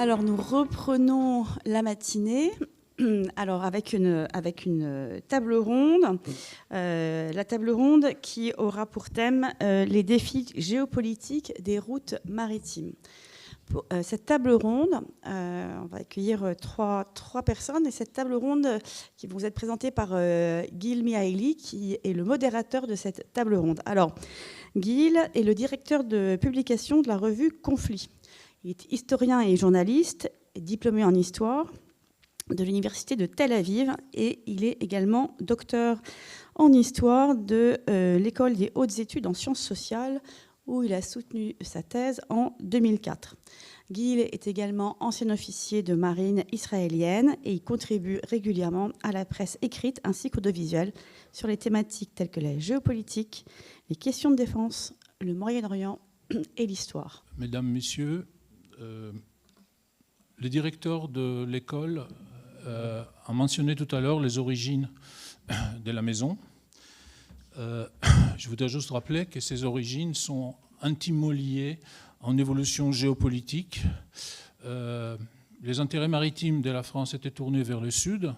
Alors, nous reprenons la matinée. Alors, avec une table ronde. La table ronde qui aura pour thème les défis géopolitiques des routes maritimes. Pour cette table ronde, on va accueillir trois personnes. Et cette table ronde qui vont être présentée par Gil Mihaly, qui est le modérateur de cette table ronde. Alors, Gil est le directeur de publication de la revue Conflit. Il est historien et journaliste, diplômé en histoire de l'université de Tel Aviv, et il est également docteur en histoire de l'école des hautes études en sciences sociales, où il a soutenu sa thèse en 2004. Gil est également ancien officier de marine israélienne et il contribue régulièrement à la presse écrite ainsi qu'audiovisuelle sur les thématiques telles que la géopolitique, les questions de défense, le Moyen-Orient et l'histoire. Mesdames, Messieurs, le directeur de l'école a mentionné tout à l'heure les origines de la maison. Je voudrais juste rappeler que ces origines sont intimement liées en évolution géopolitique. Les intérêts maritimes de la France étaient tournés vers le sud.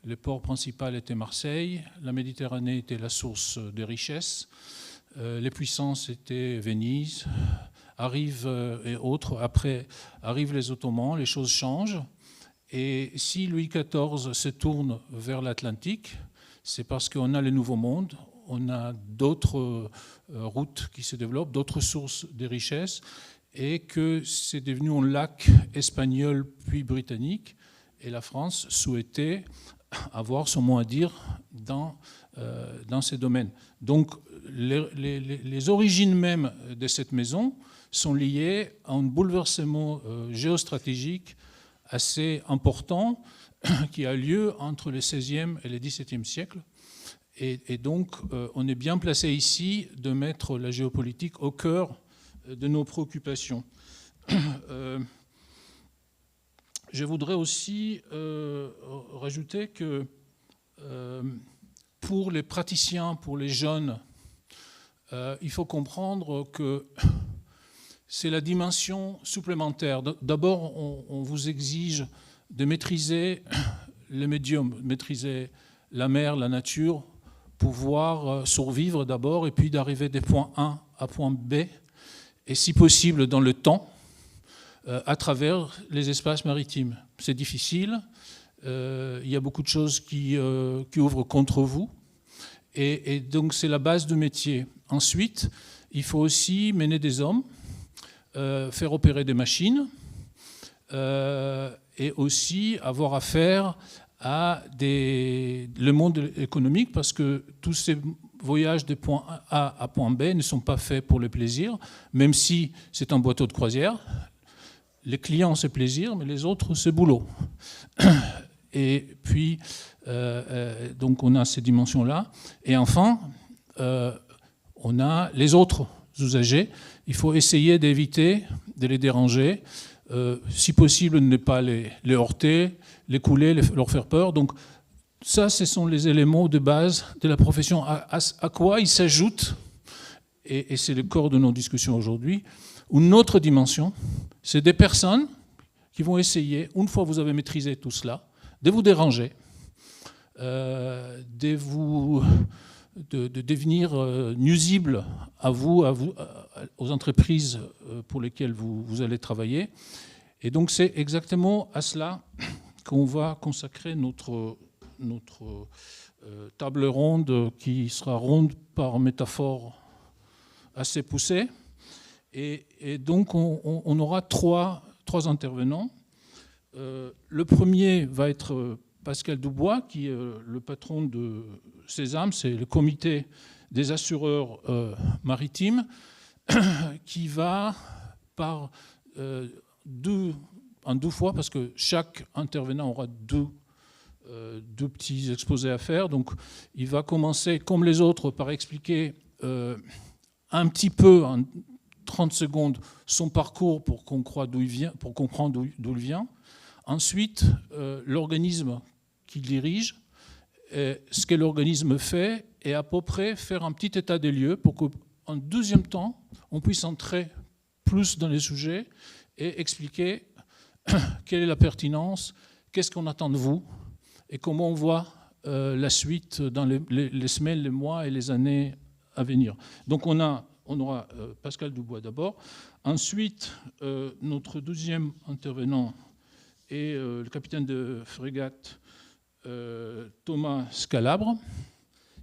Le port principal était Marseille. La Méditerranée était la source des richesses. Les puissances étaient Venise, et autres. Après arrivent les Ottomans, les choses changent. Et si Louis XIV se tourne vers l'Atlantique, c'est parce qu'on a le Nouveau Monde, on a d'autres routes qui se développent, d'autres sources de richesses, et que c'est devenu un lac espagnol puis britannique, et la France souhaitait avoir son mot à dire dans ces domaines. Donc les origines même de cette maison sont liées à un bouleversement géostratégique assez important qui a lieu entre le XVIe et le XVIIe siècle. Et donc, on est bien placé ici de mettre la géopolitique au cœur de nos préoccupations. Je voudrais aussi rajouter que pour les praticiens, pour les jeunes, il faut comprendre que c'est la dimension supplémentaire. D'abord, on vous exige de maîtriser les médiums, maîtriser la mer, la nature, pouvoir survivre d'abord, et puis d'arriver des points A à point B, et si possible dans le temps, à travers les espaces maritimes. C'est difficile, il y a beaucoup de choses qui ouvrent contre vous, et donc c'est la base du métier. Ensuite, il faut aussi mener des hommes, faire opérer des machines, et aussi avoir affaire à le monde économique, parce que tous ces voyages de point A à point B ne sont pas faits pour le plaisir, même si c'est un bateau de croisière. Les clients, c'est plaisir, mais les autres, c'est boulot. Et puis, donc on a ces dimensions-là. Et enfin, on a les autres usagers. Il faut essayer d'éviter de les déranger. Si possible, ne pas les heurter, les couler, leur faire peur. Donc ça, ce sont les éléments de base de la profession. À quoi il s'ajoute, et c'est le corps de nos discussions aujourd'hui, une autre dimension, c'est des personnes qui vont essayer, une fois que vous avez maîtrisé tout cela, de vous déranger, de devenir nuisible à vous, aux entreprises pour lesquelles vous allez travailler. Et donc c'est exactement à cela qu'on va consacrer notre table ronde, qui sera ronde par métaphore assez poussée. Et donc on aura trois intervenants. Le premier va être Pascal Dubois, qui est le patron de Sésame, c'est le comité des assureurs maritimes, qui va en deux fois, parce que chaque intervenant aura deux petits exposés à faire. Donc il va commencer, comme les autres, par expliquer un petit peu, en 30 secondes, son parcours pour comprendre d'où il vient. Ensuite, l'organisme qu'il dirige, ce que l'organisme fait, et à peu près faire un petit état des lieux pour qu'en deuxième temps, on puisse entrer plus dans les sujets et expliquer quelle est la pertinence, qu'est-ce qu'on attend de vous et comment on voit la suite dans les semaines, les mois et les années à venir. Donc on aura Pascal Dubois d'abord. Ensuite, notre deuxième intervenant est le capitaine de frégate Thomas Scalabre,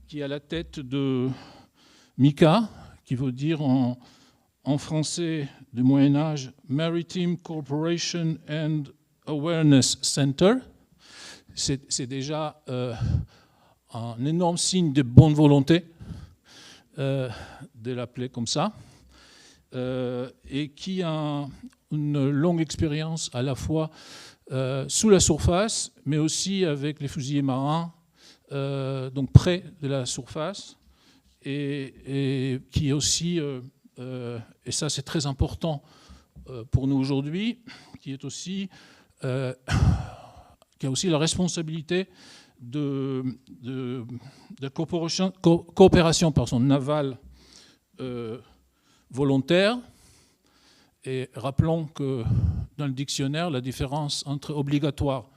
qui est à la tête de MICA, qui veut dire en français du Moyen-Âge Maritime Corporation and Awareness Center. C'est déjà un énorme signe de bonne volonté de l'appeler comme ça, et qui a une longue expérience à la fois sous la surface, mais aussi avec les fusiliers marins, donc près de la surface, et qui est aussi, et ça c'est très important pour nous aujourd'hui, qui a aussi la responsabilité de coopération navale volontaire. Et rappelons que dans le dictionnaire, la différence entre obligatoire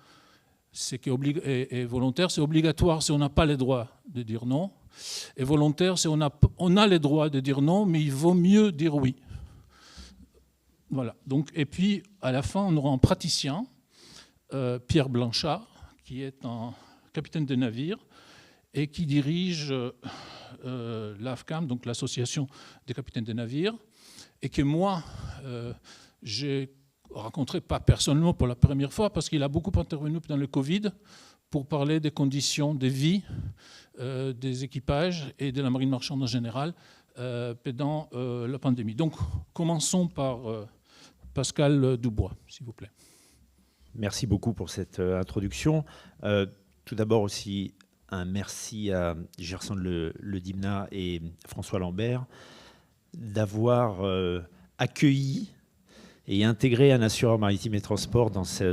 et volontaire, c'est obligatoire si on n'a pas le droit de dire non, et volontaire si on a les droits de dire non, mais il vaut mieux dire oui. Voilà. Donc, et puis, à la fin, on aura un praticien, Pierre Blanchard, qui est un capitaine de navire et qui dirige l'AFCAM, donc l'association des capitaines de navires, et que moi, j'ai rencontré pas personnellement pour la première fois, parce qu'il a beaucoup intervenu dans le Covid pour parler des conditions de vie des équipages et de la marine marchande en général pendant la pandémie. Donc, commençons par Pascal Dubois, s'il vous plaît. Merci beaucoup pour cette introduction. Tout d'abord aussi un merci à Gerson Le Dimna et François Lambert d'avoir accueilli et intégré un assureur maritime et transport dans ce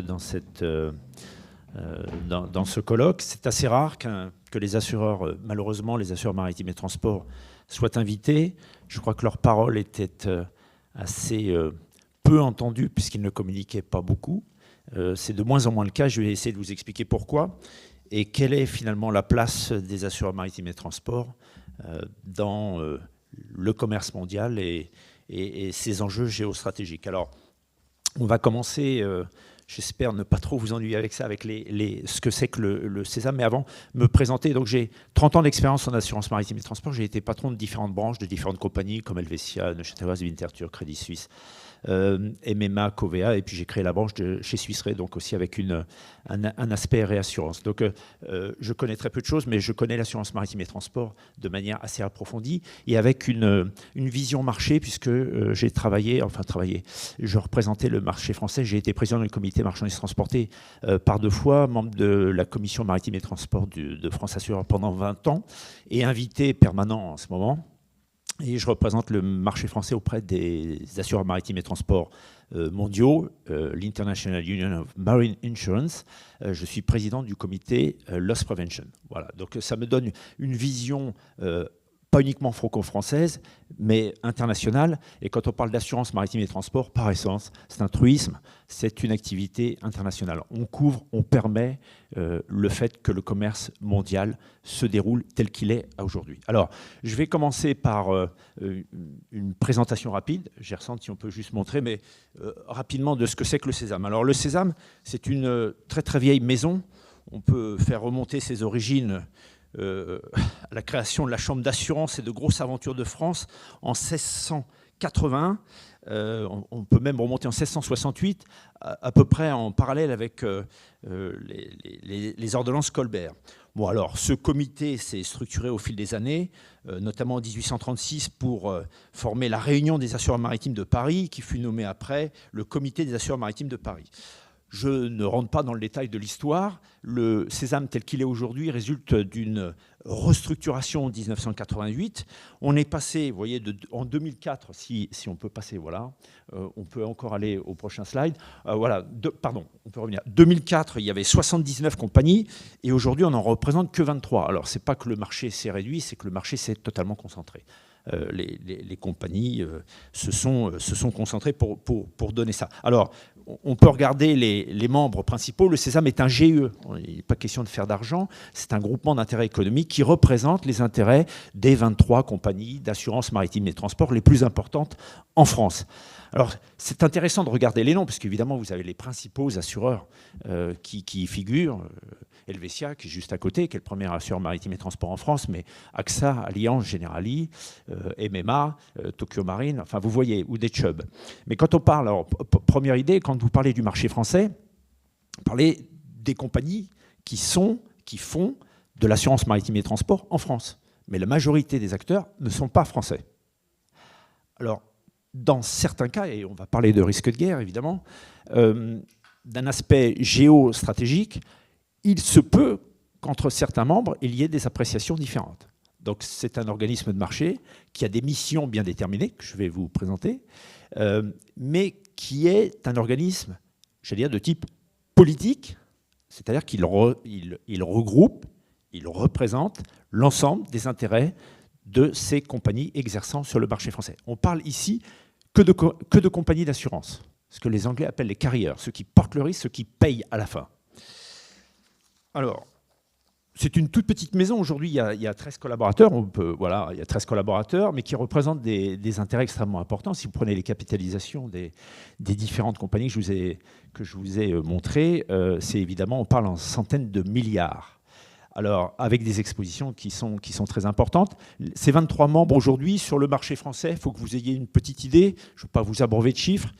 colloque. C'est assez rare que les assureurs, malheureusement, les assureurs maritimes et transport soient invités. Je crois que leur parole était assez peu entendue puisqu'ils ne communiquaient pas beaucoup. C'est de moins en moins le cas. Je vais essayer de vous expliquer pourquoi et quelle est finalement la place des assureurs maritimes et transports dans le commerce mondial et ses enjeux géostratégiques. Alors, on va commencer, j'espère ne pas trop vous ennuyer avec ça, avec ce que c'est que le Cesam. Mais avant, me présenter. Donc, j'ai 30 ans d'expérience en assurance maritime et transport. J'ai été patron de différentes branches, de différentes compagnies comme Helvetia, Neuchâtel Oise, Winterthur, Crédit Suisse, MMA, Covea, et puis j'ai créé la branche de chez Swiss Re, donc aussi avec un aspect réassurance. Donc je connais très peu de choses, mais je connais l'assurance maritime et transport de manière assez approfondie et avec une vision marché, puisque j'ai travaillé, je représentais le marché français, j'ai été président du comité marchandises transportées par 2 fois, membre de la commission maritime et transport de France Assureur pendant 20 ans et invité permanent en ce moment. Et je représente le marché français auprès des assureurs maritimes et transports mondiaux, l'International Union of Marine Insurance. Je suis président du comité Loss Prevention. Voilà. Donc ça me donne une vision pas uniquement franco-française, mais internationale. Et quand on parle d'assurance maritime et transport, par essence, c'est un truisme, c'est une activité internationale. On couvre, on permet le fait que le commerce mondial se déroule tel qu'il est aujourd'hui. Alors, je vais commencer par une présentation rapide. Gerson, si on peut juste montrer, mais rapidement de ce que c'est que le Cesam. Alors, le Cesam, c'est une très très vieille maison. On peut faire remonter ses origines à la création de la Chambre d'assurance et de grosses aventures de France en 1681. On peut même remonter en 1668, à peu près en parallèle avec les ordonnances Colbert. Bon, alors, ce comité s'est structuré au fil des années, notamment en 1836 pour former la Réunion des assureurs maritimes de Paris, qui fut nommée après le Comité des assureurs maritimes de Paris. Je ne rentre pas dans le détail de l'histoire. Le Cesam tel qu'il est aujourd'hui résulte d'une restructuration en 1988. On est passé, vous voyez, en 2004, si on peut passer, voilà, on peut encore aller au prochain slide. Voilà, pardon, on peut revenir. 2004, il y avait 79 compagnies et aujourd'hui, on n'en représente que 23. Alors, ce n'est pas que le marché s'est réduit, c'est que le marché s'est totalement concentré. Les compagnies se sont concentrées pour donner ça. Alors, on peut regarder les membres principaux. Le Sésame est un GE. Il n'est pas question de faire d'argent. C'est un groupement d'intérêts économiques qui représente les intérêts des 23 compagnies d'assurance maritime et transport les plus importantes en France. Alors, c'est intéressant de regarder les noms, parce qu'évidemment, vous avez les principaux assureurs qui y figurent. Helvetia, qui est juste à côté, qui est le premier assureur maritime et transport en France, mais AXA, Allianz, Generali, MMA, Tokyo Marine, enfin, vous voyez, ou des Chubb. Mais quand on parle, alors, première idée, quand vous parlez du marché français, vous parlez des compagnies qui font de l'assurance maritime et transport en France. Mais la majorité des acteurs ne sont pas français. Alors, dans certains cas, et on va parler de risque de guerre, évidemment, d'un aspect géostratégique, il se peut qu'entre certains membres, il y ait des appréciations différentes. Donc c'est un organisme de marché qui a des missions bien déterminées, que je vais vous présenter, mais qui est un organisme, j'allais dire, de type politique, c'est-à-dire qu'il regroupe, il représente l'ensemble des intérêts de ces compagnies exerçant sur le marché français. On parle ici que de compagnies d'assurance, ce que les Anglais appellent les carriers, ceux qui portent le risque, ceux qui payent à la fin. Alors, c'est une toute petite maison. Aujourd'hui, il y a 13 collaborateurs. Il y a 13 collaborateurs, mais qui représentent des intérêts extrêmement importants. Si vous prenez les capitalisations des différentes compagnies que je vous ai montrées, c'est évidemment, on parle en centaines de milliards. Alors, avec des expositions qui sont très importantes. Ces 23 membres aujourd'hui sur le marché français, il faut que vous ayez une petite idée. Je ne veux pas vous abreuver de chiffres,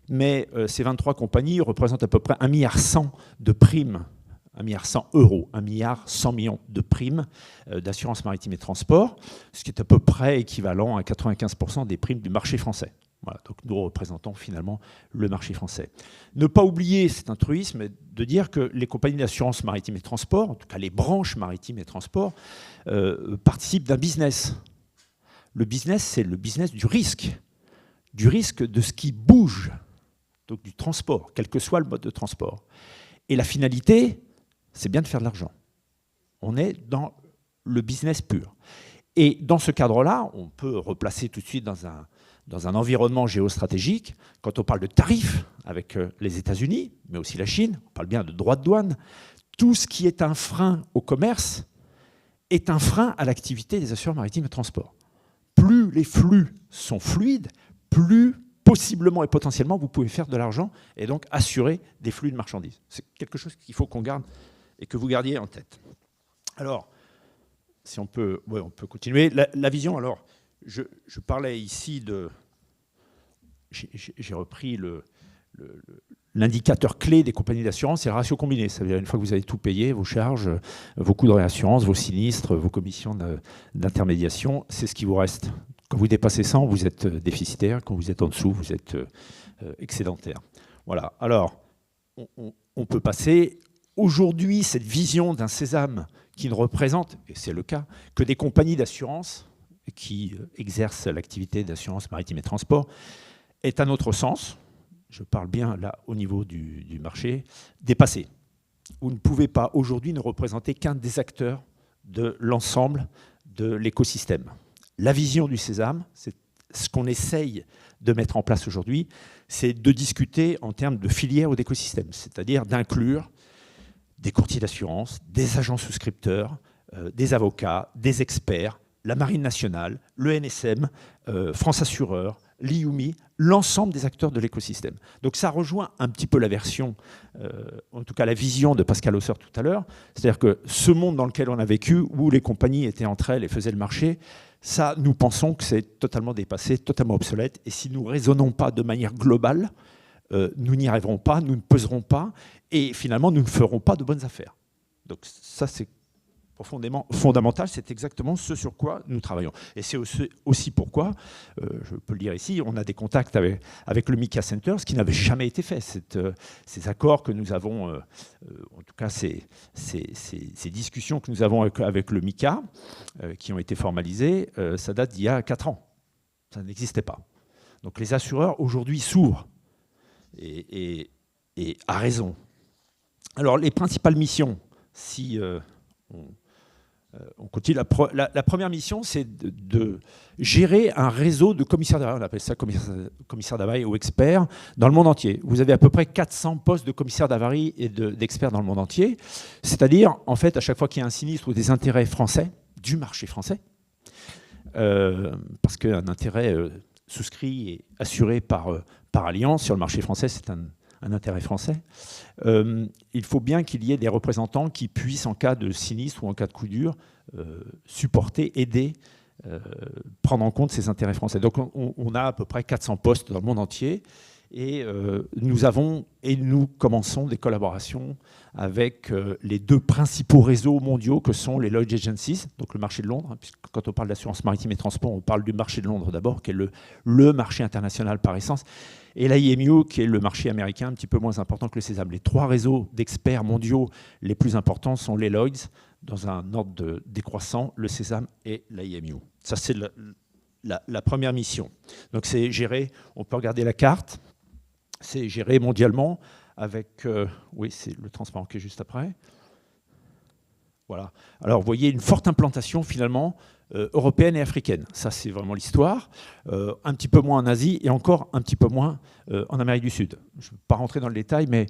mais ces 23 compagnies représentent à peu près 1,1 milliard de primes. 1,1 milliard €, 1,1 milliard de primes d'assurance maritime et transport, ce qui est à peu près équivalent à 95% des primes du marché français. Voilà, donc nous représentons finalement le marché français. Ne pas oublier, c'est un truisme, de dire que les compagnies d'assurance maritime et transport, en tout cas les branches maritimes et transport, participent d'un business. Le business, c'est le business du risque de ce qui bouge, donc du transport, quel que soit le mode de transport. Et la finalité, c'est bien de faire de l'argent. On est dans le business pur. Et dans ce cadre-là, on peut replacer tout de suite dans un environnement géostratégique. Quand on parle de tarifs avec les États-Unis, mais aussi la Chine, on parle bien de droits de douane. Tout ce qui est un frein au commerce est un frein à l'activité des assureurs maritimes et transports. Plus les flux sont fluides, plus possiblement et potentiellement vous pouvez faire de l'argent et donc assurer des flux de marchandises. C'est quelque chose qu'il faut qu'on garde et que vous gardiez en tête. Alors, si on peut continuer. La vision, alors, je parlais ici de... J'ai repris l'indicateur clé des compagnies d'assurance, c'est le ratio combiné. Ça veut dire une fois que vous avez tout payé, vos charges, vos coûts de réassurance, vos sinistres, vos commissions d'intermédiation, c'est ce qui vous reste. Quand vous dépassez 100, vous êtes déficitaire. Quand vous êtes en dessous, vous êtes excédentaire. Voilà. Alors, on peut passer... Aujourd'hui, cette vision d'un Sésame qui ne représente, et c'est le cas, que des compagnies d'assurance qui exercent l'activité d'assurance maritime et transport, est à notre sens, je parle bien là au niveau du marché, dépassée. Vous ne pouvez pas aujourd'hui ne représenter qu'un des acteurs de l'ensemble de l'écosystème. La vision du Sésame, c'est ce qu'on essaye de mettre en place aujourd'hui, c'est de discuter en termes de filière ou d'écosystème, c'est-à-dire d'inclure des courtiers d'assurance, des agents souscripteurs, des avocats, des experts, la Marine nationale, le NSM, France Assureur, l'IUMI, l'ensemble des acteurs de l'écosystème. Donc ça rejoint un petit peu la version, en tout cas la vision de Pascal Hausser tout à l'heure, c'est-à-dire que ce monde dans lequel on a vécu, où les compagnies étaient entre elles et faisaient le marché, ça, nous pensons que c'est totalement dépassé, totalement obsolète, et si nous ne raisonnons pas de manière globale, nous n'y arriverons pas, nous ne peserons pas, et finalement, nous ne ferons pas de bonnes affaires. Donc ça, c'est profondément fondamental, c'est exactement ce sur quoi nous travaillons. Et c'est aussi pourquoi, je peux le dire ici, on a des contacts avec le MICA Center, ce qui n'avait jamais été fait. Ces accords que nous avons, en tout cas ces discussions que nous avons avec le MICA, qui ont été formalisées, ça date d'il y a 4 ans. Ça n'existait pas. Donc les assureurs, aujourd'hui, s'ouvrent. Et à raison. Alors, les principales missions, si On continue. La première mission, c'est de gérer un réseau de commissaires d'avarie. On appelle ça commissaires d'avarie ou experts dans le monde entier. Vous avez à peu près 400 postes de commissaires d'avarie et d'experts dans le monde entier. C'est-à-dire, en fait, à chaque fois qu'il y a un sinistre ou des intérêts français, du marché français, parce qu'un intérêt souscrit et assuré par Allianz sur le marché français, c'est un intérêt français, il faut bien qu'il y ait des représentants qui puissent, en cas de sinistre ou en cas de coup dur, supporter, aider, prendre en compte ces intérêts français. Donc on a à peu près 400 postes dans le monde entier, et nous commençons des collaborations avec les deux principaux réseaux mondiaux que sont les Lloyd's Agencies, donc le marché de Londres, puisque quand on parle d'assurance maritime et transport, on parle du marché de Londres d'abord, qui est le marché international par essence, et l'IMU, qui est le marché américain, un petit peu moins important que le Sésame. Les trois réseaux d'experts mondiaux les plus importants sont les Lloyd's, dans un ordre décroissant, le Sésame et l'IMU. Ça, c'est la première mission. Donc c'est géré, on peut regarder la carte, c'est géré mondialement avec, oui, c'est le transparent qui est juste après. Voilà. Alors vous voyez une forte implantation finalement européenne et africaine. Ça, c'est vraiment l'histoire. Un petit peu moins en Asie et encore un petit peu moins en Amérique du Sud. Je ne vais pas rentrer dans le détail, mais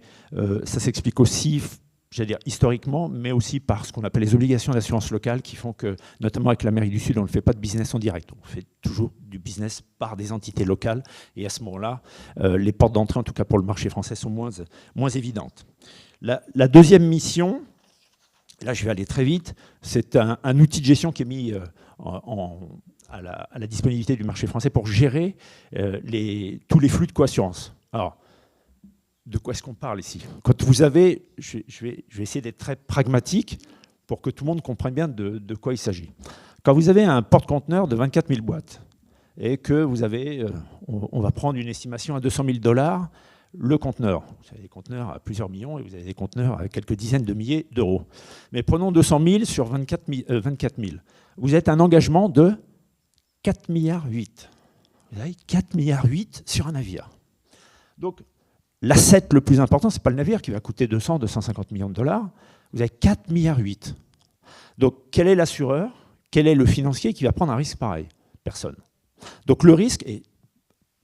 ça s'explique aussi, j'allais dire historiquement, mais aussi par ce qu'on appelle les obligations d'assurance locale qui font que, notamment avec l'Amérique du Sud, on ne fait pas de business en direct. On fait toujours du business par des entités locales. Et à ce moment-là, les portes d'entrée, en tout cas pour le marché français, sont moins évidentes. La deuxième mission, là je vais aller très vite, c'est un outil de gestion qui est mis à la disponibilité du marché français pour gérer tous les flux de coassurance. Alors, de quoi est-ce qu'on parle ici? Quand vous avez, je vais essayer d'être très pragmatique pour que tout le monde comprenne bien de quoi il s'agit. Quand vous avez un porte-conteneur de 24 000 boîtes et que vous avez, on va prendre une estimation à $200 000, le conteneur. Vous avez des conteneurs à plusieurs millions et vous avez des conteneurs à quelques dizaines de milliers d'euros. Mais prenons 200 000 sur 24 000. Vous êtes un engagement de 4,8 milliards. Vous avez 4,8 milliards sur un navire. Donc, l'asset le plus important, ce n'est pas le navire qui va coûter 250 millions de dollars. Vous avez 4,8 milliards. Donc, quel est l'assureur? Quel est le financier qui va prendre un risque pareil? Personne. Donc, le risque est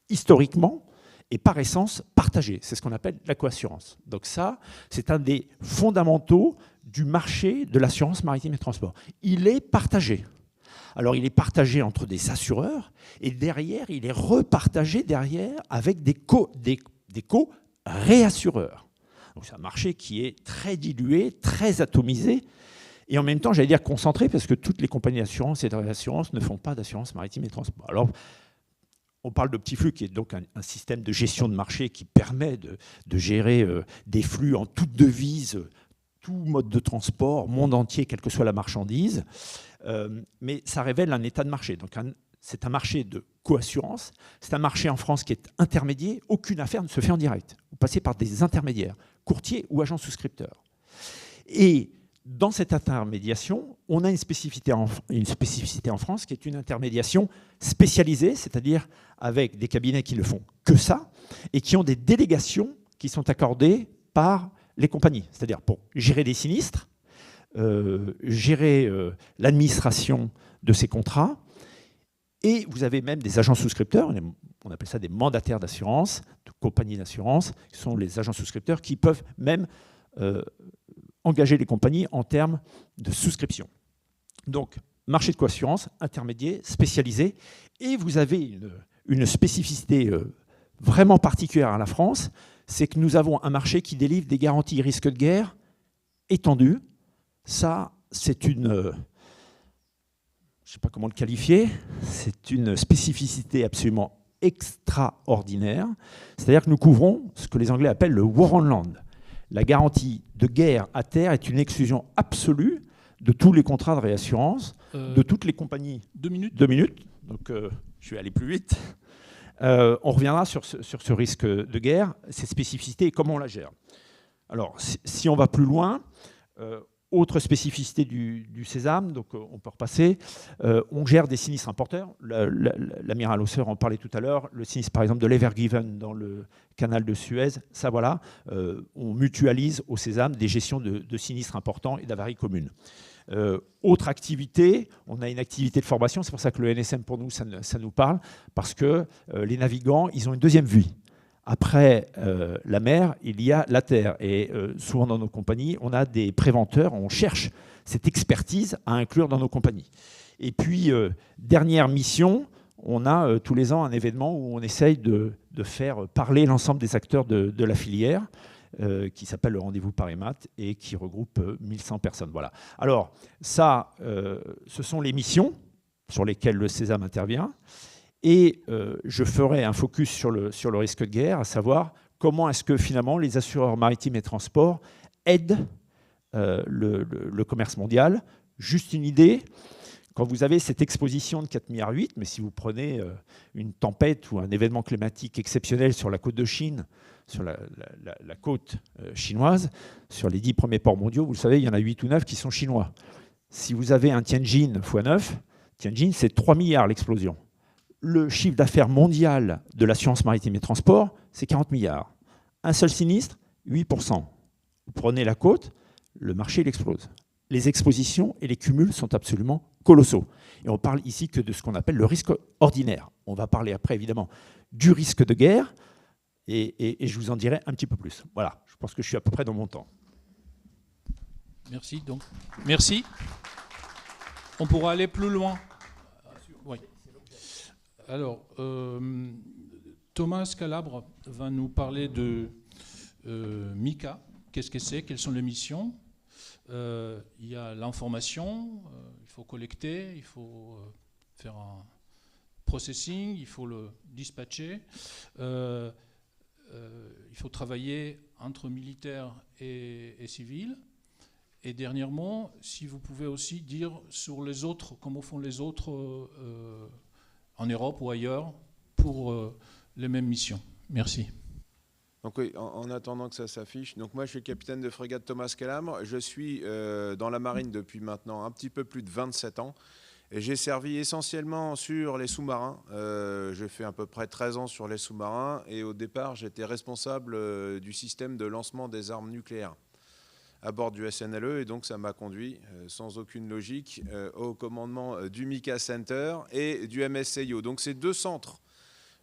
historiquement et par essence partagé. C'est ce qu'on appelle la coassurance. Donc ça, c'est un des fondamentaux du marché de l'assurance maritime et transport. Il est partagé. Alors, il est partagé entre des assureurs et derrière, il est repartagé derrière avec des co-réassureurs. Donc, c'est un marché qui est très dilué, très atomisé et en même temps, j'allais dire concentré parce que toutes les compagnies d'assurance et de réassurance ne font pas d'assurance maritime et transport. Alors, on parle de petit flux, qui est donc un système de gestion de marché qui permet de gérer des flux en toute devise, tout mode de transport, monde entier, quelle que soit la marchandise. Mais ça révèle un état de marché. Donc c'est un marché de coassurance. C'est un marché en France qui est intermédiaire. Aucune affaire ne se fait en direct. Vous passez par des intermédiaires, courtiers ou agents souscripteurs. Et dans cette intermédiation, on a une spécificité en France qui est une intermédiation spécialisée, c'est-à-dire avec des cabinets qui ne font que ça et qui ont des délégations qui sont accordées par les compagnies, c'est-à-dire pour gérer des sinistres, gérer l'administration de ces contrats. Et vous avez même des agents souscripteurs, on appelle ça des mandataires d'assurance, de compagnies d'assurance, qui sont les agents souscripteurs qui peuvent même engager les compagnies en termes de souscription. Donc, marché de coassurance, intermédiaire, spécialisé, et vous avez une spécificité vraiment particulière à la France, c'est que nous avons un marché qui délivre des garanties risque de guerre étendues. Ça, c'est une... je ne sais pas comment le qualifier, c'est une spécificité absolument extraordinaire. C'est-à-dire que nous couvrons ce que les Anglais appellent le war on land. La garantie de guerre à terre est une exclusion absolue de tous les contrats de réassurance, de toutes les compagnies. 2 minutes. 2 minutes, donc je vais aller plus vite. On reviendra sur ce risque de guerre, ses spécificités et comment on la gère. Alors, si on va plus loin, autre spécificité du Sésame, donc on peut repasser, on gère des sinistres importeurs. L'amiral Hausser en parlait tout à l'heure, le sinistre par exemple de l'Ever Given dans le canal de Suez, ça voilà, on mutualise au Sésame des gestions de sinistres importants et d'avaries communes. Autre activité, on a une activité de formation, c'est pour ça que le NSM pour nous, ça nous parle, parce que les navigants, ils ont une deuxième vie. Après la mer, il y a la terre. Et souvent dans nos compagnies, on a des préventeurs, on cherche cette expertise à inclure dans nos compagnies. Et puis, dernière mission, on a tous les ans un événement où on essaye de faire parler l'ensemble des acteurs de la filière, qui s'appelle le Rendez-vous Paris Mat et qui regroupe 1100 personnes. Voilà. Alors, ça, ce sont les missions sur lesquelles le Sésame intervient. Et je ferai un focus sur le risque de guerre, à savoir comment est-ce que finalement les assureurs maritimes et transports aident le commerce mondial. Juste une idée, quand vous avez cette exposition de 4,8 milliards, mais si vous prenez une tempête ou un événement climatique exceptionnel sur la côte de Chine, sur la côte chinoise, sur les 10 premiers ports mondiaux, vous le savez, il y en a 8 ou 9 qui sont chinois. Si vous avez un Tianjin x9, Tianjin, c'est 3 milliards l'explosion. Le chiffre d'affaires mondial de l'assurance maritime et transport, c'est 40 milliards. Un seul sinistre, 8%. Vous prenez la côte, le marché il explose. Les expositions et les cumuls sont absolument colossaux. Et on parle ici que de ce qu'on appelle le risque ordinaire. On va parler après, évidemment, du risque de guerre, et je vous en dirai un petit peu plus. Voilà, je pense que je suis à peu près dans mon temps. Merci. Donc, merci. On pourra aller plus loin. Oui. Alors, Thomas Calabre va nous parler de MICA. Qu'est-ce que c'est? Quelles sont les missions? Il y a l'information, il faut collecter, il faut faire un processing, il faut le dispatcher, il faut travailler entre militaires et civils. Et dernièrement, si vous pouvez aussi dire sur les autres, comment font les autres en Europe ou ailleurs pour les mêmes missions. Merci. Donc oui, en attendant que ça s'affiche, donc moi je suis capitaine de frégate Thomas Calabre, je suis dans la marine depuis maintenant un petit peu plus de 27 ans et j'ai servi essentiellement sur les sous-marins. J'ai fait à peu près 13 ans sur les sous-marins et au départ j'étais responsable du système de lancement des armes nucléaires à bord du SNLE et donc ça m'a conduit sans aucune logique au commandement du MICA Center et du MSCIO. Donc c'est deux centres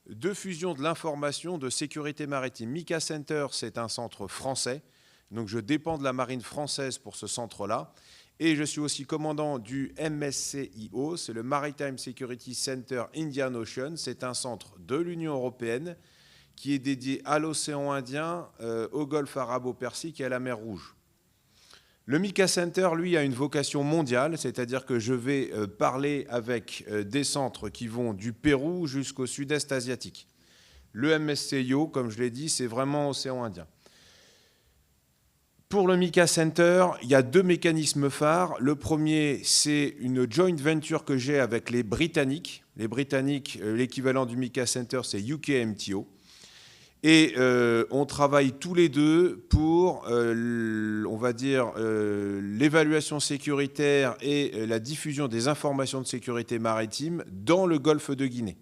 de fusion de l'information de sécurité maritime. MICA Center, c'est un centre français, donc je dépends de la marine française pour ce centre-là, et je suis aussi commandant du MSCIO, c'est le Maritime Security Center Indian Ocean, c'est un centre de l'Union européenne qui est dédié à l'océan Indien, au golfe arabo-persique et à la mer Rouge. Le MICA Center, lui, a une vocation mondiale, c'est-à-dire que je vais parler avec des centres qui vont du Pérou jusqu'au sud-est asiatique. Le MSCIO, comme je l'ai dit, c'est vraiment océan Indien. Pour le MICA Center, il y a deux mécanismes phares. Le premier, c'est une joint venture que j'ai avec les Britanniques. Les Britanniques, l'équivalent du MICA Center, c'est UKMTO. Et on travaille tous les deux pour, on va dire, l'évaluation sécuritaire et la diffusion des informations de sécurité maritime dans le golfe de Guinée.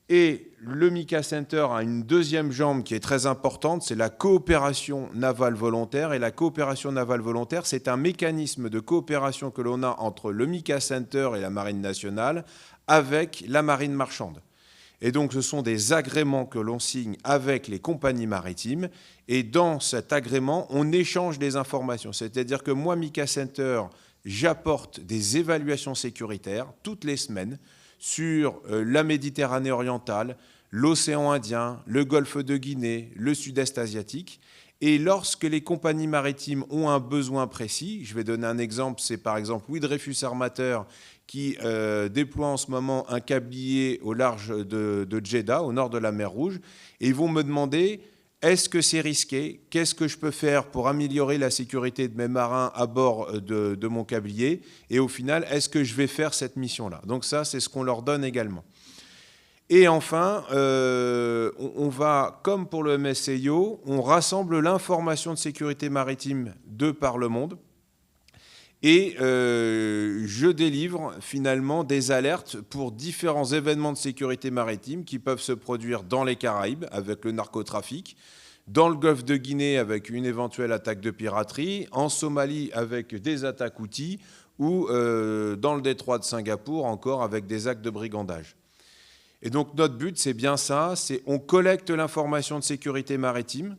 Et le MICA Center a une deuxième jambe qui est très importante, c'est la coopération navale volontaire. Et la coopération navale volontaire, c'est un mécanisme de coopération que l'on a entre le MICA Center et la Marine nationale avec la marine marchande. Et donc, ce sont des agréments que l'on signe avec les compagnies maritimes. Et dans cet agrément, on échange des informations. C'est-à-dire que moi, MICA Center, j'apporte des évaluations sécuritaires toutes les semaines sur la Méditerranée orientale, l'océan Indien, le golfe de Guinée, le sud-est asiatique. Et lorsque les compagnies maritimes ont un besoin précis, je vais donner un exemple, c'est par exemple Louis Dreyfus Armateur qui déploie en ce moment un câblier au large de Jeddah, au nord de la mer Rouge, et ils vont me demander, est-ce que c'est risqué? Qu'est-ce que je peux faire pour améliorer la sécurité de mes marins à bord de mon câblier? Et au final, est-ce que je vais faire cette mission-là? Donc ça, c'est ce qu'on leur donne également. Et enfin, on va, comme pour le MSCIO, on rassemble l'information de sécurité maritime de par le monde. Et je délivre finalement des alertes pour différents événements de sécurité maritime qui peuvent se produire dans les Caraïbes avec le narcotrafic, dans le golfe de Guinée avec une éventuelle attaque de piraterie, en Somalie avec des attaques outils, ou dans le détroit de Singapour encore avec des actes de brigandage. Et donc notre but, c'est bien ça, c'est on collecte l'information de sécurité maritime,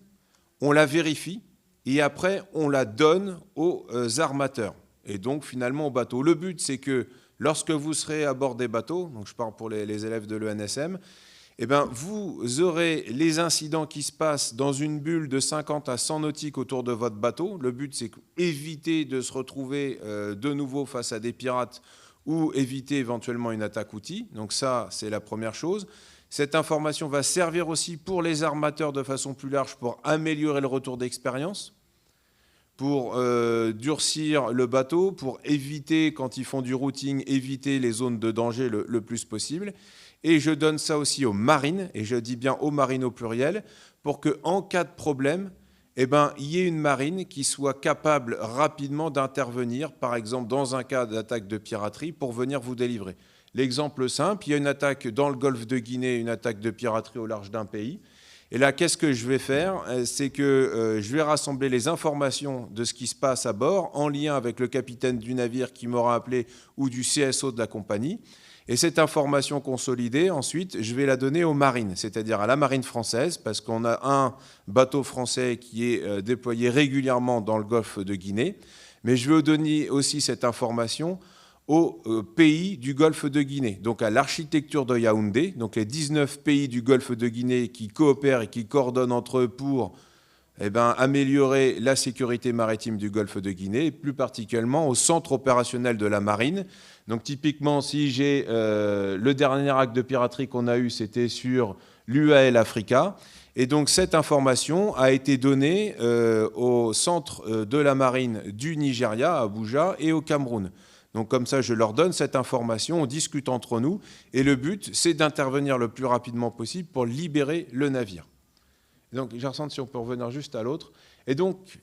on la vérifie, et après on la donne aux armateurs, et donc finalement aux bateaux. Le but, c'est que lorsque vous serez à bord des bateaux, donc je parle pour les élèves de l'ENSM, eh bien, vous aurez les incidents qui se passent dans une bulle de 50 à 100 nautiques autour de votre bateau. Le but, c'est éviter de se retrouver de nouveau face à des pirates ou éviter éventuellement une attaque outil. Donc ça, c'est la première chose. Cette information va servir aussi pour les armateurs de façon plus large pour améliorer le retour d'expérience, pour durcir le bateau, pour éviter, quand ils font du routing, éviter les zones de danger le plus possible. Et je donne ça aussi aux marines, et je dis bien aux marines au pluriel, pour qu'en cas de problème, eh ben, il y ait une marine qui soit capable rapidement d'intervenir, par exemple dans un cas d'attaque de piraterie, pour venir vous délivrer. L'exemple simple, il y a une attaque dans le golfe de Guinée, une attaque de piraterie au large d'un pays. Et là, qu'est-ce que je vais faire? C'est que je vais rassembler les informations de ce qui se passe à bord, en lien avec le capitaine du navire qui m'aura appelé ou du CSO de la compagnie. Et cette information consolidée, ensuite, je vais la donner aux marines, c'est-à-dire à la marine française, parce qu'on a un bateau français qui est déployé régulièrement dans le golfe de Guinée, mais je vais donner aussi cette information aux pays du golfe de Guinée, donc à l'architecture de Yaoundé, donc les 19 pays du golfe de Guinée qui coopèrent et qui coordonnent entre eux pour améliorer la sécurité maritime du golfe de Guinée, et plus particulièrement au centre opérationnel de la marine. Donc typiquement, si j'ai le dernier acte de piraterie qu'on a eu, c'était sur l'UAL Africa. Et donc cette information a été donnée au centre de la marine du Nigeria, à Abuja, et au Cameroun. Donc comme ça, je leur donne cette information, on discute entre nous, et le but, c'est d'intervenir le plus rapidement possible pour libérer le navire. Donc j'ai ressenti si on peut revenir juste à l'autre. Et donc,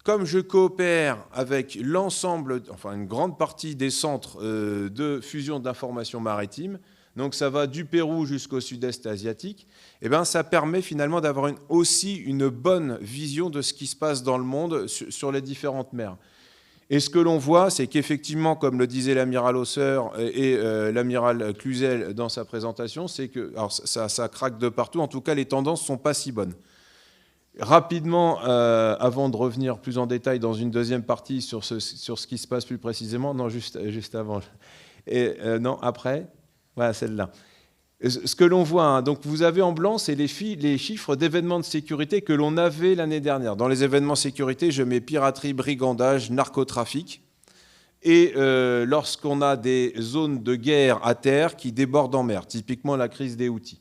comme je coopère avec l'ensemble, enfin une grande partie des centres de fusion d'informations maritimes, donc ça va du Pérou jusqu'au sud-est asiatique, et ça permet finalement d'avoir aussi une bonne vision de ce qui se passe dans le monde sur les différentes mers. Et ce que l'on voit, c'est qu'effectivement, comme le disait l'amiral Hausseur et l'amiral Cluzel dans sa présentation, c'est que alors ça craque de partout, en tout cas les tendances ne sont pas si bonnes. Rapidement, avant de revenir plus en détail dans une deuxième partie sur ce qui se passe plus précisément, non, juste avant, et non, après, voilà celle-là. Ce que l'on voit, donc vous avez en blanc, c'est les chiffres d'événements de sécurité que l'on avait l'année dernière. Dans les événements de sécurité, je mets piraterie, brigandage, narcotrafic. Et lorsqu'on a des zones de guerre à terre qui débordent en mer, typiquement la crise des Houthis.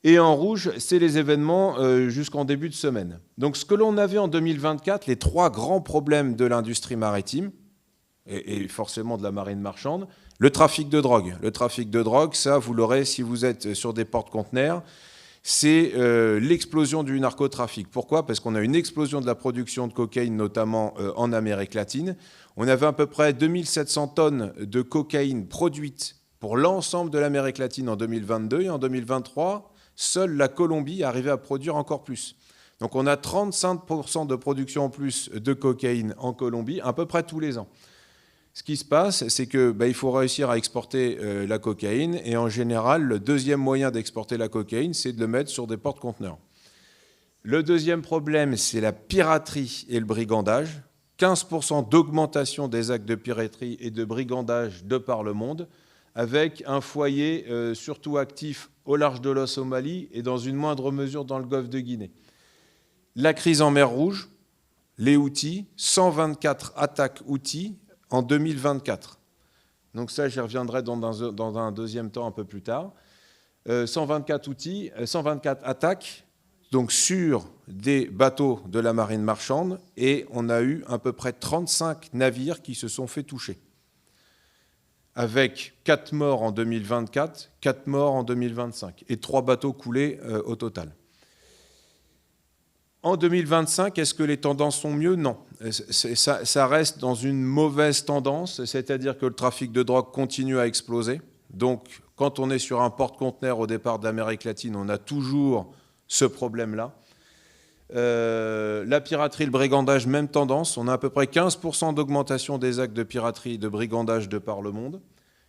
Et en rouge, c'est les événements jusqu'en début de semaine. Donc ce que l'on avait en 2024, les trois grands problèmes de l'industrie maritime, et forcément de la marine marchande, le trafic de drogue. Le trafic de drogue, ça, vous l'aurez si vous êtes sur des porte-conteneurs, c'est l'explosion du narcotrafic. Pourquoi? Parce qu'on a une explosion de la production de cocaïne, notamment en Amérique latine. On avait à peu près 2700 tonnes de cocaïne produites pour l'ensemble de l'Amérique latine en 2022, et en 2023, seule la Colombie arrivait à produire encore plus. Donc on a 35% de production en plus de cocaïne en Colombie, à peu près tous les ans. Ce qui se passe, c'est qu'il faut réussir à exporter la cocaïne, et en général, le deuxième moyen d'exporter la cocaïne, c'est de le mettre sur des porte-conteneurs. Le deuxième problème, c'est la piraterie et le brigandage. 15% d'augmentation des actes de piraterie et de brigandage de par le monde, avec un foyer surtout actif au large de la Somalie et dans une moindre mesure dans le golfe de Guinée. La crise en mer Rouge, les Houthis, 124 attaques Houthis en 2024. Donc ça, j'y reviendrai dans un deuxième temps un peu plus tard. 124 attaques donc sur des bateaux de la marine marchande, et on a eu à peu près 35 navires qui se sont fait toucher, avec 4 morts en 2024, 4 morts en 2025, et 3 bateaux coulés au total. En 2025, est-ce que les tendances sont mieux? Non. Ça reste dans une mauvaise tendance, c'est-à-dire que le trafic de drogue continue à exploser. Donc, quand on est sur un porte-conteneur au départ d'Amérique latine, on a toujours ce problème-là. La piraterie, le brigandage, même tendance. On a à peu près 15% d'augmentation des actes de piraterie et de brigandage de par le monde.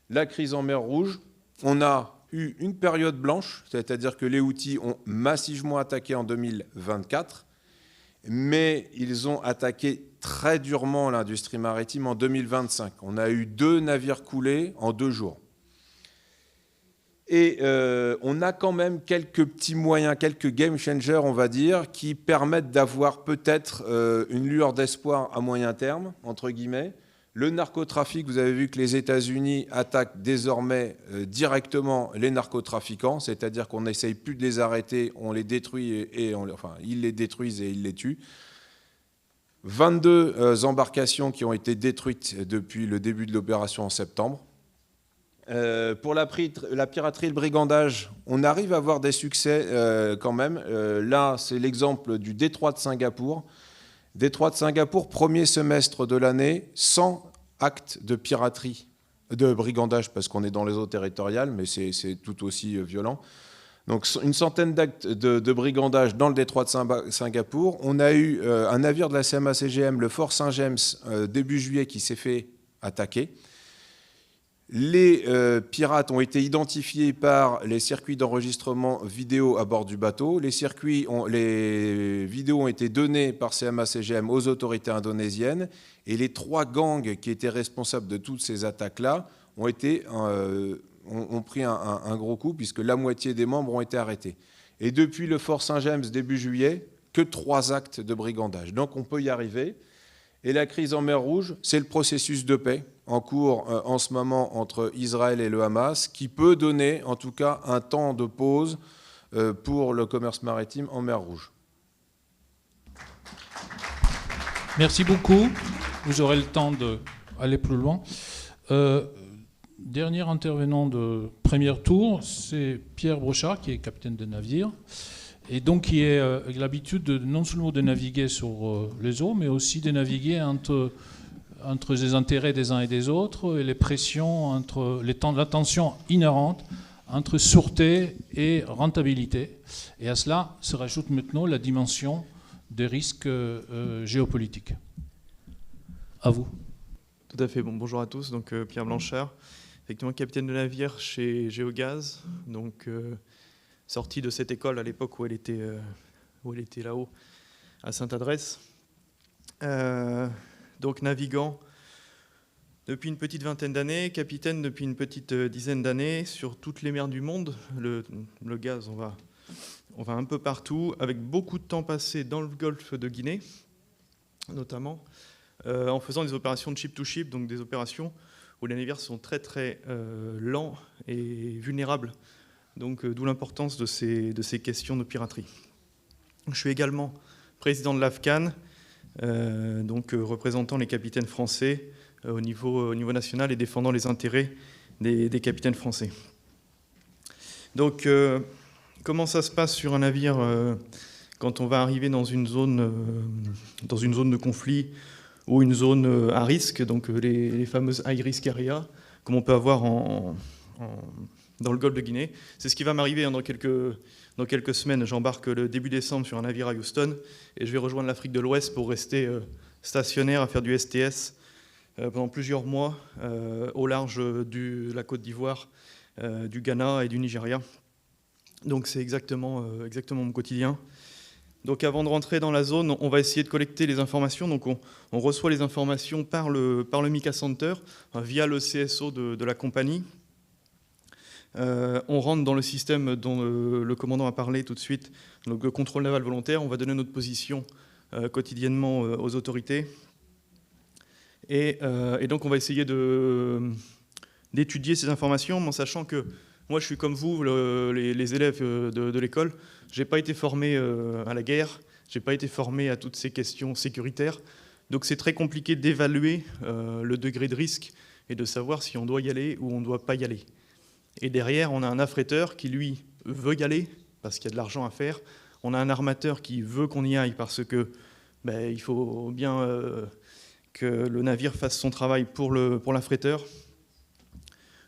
La crise en mer Rouge, on a eu une période blanche, c'est-à-dire que les Houthis ont massivement attaqué en 2024, mais ils ont attaqué très durement l'industrie maritime en 2025. On a eu 2 navires coulés en 2 jours. Et on a quand même quelques petits moyens, quelques game changers, on va dire, qui permettent d'avoir peut-être une lueur d'espoir à moyen terme, entre guillemets. Le narcotrafic, vous avez vu que les États-Unis attaquent désormais directement les narcotrafiquants, c'est-à-dire qu'on n'essaye plus de les arrêter, on les détruit ils les détruisent et ils les tuent. 22 embarcations qui ont été détruites depuis le début de l'opération en septembre. Pour la piraterie et le brigandage, on arrive à avoir des succès quand même. Là, c'est l'exemple du détroit de Singapour. Détroit de Singapour, premier semestre de l'année, 100 actes de piraterie, de brigandage, parce qu'on est dans les eaux territoriales, mais c'est tout aussi violent. Donc une centaine d'actes de brigandage dans le détroit de Singapour. On a eu un navire de la CMA-CGM, le Fort Saint-James, début juillet, qui s'est fait attaquer. Les pirates ont été identifiés par les circuits d'enregistrement vidéo à bord du bateau. Les vidéos ont été données par CMA-CGM aux autorités indonésiennes. Et les 3 gangs qui étaient responsables de toutes ces attaques-là ont pris un gros coup, puisque la moitié des membres ont été arrêtés. Et depuis le Fort Saint-James, début juillet, que 3 actes de brigandage. Donc on peut y arriver. Et la crise en mer Rouge, c'est le processus de paix en cours en ce moment entre Israël et le Hamas, qui peut donner en tout cas un temps de pause pour le commerce maritime en mer Rouge. Merci beaucoup. Vous aurez le temps d'aller plus loin. Dernier intervenant de premier tour, c'est Pierre Brochard, qui est capitaine de navire. Et donc, qui a l'habitude non seulement de naviguer sur les eaux, mais aussi de naviguer entre les intérêts des uns et des autres, et les pressions, entre la tension inhérente entre sûreté et rentabilité. Et à cela se rajoute maintenant la dimension des risques géopolitiques. À vous. Tout à fait. Bonjour à tous. Donc, Pierre Blanchard, effectivement capitaine de navire chez Géogaz. Donc, sortie de cette école à l'époque où elle était là-haut, à Sainte-Adresse. Donc navigant depuis une petite vingtaine d'années, capitaine depuis une petite dizaine d'années sur toutes les mers du monde. Le gaz, on va un peu partout, avec beaucoup de temps passé dans le golfe de Guinée, notamment, en faisant des opérations de ship-to-ship, donc des opérations où les navires sont très très lents et vulnérables. Donc, d'où l'importance de ces questions de piraterie. Je suis également président de l'AFCAN, donc représentant les capitaines français au niveau national et défendant les intérêts des capitaines français. Donc, comment ça se passe sur un navire quand on va arriver dans une zone de conflit ou une zone à risque, donc les fameuses high risk areas, comme on peut avoir dans le golfe de Guinée. C'est ce qui va m'arriver dans quelques semaines. J'embarque le début décembre sur un navire à Houston et je vais rejoindre l'Afrique de l'Ouest pour rester stationnaire à faire du STS pendant plusieurs mois au large de la Côte d'Ivoire, du Ghana et du Nigeria. Donc c'est exactement mon quotidien. Donc avant de rentrer dans la zone, on va essayer de collecter les informations. Donc on reçoit les informations par le MICA Center via le CSO de la compagnie. On rentre dans le système dont le commandant a parlé tout de suite, donc le contrôle naval volontaire. On va donner notre position quotidiennement aux autorités. Et donc on va essayer d'étudier ces informations, en sachant que moi je suis comme vous, les élèves de l'école. Je n'ai pas été formé à la guerre, je n'ai pas été formé à toutes ces questions sécuritaires. Donc c'est très compliqué d'évaluer le degré de risque et de savoir si on doit y aller ou on ne doit pas y aller. Et derrière, on a un affréteur qui, lui, veut y aller parce qu'il y a de l'argent à faire. On a un armateur qui veut qu'on y aille parce que il faut bien que le navire fasse son travail pour l'affréteur.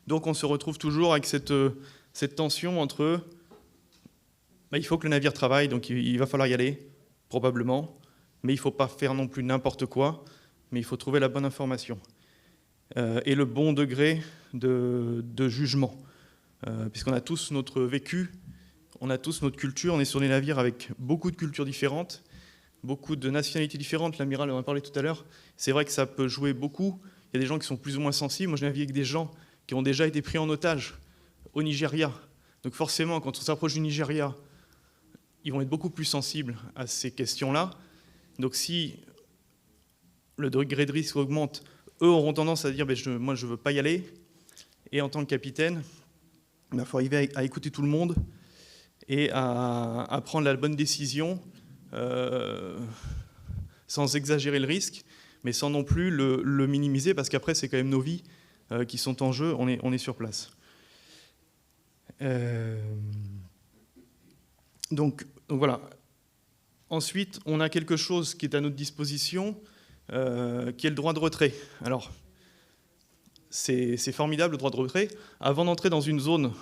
Donc on se retrouve toujours avec cette tension entre il faut que le navire travaille, donc il va falloir y aller, probablement, mais il ne faut pas faire non plus n'importe quoi, mais il faut trouver la bonne information et le bon degré de jugement, puisqu'on a tous notre vécu, on a tous notre culture, on est sur des navires avec beaucoup de cultures différentes, beaucoup de nationalités différentes, l'amiral en a parlé tout à l'heure, c'est vrai que ça peut jouer beaucoup, il y a des gens qui sont plus ou moins sensibles, moi j'ai navigué avec des gens qui ont déjà été pris en otage au Nigeria, donc forcément quand on s'approche du Nigeria, ils vont être beaucoup plus sensibles à ces questions-là, donc si le degré de risque augmente, eux auront tendance à dire moi je ne veux pas y aller, et en tant que capitaine, il faut arriver à écouter tout le monde et à prendre la bonne décision sans exagérer le risque, mais sans non plus le minimiser, parce qu'après c'est quand même nos vies qui sont en jeu, on est sur place. Donc voilà. Ensuite, on a quelque chose qui est à notre disposition, qui est le droit de retrait. Alors, c'est formidable le droit de retrait. Avant d'entrer dans une zone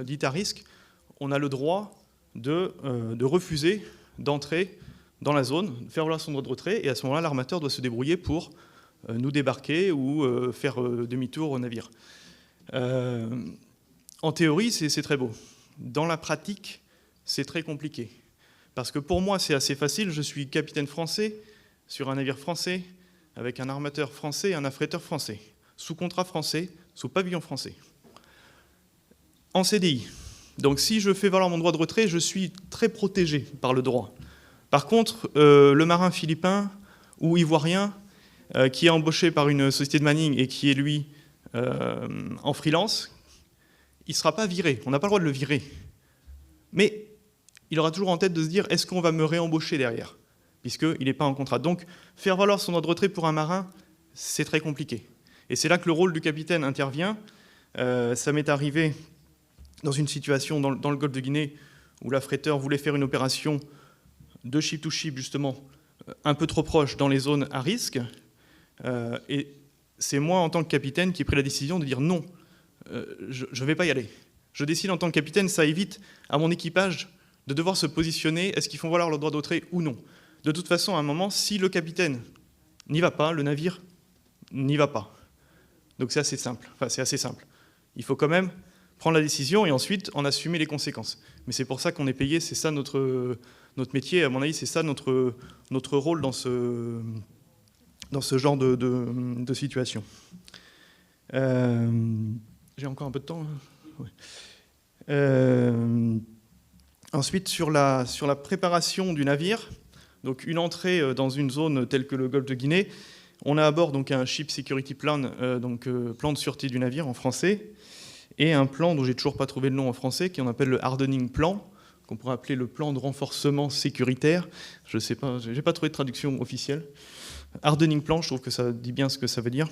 dite à risque, on a le droit de refuser d'entrer dans la zone, de faire valoir son droit de retrait, et à ce moment-là, l'armateur doit se débrouiller pour nous débarquer ou faire demi-tour au navire. En théorie, c'est très beau. Dans la pratique, c'est très compliqué. Parce que pour moi, c'est assez facile. Je suis capitaine français sur un navire français, avec un armateur français et un affréteur français, sous contrat français, sous pavillon français. En CDI. Donc si je fais valoir mon droit de retrait, je suis très protégé par le droit. Par contre, le marin philippin ou ivoirien qui est embauché par une société de manning et qui est, lui, en freelance, il ne sera pas viré. On n'a pas le droit de le virer. Mais il aura toujours en tête de se dire, est-ce qu'on va me réembaucher derrière ? Puisqu'il n'est pas en contrat. Donc, faire valoir son droit de retrait pour un marin, c'est très compliqué. Et c'est là que le rôle du capitaine intervient. Ça m'est arrivé dans une situation dans le golfe de Guinée où l'affréteur voulait faire une opération de ship-to-ship, justement, un peu trop proche dans les zones à risque. Et c'est moi, en tant que capitaine, qui ai pris la décision de dire non, je ne vais pas y aller. Je décide en tant que capitaine, ça évite à mon équipage de devoir se positionner, est-ce qu'ils font valoir leur droit de retrait ou non. De toute façon, à un moment, si le capitaine n'y va pas, le navire n'y va pas. Donc c'est assez simple. Enfin, c'est assez simple. Il faut quand même prendre la décision et ensuite en assumer les conséquences. Mais c'est pour ça qu'on est payé, c'est ça notre métier, à mon avis, c'est ça notre rôle dans ce genre de situation. J'ai encore un peu de temps, hein. Ouais. Ensuite, sur la préparation du navire, donc une entrée dans une zone telle que le golfe de Guinée, on a à bord donc un Ship Security Plan, plan de sûreté du navire en français, et un plan dont j'ai toujours pas trouvé le nom en français, qu'on appelle le Hardening Plan, qu'on pourrait appeler le plan de renforcement sécuritaire. Je sais pas, j'ai pas trouvé de traduction officielle. Hardening Plan, je trouve que ça dit bien ce que ça veut dire.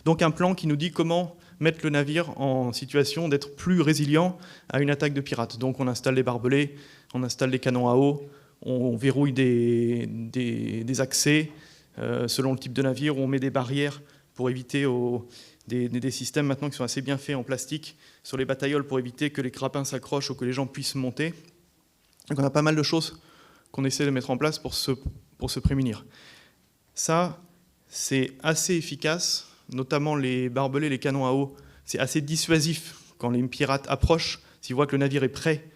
Donc un plan qui nous dit comment mettre le navire en situation d'être plus résilient à une attaque de pirates. Donc on installe des barbelés, on installe des canons à eau, on verrouille des accès selon le type de navire, on met des barrières pour éviter des systèmes maintenant qui sont assez bien faits en plastique sur les batailloles pour éviter que les grappins s'accrochent ou que les gens puissent monter. Donc on a pas mal de choses qu'on essaie de mettre en place pour se prémunir. Ça, c'est assez efficace, notamment les barbelés, les canons à eau, c'est assez dissuasif quand les pirates approchent, s'ils voient que le navire est prêt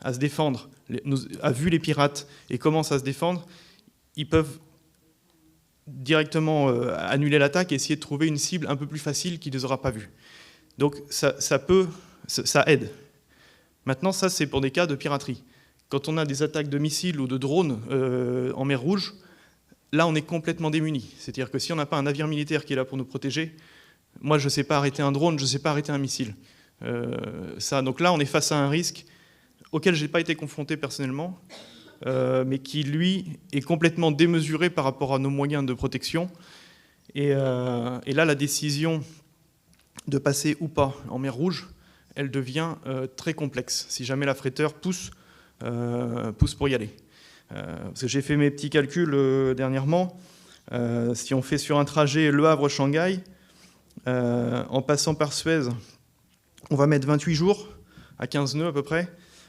à se défendre, a vu les pirates et commence à se défendre, ils peuvent directement annuler l'attaque et essayer de trouver une cible un peu plus facile qui ne les aura pas vus. Donc ça aide. Maintenant, ça c'est pour des cas de piraterie. Quand on a des attaques de missiles ou de drones en mer Rouge, là, on est complètement démunis. C'est-à-dire que si on n'a pas un navire militaire qui est là pour nous protéger, moi, je ne sais pas arrêter un drone, je ne sais pas arrêter un missile. Donc là, on est face à un risque auquel je n'ai pas été confronté personnellement, mais qui, lui, est complètement démesuré par rapport à nos moyens de protection. Et là, la décision de passer ou pas en mer Rouge, elle devient très complexe, si jamais l'affréteur pousse pour y aller. Parce que j'ai fait mes petits calculs dernièrement. Si on fait sur un trajet Le Havre-Shanghai, en passant par Suez, on va mettre 28 jours, à 15 nœuds à peu près.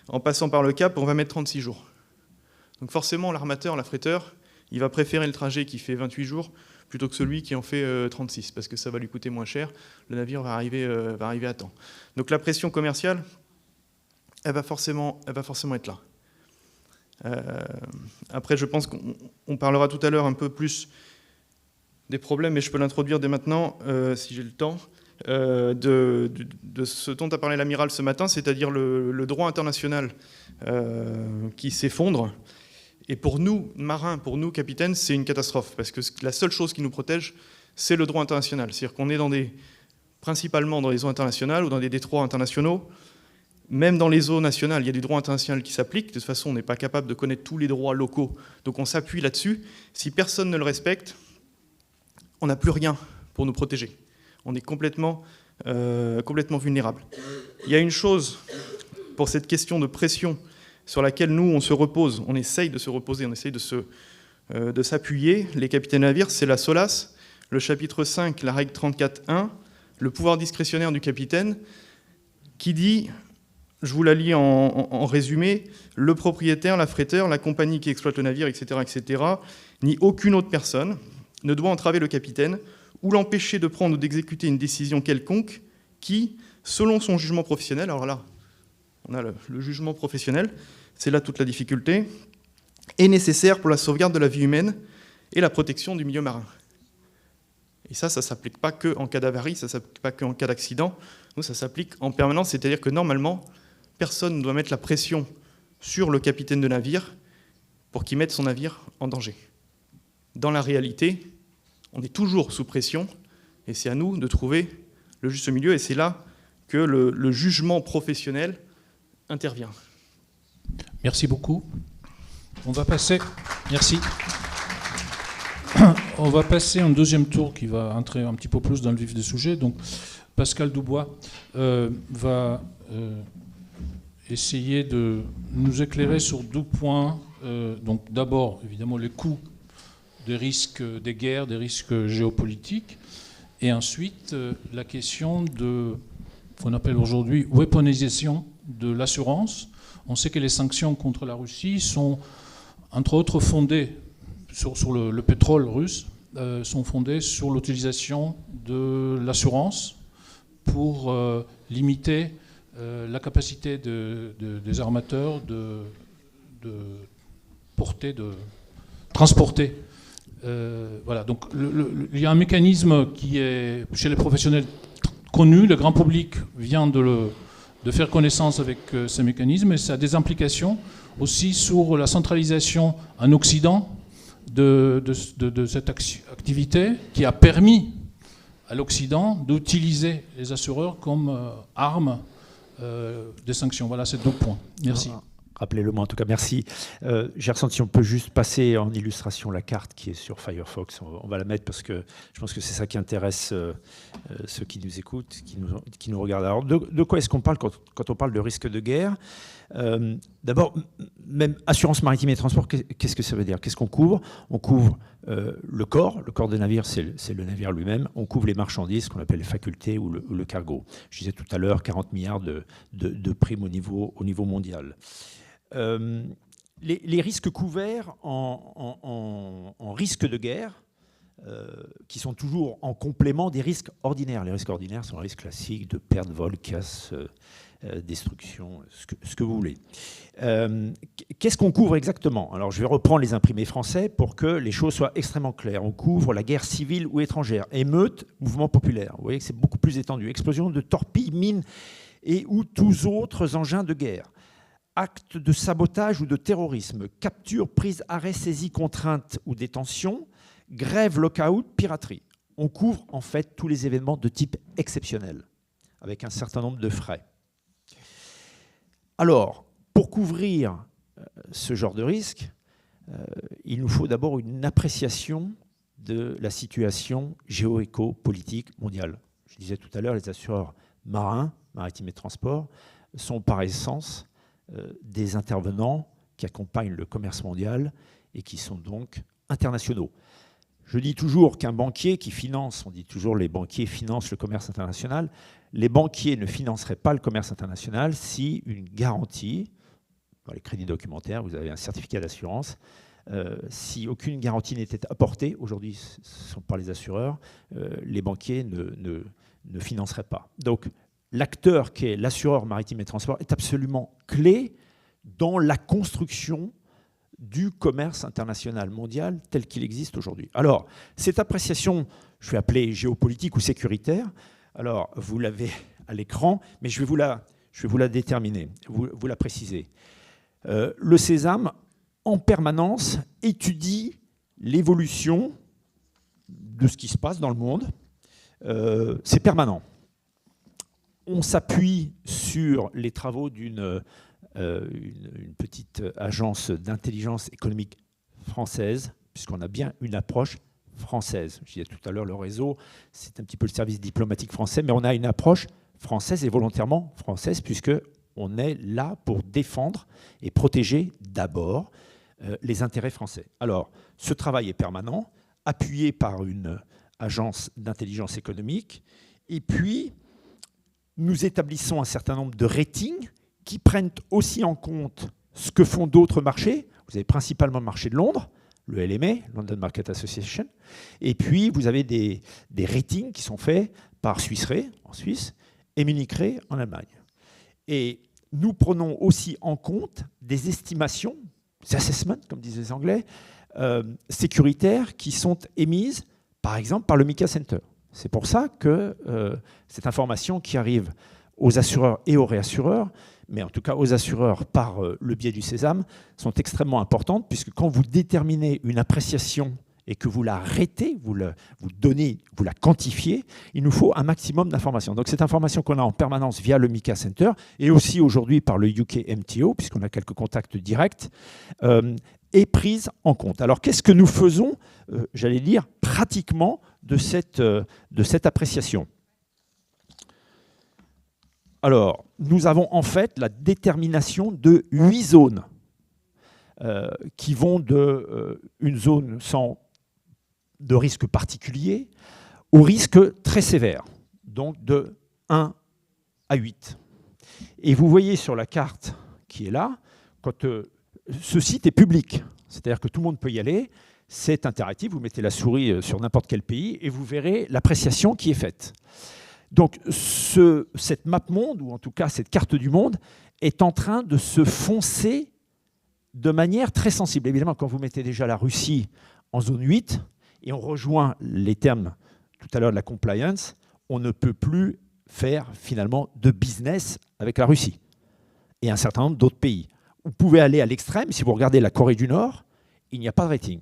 En passant par le Cap, on va mettre 36 jours. Donc forcément, l'armateur, l'affréteur, il va préférer le trajet qui fait 28 jours plutôt que celui qui en fait 36, parce que ça va lui coûter moins cher, le navire va arriver à temps. Donc la pression commerciale, elle va forcément être là. Après, je pense qu'on parlera tout à l'heure un peu plus des problèmes, mais je peux l'introduire dès maintenant, si j'ai le temps, de ce dont a parlé l'amiral ce matin, c'est-à-dire le droit international qui s'effondre. Et pour nous, marins, pour nous, capitaines, c'est une catastrophe, parce que la seule chose qui nous protège, c'est le droit international. C'est-à-dire qu'on est principalement dans les eaux internationales ou dans des détroits internationaux. Même dans les eaux nationales, il y a du droit international qui s'applique. De toute façon, on n'est pas capable de connaître tous les droits locaux, donc on s'appuie là-dessus. Si personne ne le respecte, on n'a plus rien pour nous protéger. On est complètement vulnérable. Il y a une chose, pour cette question de pression, sur laquelle nous, on se repose, on essaye de se reposer, on essaye de s'appuyer, les capitaines de navire, c'est la SOLAS, le chapitre 5, la règle 34.1, le pouvoir discrétionnaire du capitaine, qui dit, je vous la lis en résumé, le propriétaire, l'affréteur, la compagnie qui exploite le navire, etc., ni aucune autre personne ne doit entraver le capitaine ou l'empêcher de prendre ou d'exécuter une décision quelconque qui, selon son jugement professionnel, alors là, on a le jugement professionnel, c'est là toute la difficulté, est nécessaire pour la sauvegarde de la vie humaine et la protection du milieu marin. Et ça ne s'applique pas qu'en cas d'avarie, ça ne s'applique pas qu'en cas d'accident, nous, ça s'applique en permanence, c'est-à-dire que normalement, personne ne doit mettre la pression sur le capitaine de navire pour qu'il mette son navire en danger. Dans la réalité, on est toujours sous pression, et c'est à nous de trouver le juste milieu, et c'est là que le jugement professionnel intervient. Merci beaucoup. On va passer... Merci. On va passer un deuxième tour qui va entrer un petit peu plus dans le vif du sujet. Donc, Pascal Dubois va essayer de nous éclairer sur 2 points. Donc, d'abord, évidemment, les coûts des risques des guerres, des risques géopolitiques, et ensuite la question de qu'on appelle aujourd'hui weaponisation de l'assurance. On sait que les sanctions contre la Russie sont, entre autres, fondées sur le pétrole russe, sont fondées sur l'utilisation de l'assurance pour limiter la capacité des armateurs de transporter. Voilà, donc il y a un mécanisme qui est chez les professionnels connu, le grand public vient de faire connaissance avec ces mécanismes, et ça a des implications aussi sur la centralisation en Occident de cette activité qui a permis à l'Occident d'utiliser les assureurs comme arme des sanctions. Voilà ces 2 points. Merci. Rappelez-le-moi, en tout cas, merci. Gerson, si on peut juste passer en illustration la carte qui est sur Firefox, on va la mettre parce que je pense que c'est ça qui intéresse ceux qui nous écoutent, qui nous regardent. Alors, de quoi est-ce qu'on parle quand on parle de risque de guerre ? D'abord, même assurance maritime et transport, qu'est-ce que ça veut dire ? Qu'est-ce qu'on couvre ? On couvre le corps de navire, c'est le navire lui-même. On couvre les marchandises, qu'on appelle les facultés ou le cargo. Je disais tout à l'heure, 40 milliards de primes au niveau mondial. Les risques couverts en risque de guerre, qui sont toujours en complément des risques ordinaires. Les risques ordinaires sont les risques classiques de perte, vol, casse, destruction, ce que vous voulez. Qu'est-ce qu'on couvre exactement ? Alors, je vais reprendre les imprimés français pour que les choses soient extrêmement claires. On couvre la guerre civile ou étrangère, émeute, mouvement populaire. Vous voyez que c'est beaucoup plus étendu. Explosion de torpilles, mines et ou tous autres engins de guerre. Actes de sabotage ou de terrorisme, capture, prise, arrêt, saisie, contrainte ou détention, grève, lockout, piraterie. On couvre en fait tous les événements de type exceptionnel, avec un certain nombre de frais. Alors, pour couvrir ce genre de risque, il nous faut d'abord une appréciation de la situation géo-éco-politique mondiale. Je disais tout à l'heure, les assureurs marins, maritimes et transports, sont par essence des intervenants qui accompagnent le commerce mondial et qui sont donc internationaux. Je dis toujours qu'un banquier qui finance, on dit toujours les banquiers financent le commerce international, les banquiers ne financeraient pas le commerce international si une garantie, dans les crédits documentaires, vous avez un certificat d'assurance. Si aucune garantie n'était apportée, aujourd'hui par les assureurs, les banquiers ne financeraient pas. Donc l'acteur qui est l'assureur maritime et transport est absolument clé dans la construction du commerce international mondial tel qu'il existe aujourd'hui. Alors, cette appréciation, je vais appeler géopolitique ou sécuritaire, alors vous l'avez à l'écran, mais je vais vous la déterminer, vous la préciser. Le Sésame, en permanence, étudie l'évolution de ce qui se passe dans le monde. C'est permanent. On s'appuie sur les travaux d'une petite agence d'intelligence économique française, puisqu'on a bien une approche française. Je disais tout à l'heure, le réseau, c'est un petit peu le service diplomatique français, mais on a une approche française et volontairement française, puisqu'on est là pour défendre et protéger d'abord les intérêts français. Alors, ce travail est permanent, appuyé par une agence d'intelligence économique, et puis nous établissons un certain nombre de ratings qui prennent aussi en compte ce que font d'autres marchés. Vous avez principalement le marché de Londres, le LMA, London Market Association, et puis vous avez des ratings qui sont faits par Swiss Re en Suisse et Munich Re en Allemagne. Et nous prenons aussi en compte des estimations, des assessments, comme disent les Anglais, sécuritaires qui sont émises, par exemple, par le MICA Center. C'est pour ça que cette information qui arrive aux assureurs et aux réassureurs, mais en tout cas aux assureurs par le biais du Sésame, sont extrêmement importantes, puisque quand vous déterminez une appréciation et que vous la ratez, vous la quantifiez, il nous faut un maximum d'informations. Donc cette information qu'on a en permanence via le MICA Center, et aussi aujourd'hui par le UK MTO, puisqu'on a quelques contacts directs, est prise en compte. Alors qu'est-ce que nous faisons, j'allais dire, pratiquement de cette appréciation ? Alors, nous avons en fait la détermination de 8 zones qui vont d'une zone sans de risque particulier au risque très sévère, donc de 1 à 8. Et vous voyez sur la carte qui est là, quand ce site est public, c'est-à-dire que tout le monde peut y aller, c'est interactif, vous mettez la souris sur n'importe quel pays et vous verrez l'appréciation qui est faite. Donc cette map monde, ou en tout cas cette carte du monde, est en train de se foncer de manière très sensible. Évidemment, quand vous mettez déjà la Russie en zone 8, et on rejoint les termes tout à l'heure de la compliance, on ne peut plus faire finalement de business avec la Russie et un certain nombre d'autres pays. Vous pouvez aller à l'extrême, si vous regardez la Corée du Nord, il n'y a pas de rating.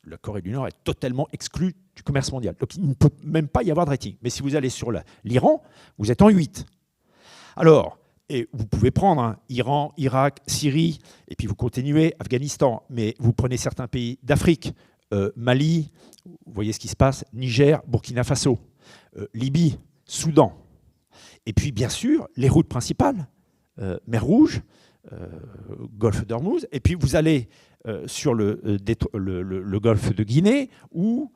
La Corée du Nord est totalement exclue du commerce mondial. Donc il ne peut même pas y avoir de rating. Mais si vous allez sur l'Iran, vous êtes en 8. Alors, et vous pouvez prendre Iran, Irak, Syrie, et puis vous continuez, Afghanistan, mais vous prenez certains pays d'Afrique, Mali, vous voyez ce qui se passe, Niger, Burkina Faso, Libye, Soudan. Et puis bien sûr, les routes principales, mer Rouge, golfe d'Ormuz, et puis vous allez sur le golfe de Guinée, où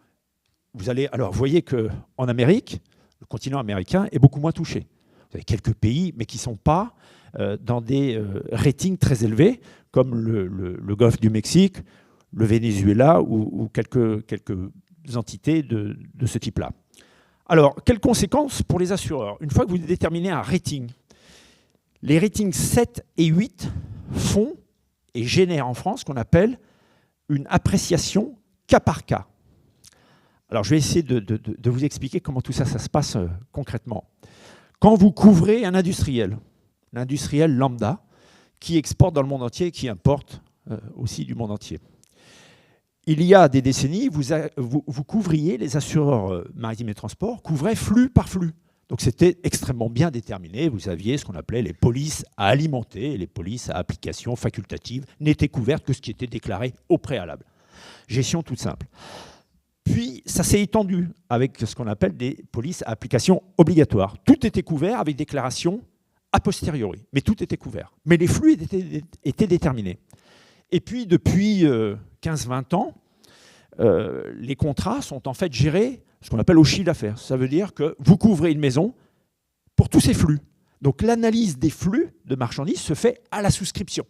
vous allez... Alors vous voyez qu'en Amérique, le continent américain est beaucoup moins touché. Vous avez quelques pays, mais qui ne sont pas dans des ratings très élevés, comme le golfe du Mexique, le Venezuela ou quelques entités de ce type-là. Alors, quelles conséquences pour les assureurs? Une fois que vous déterminez un rating, les ratings 7 et 8 font et génèrent en France ce qu'on appelle une appréciation cas par cas. Alors, je vais essayer de vous expliquer comment tout ça se passe concrètement. Quand vous couvrez un industriel lambda, qui exporte dans le monde entier et qui importe aussi du monde entier, il y a des décennies, vous couvriez, les assureurs maritimes et transports couvraient flux par flux. Donc c'était extrêmement bien déterminé. Vous aviez ce qu'on appelait les polices à alimenter, et les polices à application facultative n'étaient couvertes que ce qui était déclaré au préalable. Gestion toute simple. Puis ça s'est étendu avec ce qu'on appelle des polices à application obligatoire. Tout était couvert avec déclaration a posteriori, mais tout était couvert. Mais les flux étaient déterminés. Et puis, depuis 15-20 ans, les contrats sont en fait gérés, ce qu'on appelle au chiffre d'affaires. Ça veut dire que vous couvrez une maison pour tous ces flux. Donc, l'analyse des flux de marchandises se fait à la souscription.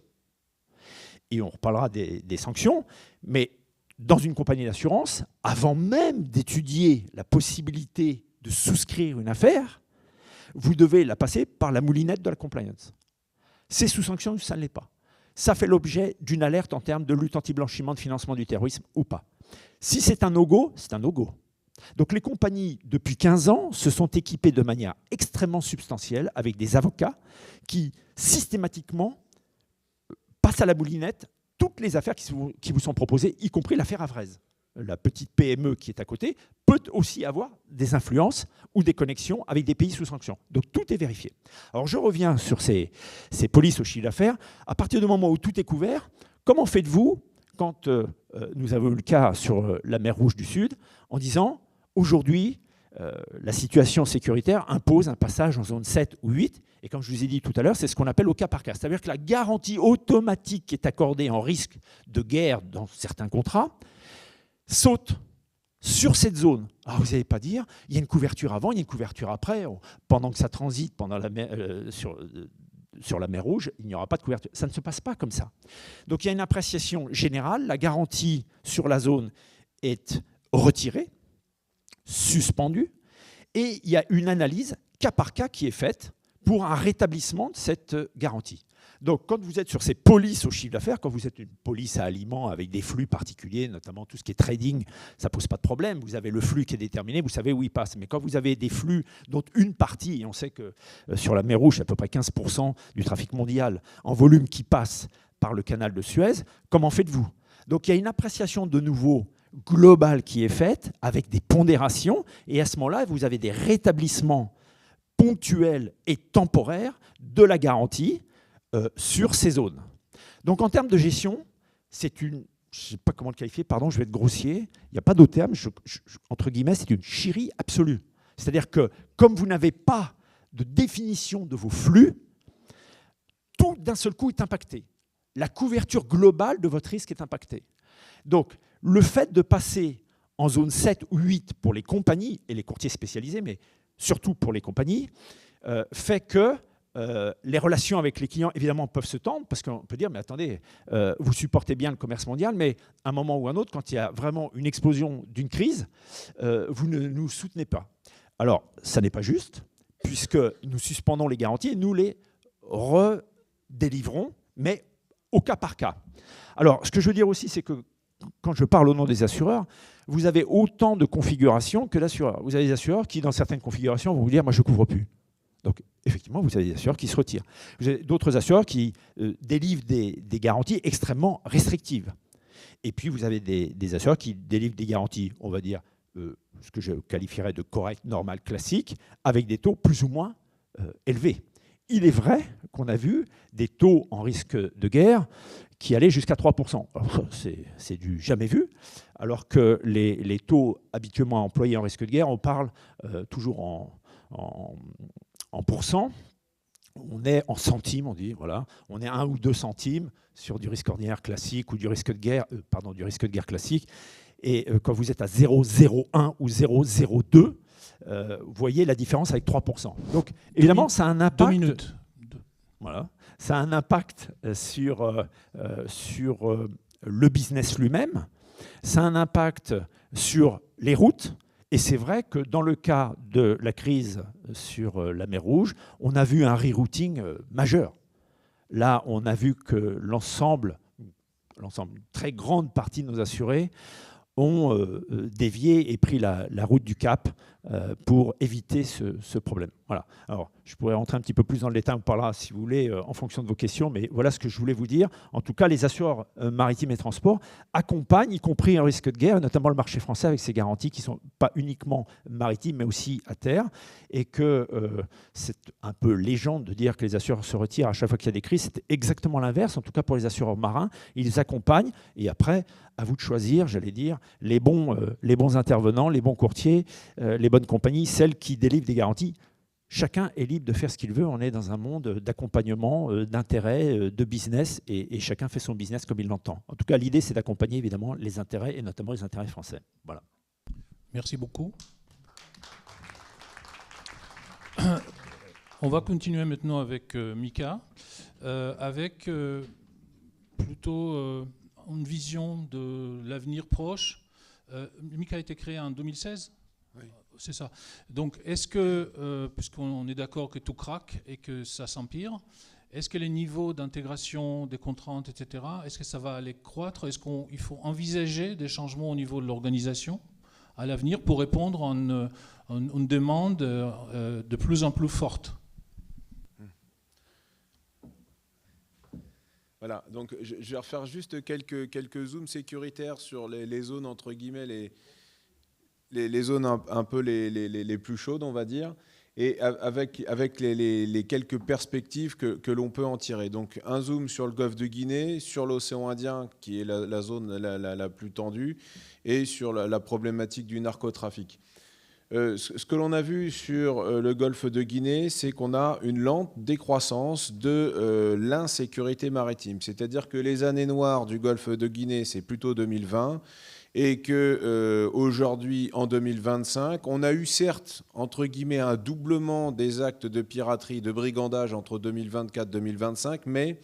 et on reparlera des sanctions, mais dans une compagnie d'assurance, avant même d'étudier la possibilité de souscrire une affaire, vous devez la passer par la moulinette de la compliance. C'est sous sanction ou ça ne l'est pas. Ça fait l'objet d'une alerte en termes de lutte anti-blanchiment, de financement du terrorisme ou pas. Si c'est un no-go, c'est un no-go. Donc les compagnies, depuis 15 ans, se sont équipées de manière extrêmement substantielle avec des avocats qui, systématiquement, passent à la moulinette toutes les affaires qui vous sont proposées, y compris l'affaire Avrez. La petite PME qui est à côté peut aussi avoir des influences ou des connexions avec des pays sous sanction. Donc tout est vérifié. Alors je reviens sur ces polices au chiffre d'affaires. À partir du moment où tout est couvert, comment faites-vous quand nous avons eu le cas sur la mer Rouge du Sud en disant aujourd'hui la situation sécuritaire impose un passage en zone 7 ou 8 et comme je vous ai dit tout à l'heure, c'est ce qu'on appelle au cas par cas. C'est-à-dire que la garantie automatique qui est accordée en risque de guerre dans certains contrats saute sur cette zone. Alors vous n'allez pas dire, il y a une couverture avant, il y a une couverture après. Pendant que ça transite pendant la mer, sur la mer Rouge, il n'y aura pas de couverture. Ça ne se passe pas comme ça. Donc il y a une appréciation générale. La garantie sur la zone est retirée, suspendue, et il y a une analyse cas par cas qui est faite pour un rétablissement de cette garantie. Donc, quand vous êtes sur ces polices au chiffre d'affaires, quand vous êtes une police à aliments avec des flux particuliers, notamment tout ce qui est trading, ça ne pose pas de problème. Vous avez le flux qui est déterminé, vous savez où il passe. Mais quand vous avez des flux dont une partie, et on sait que sur la mer Rouge, c'est à peu près 15% du trafic mondial en volume qui passe par le canal de Suez, comment faites-vous? Donc, il y a une appréciation de nouveau globale qui est faite avec des pondérations. Et à ce moment-là, vous avez des rétablissements ponctuels et temporaires de la garantie sur ces zones. Donc en termes de gestion, c'est une, je ne sais pas comment le qualifier, pardon, je vais être grossier, il n'y a pas d'autre terme, entre guillemets, c'est une chierie absolue. C'est-à-dire que comme vous n'avez pas de définition de vos flux, tout d'un seul coup est impacté. La couverture globale de votre risque est impactée. Donc le fait de passer en zone 7 ou 8 pour les compagnies et les courtiers spécialisés, mais surtout pour les compagnies, fait que les relations avec les clients, évidemment, peuvent se tendre, parce qu'on peut dire, mais attendez, vous supportez bien le commerce mondial, mais à un moment ou à un autre, quand il y a vraiment une explosion d'une crise, vous ne nous soutenez pas. Alors, ça n'est pas juste, puisque nous suspendons les garanties et nous les redélivrons, mais au cas par cas. Alors, ce que je veux dire aussi, c'est que quand je parle au nom des assureurs, vous avez autant de configurations que d'assureurs. Vous avez des assureurs qui, dans certaines configurations, vont vous dire « moi, je ne couvre plus ». Donc, effectivement, vous avez des assureurs qui se retirent. Vous avez d'autres assureurs qui délivrent des garanties extrêmement restrictives. Et puis, vous avez des assureurs qui délivrent des garanties, on va dire, ce que je qualifierais de correct, normal, classique, avec des taux plus ou moins élevés. Il est vrai qu'on a vu des taux en risque de guerre qui allaient jusqu'à 3%. C'est du jamais vu, alors que les taux habituellement employés en risque de guerre, on parle toujours en pourcent, on est en centimes, on dit, voilà, on est 1 ou 2 centimes sur du risque ordinaire classique ou du risque de guerre, du risque de guerre classique. Et quand vous êtes à 0,01 ou 0,02, vous voyez la différence avec 3%. Donc, évidemment, ça a un impact. 2 minutes. Voilà, ça a un impact sur le business lui-même. Ça a un impact sur les routes. Et c'est vrai que dans le cas de la crise sur la mer Rouge, on a vu un rerouting majeur. Là, on a vu que l'ensemble, une très grande partie de nos assurés ont dévié et pris la route du Cap pour éviter ce problème. Voilà. Alors, je pourrais rentrer un petit peu plus dans le détail par là, si vous voulez, en fonction de vos questions, mais voilà ce que je voulais vous dire. En tout cas, les assureurs maritimes et transports accompagnent, y compris un risque de guerre, notamment le marché français avec ses garanties qui ne sont pas uniquement maritimes, mais aussi à terre, et que c'est un peu légende de dire que les assureurs se retirent à chaque fois qu'il y a des crises. C'est exactement l'inverse, en tout cas pour les assureurs marins. Ils accompagnent, et après, à vous de choisir, j'allais dire, les bons intervenants, les bons courtiers, les bonnes compagnies, celles qui délivrent des garanties. Chacun est libre de faire ce qu'il veut. On est dans un monde d'accompagnement, d'intérêt, de business, et chacun fait son business comme il l'entend. En tout cas, l'idée, c'est d'accompagner évidemment les intérêts, et notamment les intérêts français. Voilà. Merci beaucoup. On va continuer maintenant avec Mika, avec plutôt une vision de l'avenir proche. Le MIC a été créé en 2016 ? Oui. C'est ça. Donc, est-ce que, puisqu'on est d'accord que tout craque et que ça s'empire, est-ce que les niveaux d'intégration des contraintes, etc., est-ce que ça va aller croître ? Est-ce qu'il faut envisager des changements au niveau de l'organisation à l'avenir pour répondre à une demande de plus en plus forte ? Voilà, donc je vais refaire juste quelques zooms sécuritaires sur les zones, entre guillemets, les zones un peu les plus chaudes, on va dire, et avec les quelques perspectives que l'on peut en tirer. Donc un zoom sur le golfe de Guinée, sur l'océan Indien, qui est la zone la plus tendue, et sur la problématique du narcotrafic. Ce que l'on a vu sur le golfe de Guinée, c'est qu'on a une lente décroissance de l'insécurité maritime. C'est-à-dire que les années noires du golfe de Guinée, c'est plutôt 2020, et qu'aujourd'hui, en 2025, on a eu certes, entre guillemets, un doublement des actes de piraterie, de brigandage entre 2024 et 2025, mais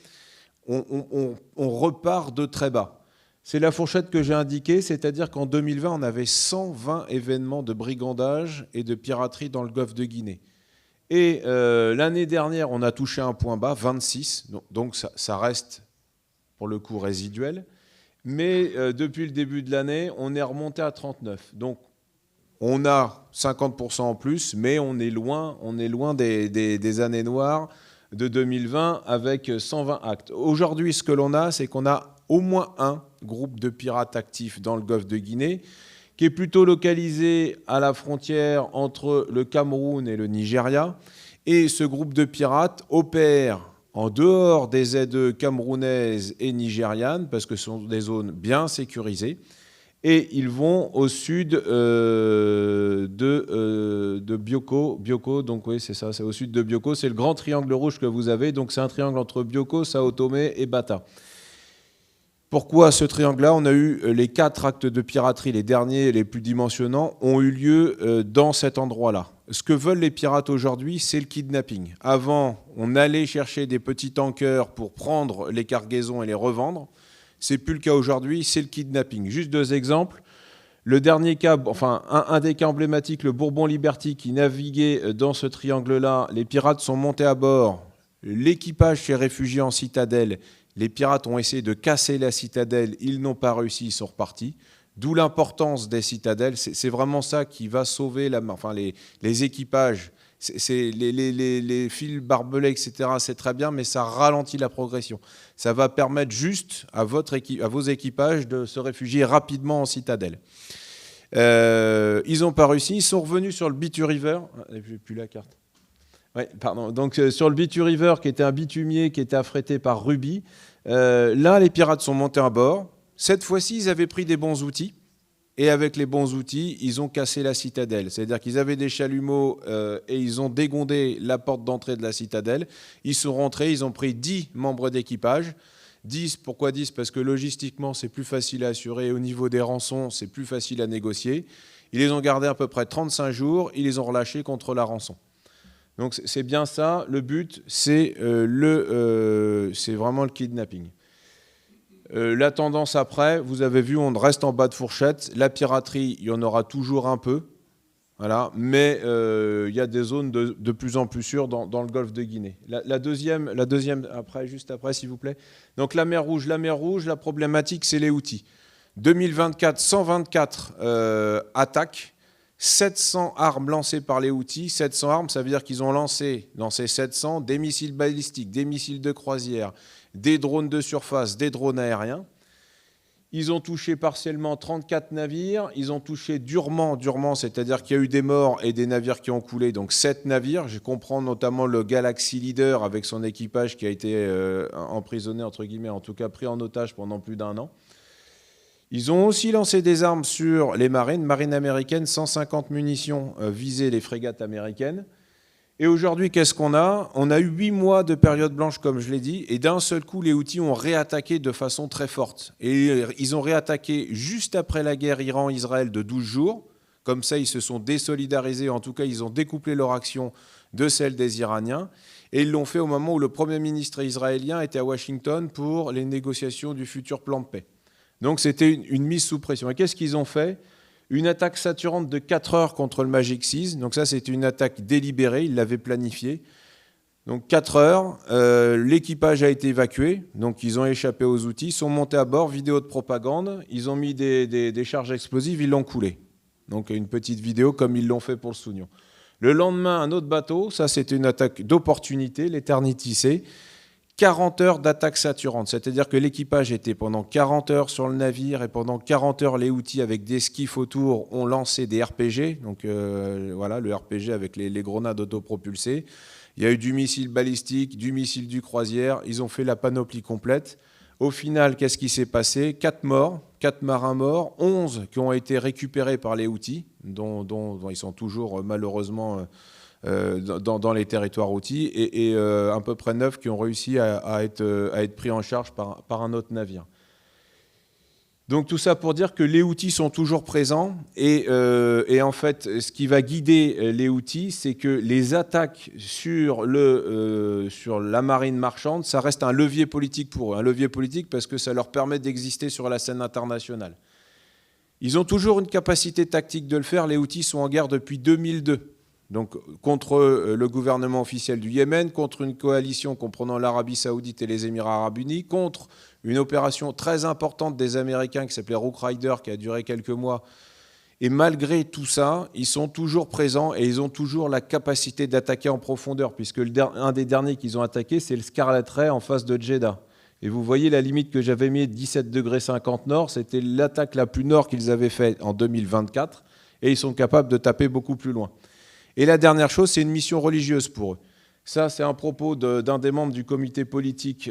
on repart de très bas. C'est la fourchette que j'ai indiquée, c'est-à-dire qu'en 2020, on avait 120 événements de brigandage et de piraterie dans le golfe de Guinée. Et l'année dernière, on a touché un point bas, 26, donc ça reste pour le coup résiduel. Mais depuis le début de l'année, on est remonté à 39. Donc on a 50% en plus, mais on est loin des années noires de 2020 avec 120 actes. Aujourd'hui, ce que l'on a, c'est qu'on a au moins un groupe de pirates actifs dans le golfe de Guinée, qui est plutôt localisé à la frontière entre le Cameroun et le Nigeria. Et ce groupe de pirates opère en dehors des aides camerounaises et nigérianes, parce que ce sont des zones bien sécurisées, et ils vont au sud de Bioko. Bioko, donc oui, c'est ça, c'est au sud de Bioko. C'est le grand triangle rouge que vous avez. Donc c'est un triangle entre Bioko, Sao Tomé et Bata. Pourquoi ce triangle-là ? On a eu les 4 actes de piraterie, les derniers, les plus dimensionnants, ont eu lieu dans cet endroit-là. Ce que veulent les pirates aujourd'hui, c'est le kidnapping. Avant, on allait chercher des petits tankers pour prendre les cargaisons et les revendre. Ce n'est plus le cas aujourd'hui, c'est le kidnapping. Juste 2 exemples. Le dernier cas, enfin un des cas emblématiques, le Bourbon Liberty, qui naviguait dans ce triangle-là, les pirates sont montés à bord, l'équipage s'est réfugié en citadelle. Les pirates ont essayé de casser la citadelle, ils n'ont pas réussi, ils sont repartis. D'où l'importance des citadelles. C'est vraiment ça qui va sauver les équipages. Les fils barbelés, etc., c'est très bien, mais ça ralentit la progression. Ça va permettre juste à vos équipages de se réfugier rapidement en citadelle. Ils n'ont pas réussi, ils sont revenus sur le Bitu River. J'ai plus la carte. Oui, pardon. Donc sur le Bitu River, qui était un bitumier qui était affrété par Ruby, là les pirates sont montés à bord. Cette fois-ci, ils avaient pris des bons outils, et avec les bons outils, ils ont cassé la citadelle. C'est-à-dire qu'ils avaient des chalumeaux et ils ont dégondé la porte d'entrée de la citadelle. Ils sont rentrés, ils ont pris 10 membres d'équipage. 10, pourquoi 10 ? Parce que logistiquement, c'est plus facile à assurer, et au niveau des rançons, c'est plus facile à négocier. Ils les ont gardés à peu près 35 jours, ils les ont relâchés contre la rançon. Donc c'est bien ça, le but, c'est vraiment le kidnapping. La tendance après, vous avez vu, on reste en bas de fourchette. La piraterie, il y en aura toujours un peu, voilà, mais il y a des zones de plus en plus sûres dans le golfe de Guinée. La deuxième après, juste après, s'il vous plaît. Donc la mer Rouge, la problématique, c'est les Houthis. 2024, 124 attaques. 700 armes lancées par les Houthis. 700 armes, ça veut dire qu'ils ont lancé dans ces 700 des missiles balistiques, des missiles de croisière, des drones de surface, des drones aériens. Ils ont touché partiellement 34 navires. Ils ont touché durement, c'est-à-dire qu'il y a eu des morts et des navires qui ont coulé, donc 7 navires. Je comprends notamment le Galaxy Leader avec son équipage qui a été emprisonné, entre guillemets, en tout cas pris en otage pendant plus d'1 an. Ils ont aussi lancé des armes sur les marines américaines, 150 munitions visaient les frégates américaines. Et aujourd'hui, qu'est-ce qu'on a ? On a eu 8 mois de période blanche, comme je l'ai dit, et d'un seul coup, les Houthis ont réattaqué de façon très forte. Et ils ont réattaqué juste après la guerre Iran-Israël de 12 jours, Comme ça, ils se sont désolidarisés, en tout cas, ils ont découplé leur action de celle des Iraniens. Et ils l'ont fait au moment où le Premier ministre israélien était à Washington pour les négociations du futur plan de paix. Donc c'était une mise sous pression. Et qu'est-ce qu'ils ont fait? Une attaque saturante de 4 heures contre le Magic 6. Donc ça, c'était une attaque délibérée, ils l'avaient planifiée. Donc 4 heures, l'équipage a été évacué, donc ils ont échappé aux outils, sont montés à bord, vidéo de propagande, ils ont mis des charges explosives, ils l'ont coulé. Donc une petite vidéo comme ils l'ont fait pour le Sounion. Le lendemain, un autre bateau, ça c'était une attaque d'opportunité, l'Eternity C, 40 heures d'attaque saturante, c'est-à-dire que l'équipage était pendant 40 heures sur le navire et pendant 40 heures les outils avec des skiffs autour ont lancé des RPG, donc voilà le RPG avec les grenades autopropulsées. Il y a eu du missile balistique, du missile du croisière, ils ont fait la panoplie complète. Au final, qu'est-ce qui s'est passé? 4 morts, 4 marins morts, 11 qui ont été récupérés par les Houthis, dont ils sont toujours malheureusement dans les territoires Houthis, et à peu près 9 qui ont réussi à être pris en charge par un autre navire. Donc tout ça pour dire que les Houthis sont toujours présents et en fait, ce qui va guider les Houthis, c'est que les attaques sur la marine marchande, ça reste un levier politique pour eux. Un levier politique parce que ça leur permet d'exister sur la scène internationale. Ils ont toujours une capacité tactique de le faire. Les Houthis sont en guerre depuis 2002. Donc contre le gouvernement officiel du Yémen, contre une coalition comprenant l'Arabie Saoudite et les Émirats Arabes Unis, contre une opération très importante des Américains qui s'appelait Rook Rider, qui a duré quelques mois. Et malgré tout ça, ils sont toujours présents et ils ont toujours la capacité d'attaquer en profondeur, puisque un des derniers qu'ils ont attaqué, c'est le Scarlet Ray en face de Jeddah. Et vous voyez la limite que j'avais mis, 17 degrés 50 nord, c'était l'attaque la plus nord qu'ils avaient faite en 2024, et ils sont capables de taper beaucoup plus loin. Et la dernière chose, c'est une mission religieuse pour eux. Ça, c'est un propos d'un des membres du comité politique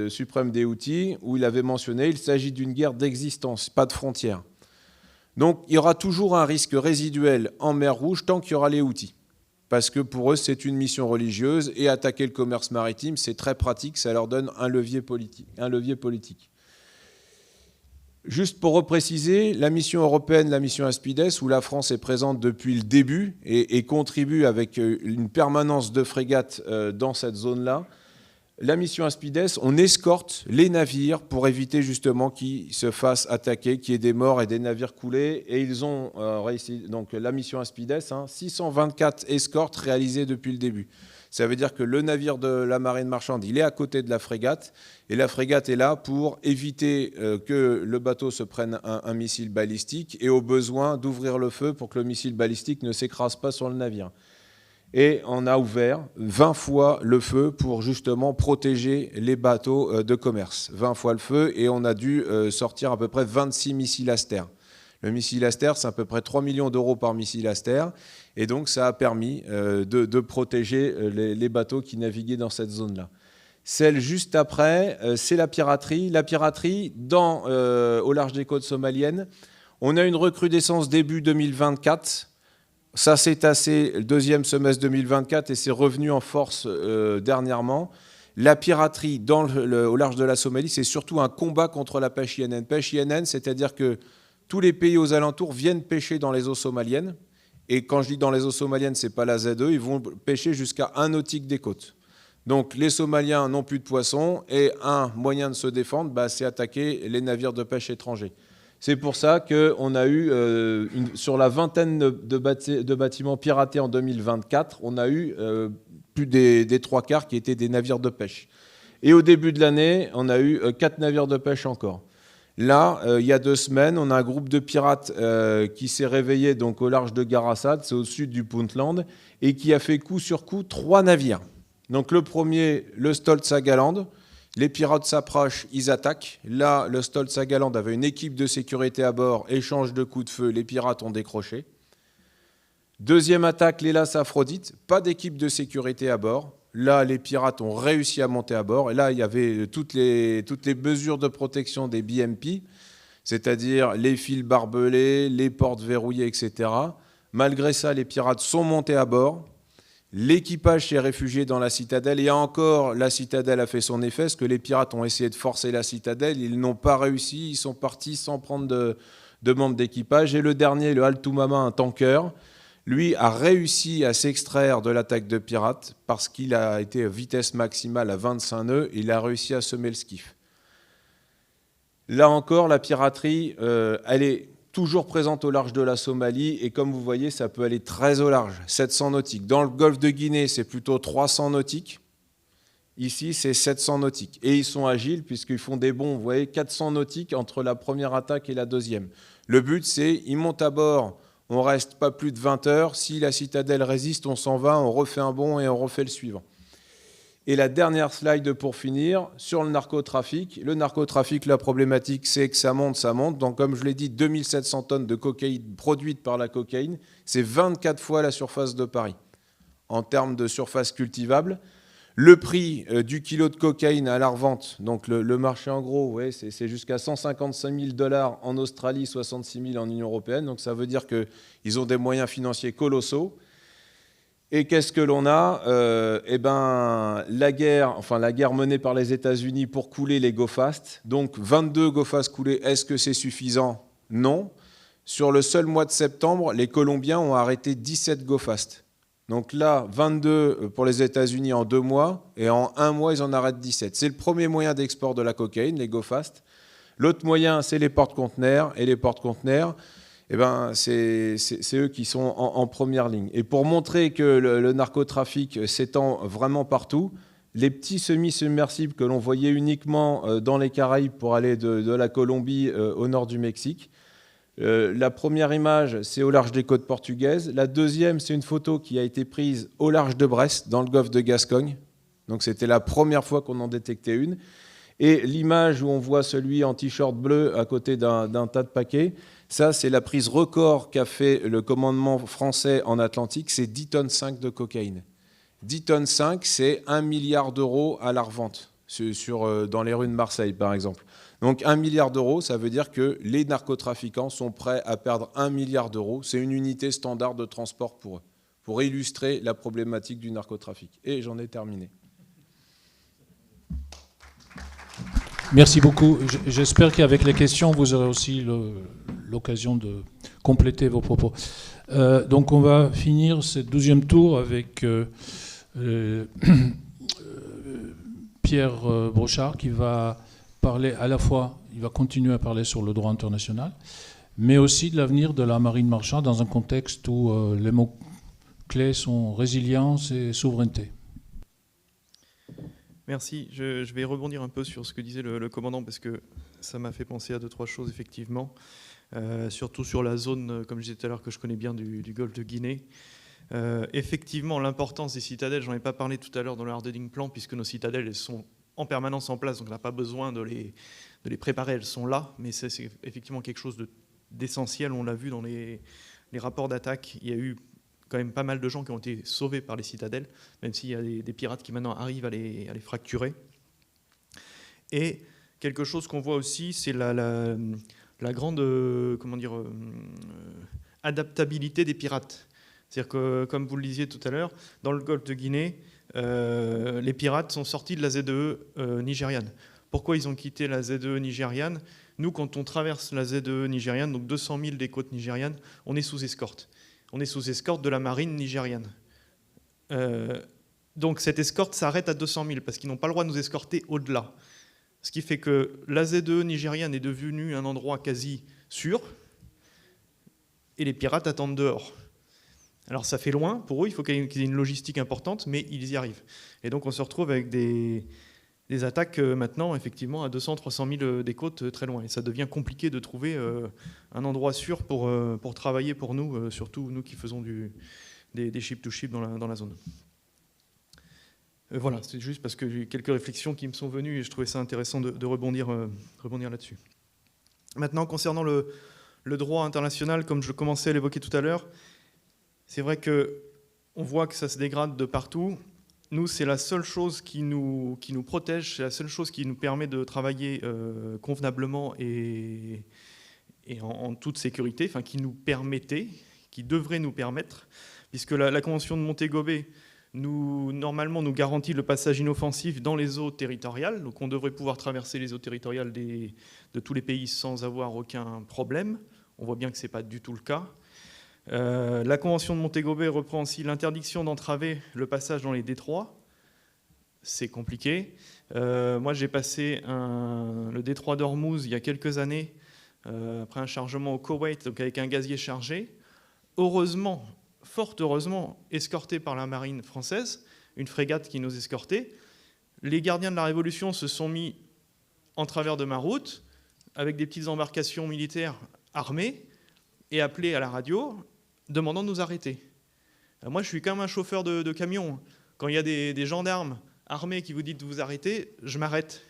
suprême des Houthis, où il avait mentionné qu'il s'agit d'une guerre d'existence, pas de frontières. Donc, il y aura toujours un risque résiduel en mer Rouge tant qu'il y aura les Houthis. Parce que pour eux, c'est une mission religieuse, et attaquer le commerce maritime, c'est très pratique, ça leur donne un levier politique. Juste pour repréciser, la mission européenne, la mission Aspides, où la France est présente depuis le début et contribue avec une permanence de frégates dans cette zone-là, la mission Aspides, on escorte les navires pour éviter justement qu'ils se fassent attaquer, qu'il y ait des morts et des navires coulés. Et ils ont réussi, donc la mission Aspides, 624 escortes réalisées depuis le début. Ça veut dire que le navire de la marine marchande, il est à côté de la frégate, et la frégate est là pour éviter que le bateau se prenne un missile balistique, et au besoin d'ouvrir le feu pour que le missile balistique ne s'écrase pas sur le navire. Et on a ouvert 20 fois le feu pour justement protéger les bateaux de commerce. 20 fois le feu, et on a dû sortir à peu près 26 missiles Aster. Le missile Aster, c'est à peu près 3 millions d'euros par missile Aster. Et donc, ça a permis de protéger les bateaux qui naviguaient dans cette zone-là. Celle juste après, c'est la piraterie. La piraterie, au large des côtes somaliennes, on a une recrudescence début 2024. Ça s'est tassé le deuxième semestre 2024 et c'est revenu en force dernièrement. La piraterie au large de la Somalie, c'est surtout un combat contre la pêche INN. Pêche INN, c'est-à-dire que tous les pays aux alentours viennent pêcher dans les eaux somaliennes. Et quand je dis dans les eaux somaliennes, ce n'est pas la ZE, ils vont pêcher jusqu'à 1 nautique des côtes. Donc les Somaliens n'ont plus de poissons et un moyen de se défendre, c'est attaquer les navires de pêche étrangers. C'est pour ça qu'on a eu, sur la vingtaine de bâtiments piratés en 2024, on a eu plus des 3 quarts qui étaient des navires de pêche. Et au début de l'année, on a eu 4 navires de pêche encore. Là, il y a 2 semaines, on a un groupe de pirates qui s'est réveillé donc, au large de Garasad, c'est au sud du Puntland, et qui a fait coup sur coup 3 navires. Donc le premier, le Stolt-Sagaland, les pirates s'approchent, ils attaquent. Là, le Stolt-Sagaland avait une équipe de sécurité à bord, échange de coups de feu, les pirates ont décroché. Deuxième attaque, l'Hélas Aphrodite, pas d'équipe de sécurité à bord. Là, les pirates ont réussi à monter à bord. Et là, il y avait toutes les mesures de protection des BMP, c'est-à-dire les fils barbelés, les portes verrouillées, etc. Malgré ça, les pirates sont montés à bord. L'équipage s'est réfugié dans la citadelle. Et encore, la citadelle a fait son effet, parce que les pirates ont essayé de forcer la citadelle. Ils n'ont pas réussi. Ils sont partis sans prendre de membres d'équipage. Et le dernier, le Altumama, un tanker, lui a réussi à s'extraire de l'attaque de pirates parce qu'il a été à vitesse maximale à 25 nœuds. Il a réussi à semer le skiff. Là encore, la piraterie, elle est toujours présente au large de la Somalie, et comme vous voyez, ça peut aller très au large, 700 nautiques. Dans le golfe de Guinée, c'est plutôt 300 nautiques. Ici, c'est 700 nautiques. Et ils sont agiles puisqu'ils font des bonds, vous voyez, 400 nautiques entre la première attaque et la deuxième. Le but, c'est, ils montent à bord, on reste pas plus de 20 heures. Si la citadelle résiste, on s'en va, on refait un bond et on refait le suivant. Et la dernière slide pour finir, sur le narcotrafic. Le narcotrafic, la problématique, c'est que ça monte, ça monte. Donc, comme je l'ai dit, 2700 tonnes de cocaïne produite par la cocaïne, c'est 24 fois la surface de Paris en termes de surface cultivable. Le prix du kilo de cocaïne à la revente, donc le marché en gros, ouais, c'est jusqu'à 155 000 $ en Australie, 66 000 en Union européenne. Donc, ça veut dire qu'ils ont des moyens financiers colossaux. Et qu'est-ce que l'on a ? La guerre menée par les États-Unis pour couler les go-fast. Donc 22 go-fast coulés, est-ce que c'est suffisant ? Non. Sur le seul mois de septembre, les Colombiens ont arrêté 17 go-fast. Donc là, 22 pour les États-Unis en 2 mois, et en 1 mois, ils en arrêtent 17. C'est le premier moyen d'export de la cocaïne, les go-fast. L'autre moyen, c'est les porte-conteneurs. Et les porte-conteneurs, c'est eux qui sont en première ligne. Et pour montrer que le narcotrafic s'étend vraiment partout, les petits semi-submersibles que l'on voyait uniquement dans les Caraïbes pour aller de la Colombie au nord du Mexique, la première image, c'est au large des côtes portugaises. La deuxième, c'est une photo qui a été prise au large de Brest, dans le golfe de Gascogne. Donc c'était la première fois qu'on en détectait une. Et l'image où on voit celui en t-shirt bleu à côté d'un tas de paquets, ça, c'est la prise record qu'a fait le commandement français en Atlantique, c'est 10,5 tonnes de cocaïne. 10,5 tonnes, c'est 1 milliard d'euros à la revente, dans les rues de Marseille, par exemple. Donc 1 milliard d'euros, ça veut dire que les narcotrafiquants sont prêts à perdre 1 milliard d'euros. C'est une unité standard de transport pour eux, pour illustrer la problématique du narcotrafic. Et j'en ai terminé. Merci beaucoup. J'espère qu'avec les questions, vous aurez aussi l'occasion de compléter vos propos. Donc on va finir ce 12e tour avec Pierre Brochard qui va parler à la fois, il va continuer à parler sur le droit international, mais aussi de l'avenir de la marine marchande dans un contexte où les mots-clés sont résilience et souveraineté. Merci. Je vais rebondir un peu sur ce que disait le commandant parce que ça m'a fait penser à 2-3 choses effectivement, surtout sur la zone, comme je disais tout à l'heure, que je connais bien du golfe de Guinée. Effectivement, l'importance des citadelles, j'en ai pas parlé tout à l'heure dans le hardening plan puisque nos citadelles elles sont en permanence en place, donc on n'a pas besoin de les préparer, elles sont là, mais c'est effectivement quelque chose d'essentiel, on l'a vu dans les rapports d'attaque, il y a eu quand même pas mal de gens qui ont été sauvés par les citadelles, même s'il y a des pirates qui maintenant arrivent à les fracturer. Et quelque chose qu'on voit aussi, c'est la grande adaptabilité des pirates. C'est-à-dire que, comme vous le disiez tout à l'heure, dans le golfe de Guinée, les pirates sont sortis de la ZEE nigériane. Pourquoi ils ont quitté la ZEE nigériane ? Nous, quand on traverse la ZEE nigériane, donc 200 000 des côtes nigérianes, on est sous escorte. On est sous escorte de la marine nigériane. Donc cette escorte s'arrête à 200 000 parce qu'ils n'ont pas le droit de nous escorter au-delà. Ce qui fait que la ZEE nigériane est devenue un endroit quasi sûr et les pirates attendent dehors. Alors ça fait loin, pour eux, il faut qu'ils aient une logistique importante, mais ils y arrivent. Et donc on se retrouve avec des attaques maintenant, effectivement, à 200-300 000 des côtes, très loin. Et ça devient compliqué de trouver un endroit sûr pour travailler pour nous, surtout nous qui faisons des ship-to-ship dans la zone. Voilà, c'est juste parce que j'ai eu quelques réflexions qui me sont venues et je trouvais ça intéressant de rebondir là-dessus. Maintenant, concernant le droit international, comme je commençais à l'évoquer tout à l'heure, c'est vrai qu'on voit que ça se dégrade de partout. Nous, c'est la seule chose qui nous protège, c'est la seule chose qui nous permet de travailler convenablement et en toute sécurité, enfin qui nous permettait, qui devrait nous permettre, puisque la Convention de Montego Bay normalement nous garantit le passage inoffensif dans les eaux territoriales, donc on devrait pouvoir traverser les eaux territoriales de tous les pays sans avoir aucun problème. On voit bien que ce n'est pas du tout le cas. La Convention de Montego Bay reprend aussi l'interdiction d'entraver le passage dans les détroits. C'est compliqué. Moi, j'ai passé le détroit d'Ormuz il y a quelques années, après un chargement au Koweït, donc avec un gazier chargé. Heureusement, fort heureusement, escorté par la marine française, une frégate qui nous escortait. Les gardiens de la Révolution se sont mis en travers de ma route, avec des petites embarcations militaires armées, et appelé à la radio, demandant de nous arrêter. Moi, je suis quand même un chauffeur de camion. Quand il y a des gendarmes armés qui vous disent de vous arrêter, je m'arrête.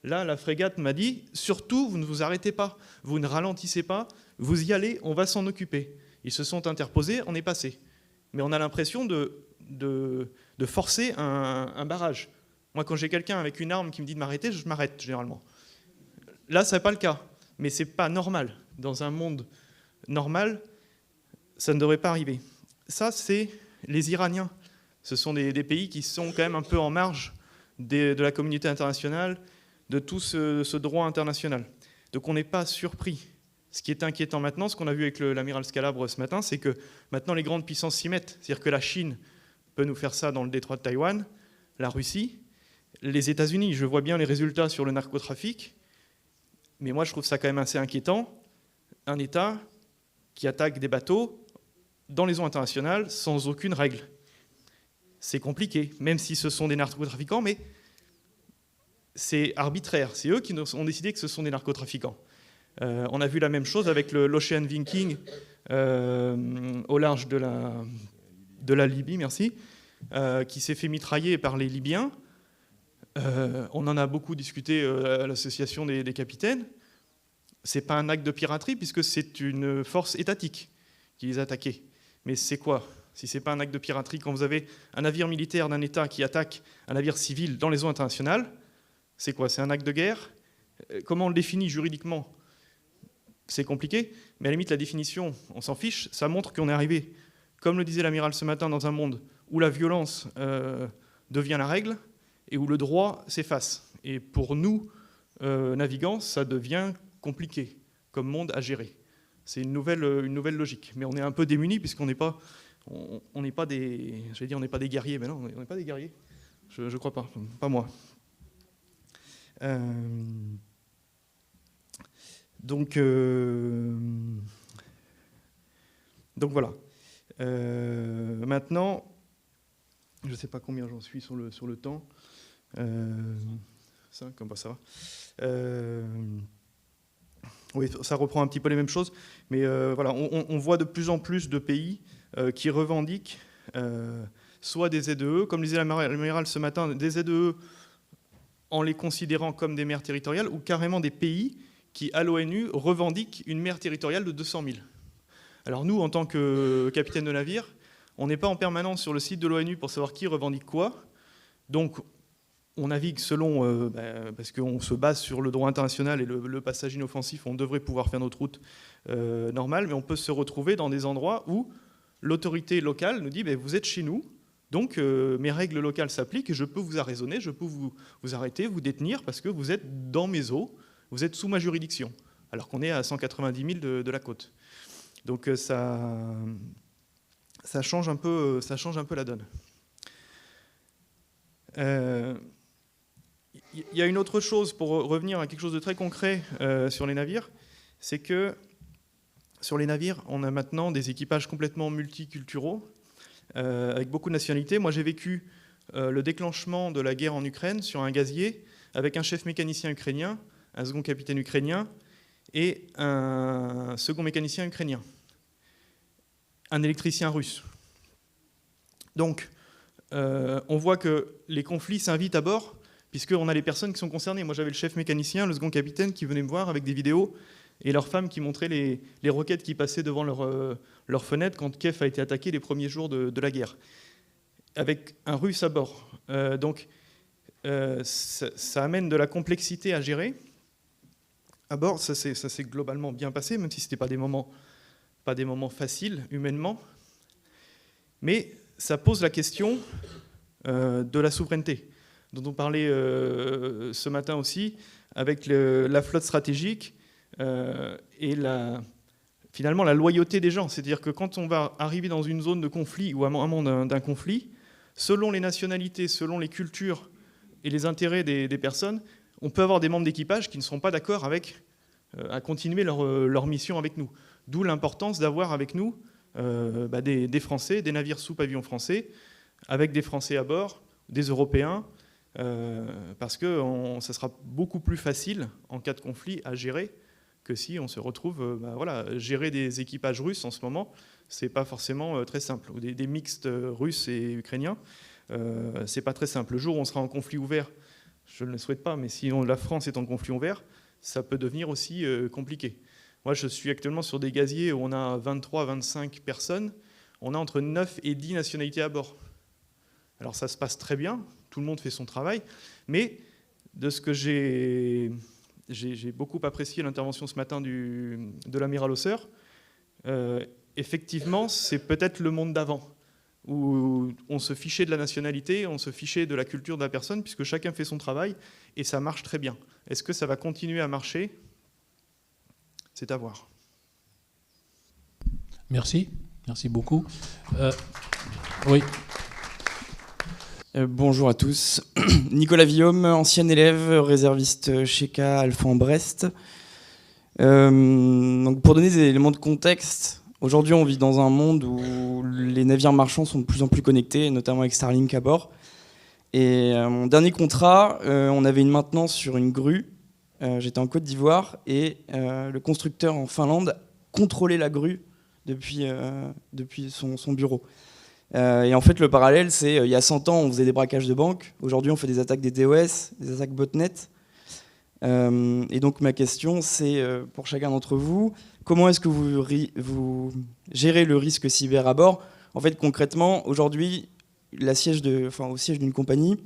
Là, la frégate m'a dit, surtout, vous ne vous arrêtez pas, vous ne ralentissez pas, vous y allez, on va s'en occuper. Ils se sont interposés, on est passé. Mais on a l'impression de forcer un barrage. Moi, quand j'ai quelqu'un avec une arme qui me dit de m'arrêter, je m'arrête généralement. Là, ce n'est pas le cas, mais ce n'est pas normal. Dans un monde normal, ça ne devrait pas arriver. Ça, c'est les Iraniens. Ce sont des pays qui sont quand même un peu en marge de la communauté internationale, de tout ce droit international. Donc on n'est pas surpris. Ce qui est inquiétant maintenant, ce qu'on a vu avec l'amiral Scalabre ce matin, c'est que maintenant les grandes puissances s'y mettent. C'est-à-dire que la Chine peut nous faire ça dans le détroit de Taïwan, la Russie, les États-Unis. Je vois bien les résultats sur le narcotrafic, mais moi je trouve ça quand même assez inquiétant. Un État qui attaque des bateaux dans les eaux internationales sans aucune règle. C'est compliqué, même si ce sont des narcotrafiquants, mais c'est arbitraire. C'est eux qui ont décidé que ce sont des narcotrafiquants. On a vu la même chose avec l'Ocean Viking au large de la Libye, merci, qui s'est fait mitrailler par les Libyens. On en a beaucoup discuté à l'association des capitaines. Ce n'est pas un acte de piraterie puisque c'est une force étatique qui les a attaqués. Mais c'est quoi ? Si ce n'est pas un acte de piraterie, quand vous avez un navire militaire d'un État qui attaque un navire civil dans les eaux internationales, c'est quoi ? C'est un acte de guerre ? Comment on le définit juridiquement ? C'est compliqué, mais à la limite, la définition, on s'en fiche. Ça montre qu'on est arrivé, comme le disait l'amiral ce matin, dans un monde où la violence devient la règle et où le droit s'efface. Et pour nous, navigants, ça devient compliqué comme monde à gérer. C'est une nouvelle logique. Mais on est un peu démunis puisqu'on n'est pas... On n'est pas des, j'allais dire, on n'est pas des guerriers, mais non, on n'est pas des guerriers. Je crois pas moi. Donc voilà. Maintenant, je ne sais pas combien j'en suis sur le temps. 5, comme ça va. Oui, ça reprend un petit peu les mêmes choses, mais voilà, on voit de plus en plus de pays qui revendiquent soit des ZEE, comme disait l'amiral ce matin, des ZEE en les considérant comme des mers territoriales, ou carrément des pays qui, à l'ONU, revendiquent une mer territoriale de 200 000. Alors nous, en tant que capitaine de navire, on n'est pas en permanence sur le site de l'ONU pour savoir qui revendique quoi, donc on navigue selon, parce qu'on se base sur le droit international et le passage inoffensif, on devrait pouvoir faire notre route normale, mais on peut se retrouver dans des endroits où l'autorité locale nous dit vous êtes chez nous, donc mes règles locales s'appliquent et je peux vous arraisonner, je peux vous arrêter, vous détenir parce que vous êtes dans mes eaux, vous êtes sous ma juridiction, alors qu'on est à 190 000 de la côte. Donc ça change un peu la donne. Il y a une autre chose, pour revenir à quelque chose de très concret sur les navires, c'est que sur les navires, on a maintenant des équipages complètement multiculturaux, avec beaucoup de nationalités. Moi, j'ai vécu le déclenchement de la guerre en Ukraine sur un gazier, avec un chef mécanicien ukrainien, un second capitaine ukrainien et un second mécanicien ukrainien, un électricien russe. Donc, on voit que les conflits s'invitent à bord, puisqu'on a les personnes qui sont concernées. Moi, j'avais le chef mécanicien, le second capitaine, qui venait me voir avec des vidéos, et leurs femmes qui montraient les roquettes qui passaient devant leur fenêtre quand Kiev a été attaqué les premiers jours de la guerre, avec un Russe à bord. Donc, ça amène de la complexité à gérer. À bord, ça s'est globalement bien passé, même si ce n'était pas des moments faciles, humainement. Mais ça pose la question de la souveraineté, dont on parlait ce matin aussi, avec la flotte stratégique et finalement la loyauté des gens. C'est-à-dire que quand on va arriver dans une zone de conflit ou à un moment d'un conflit, selon les nationalités, selon les cultures et les intérêts des personnes, on peut avoir des membres d'équipage qui ne sont pas d'accord à continuer leur mission avec nous. D'où l'importance d'avoir avec nous des Français, des navires sous pavillon français, avec des Français à bord, des Européens, parce que ça sera beaucoup plus facile en cas de conflit à gérer que si on se retrouve, gérer des équipages russes en ce moment, c'est pas forcément très simple. Ou des mixtes russes et ukrainiens, c'est pas très simple. Le jour où on sera en conflit ouvert, je ne le souhaite pas, mais si la France est en conflit ouvert, ça peut devenir aussi compliqué. Moi, je suis actuellement sur des gaziers où on a 23, 25 personnes, on a entre 9 et 10 nationalités à bord. Alors ça se passe très bien, tout le monde fait son travail, mais de ce que j'ai beaucoup apprécié l'intervention ce matin de l'amiral Hausseur, effectivement, c'est peut-être le monde d'avant, où on se fichait de la nationalité, on se fichait de la culture de la personne, puisque chacun fait son travail, et ça marche très bien. Est-ce que ça va continuer à marcher ? C'est à voir. Merci beaucoup. Oui. Bonjour à tous. Nicolas Villaume, ancien élève, réserviste chez K Alpha en Brest. Donc pour donner des éléments de contexte, aujourd'hui on vit dans un monde où les navires marchands sont de plus en plus connectés, notamment avec Starlink à bord. Et mon dernier contrat, on avait une maintenance sur une grue. J'étais en Côte d'Ivoire et le constructeur en Finlande contrôlait la grue depuis son bureau. Et en fait, le parallèle, c'est il y a 100 ans, on faisait des braquages de banques. Aujourd'hui, on fait des attaques des DOS, des attaques botnet. Et donc, ma question, c'est pour chacun d'entre vous, comment est-ce que vous gérez le risque cyber à bord ? En fait, concrètement, aujourd'hui, au siège d'une compagnie,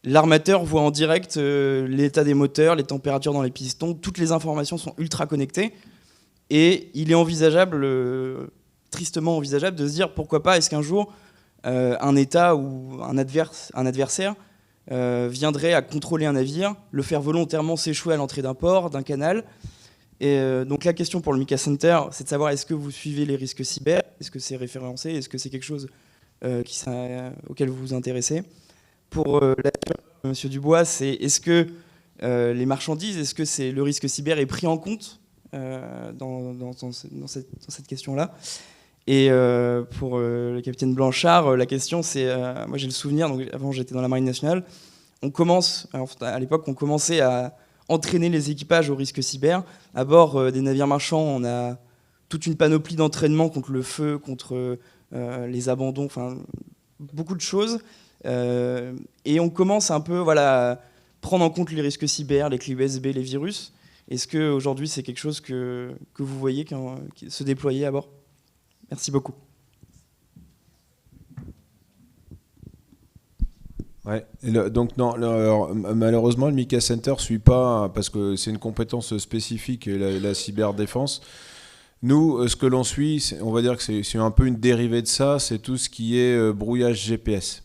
l'armateur voit en direct l'état des moteurs, les températures dans les pistons, toutes les informations sont ultra connectées. Et il est envisageable, tristement envisageable, de se dire pourquoi pas, est-ce qu'un jour, un État ou un adversaire viendrait à contrôler un navire, le faire volontairement s'échouer à l'entrée d'un port, d'un canal. Et donc la question pour le MICA Center, c'est de savoir est-ce que vous suivez les risques cyber, est-ce que c'est référencé, est-ce que c'est quelque chose auquel vous vous intéressez. Pour Monsieur Dubois, c'est est-ce que les marchandises, est-ce que le risque cyber est pris en compte dans cette question-là. Et pour le capitaine Blanchard, la question c'est, moi j'ai le souvenir, donc avant j'étais dans la Marine nationale, à l'époque on commençait à entraîner les équipages au risque cyber. À bord des navires marchands, on a toute une panoplie d'entraînement contre le feu, contre les abandons, enfin beaucoup de choses. Et on commence un peu à prendre en compte les risques cyber, les clés USB, les virus. Est-ce qu'aujourd'hui, c'est quelque chose que vous voyez se déployer à bord ? Merci beaucoup. Ouais. Donc non, malheureusement, le MICA Center ne suit pas, parce que c'est une compétence spécifique, la cyberdéfense. Nous, ce que l'on suit, on va dire que c'est un peu une dérivée de ça, c'est tout ce qui est brouillage GPS.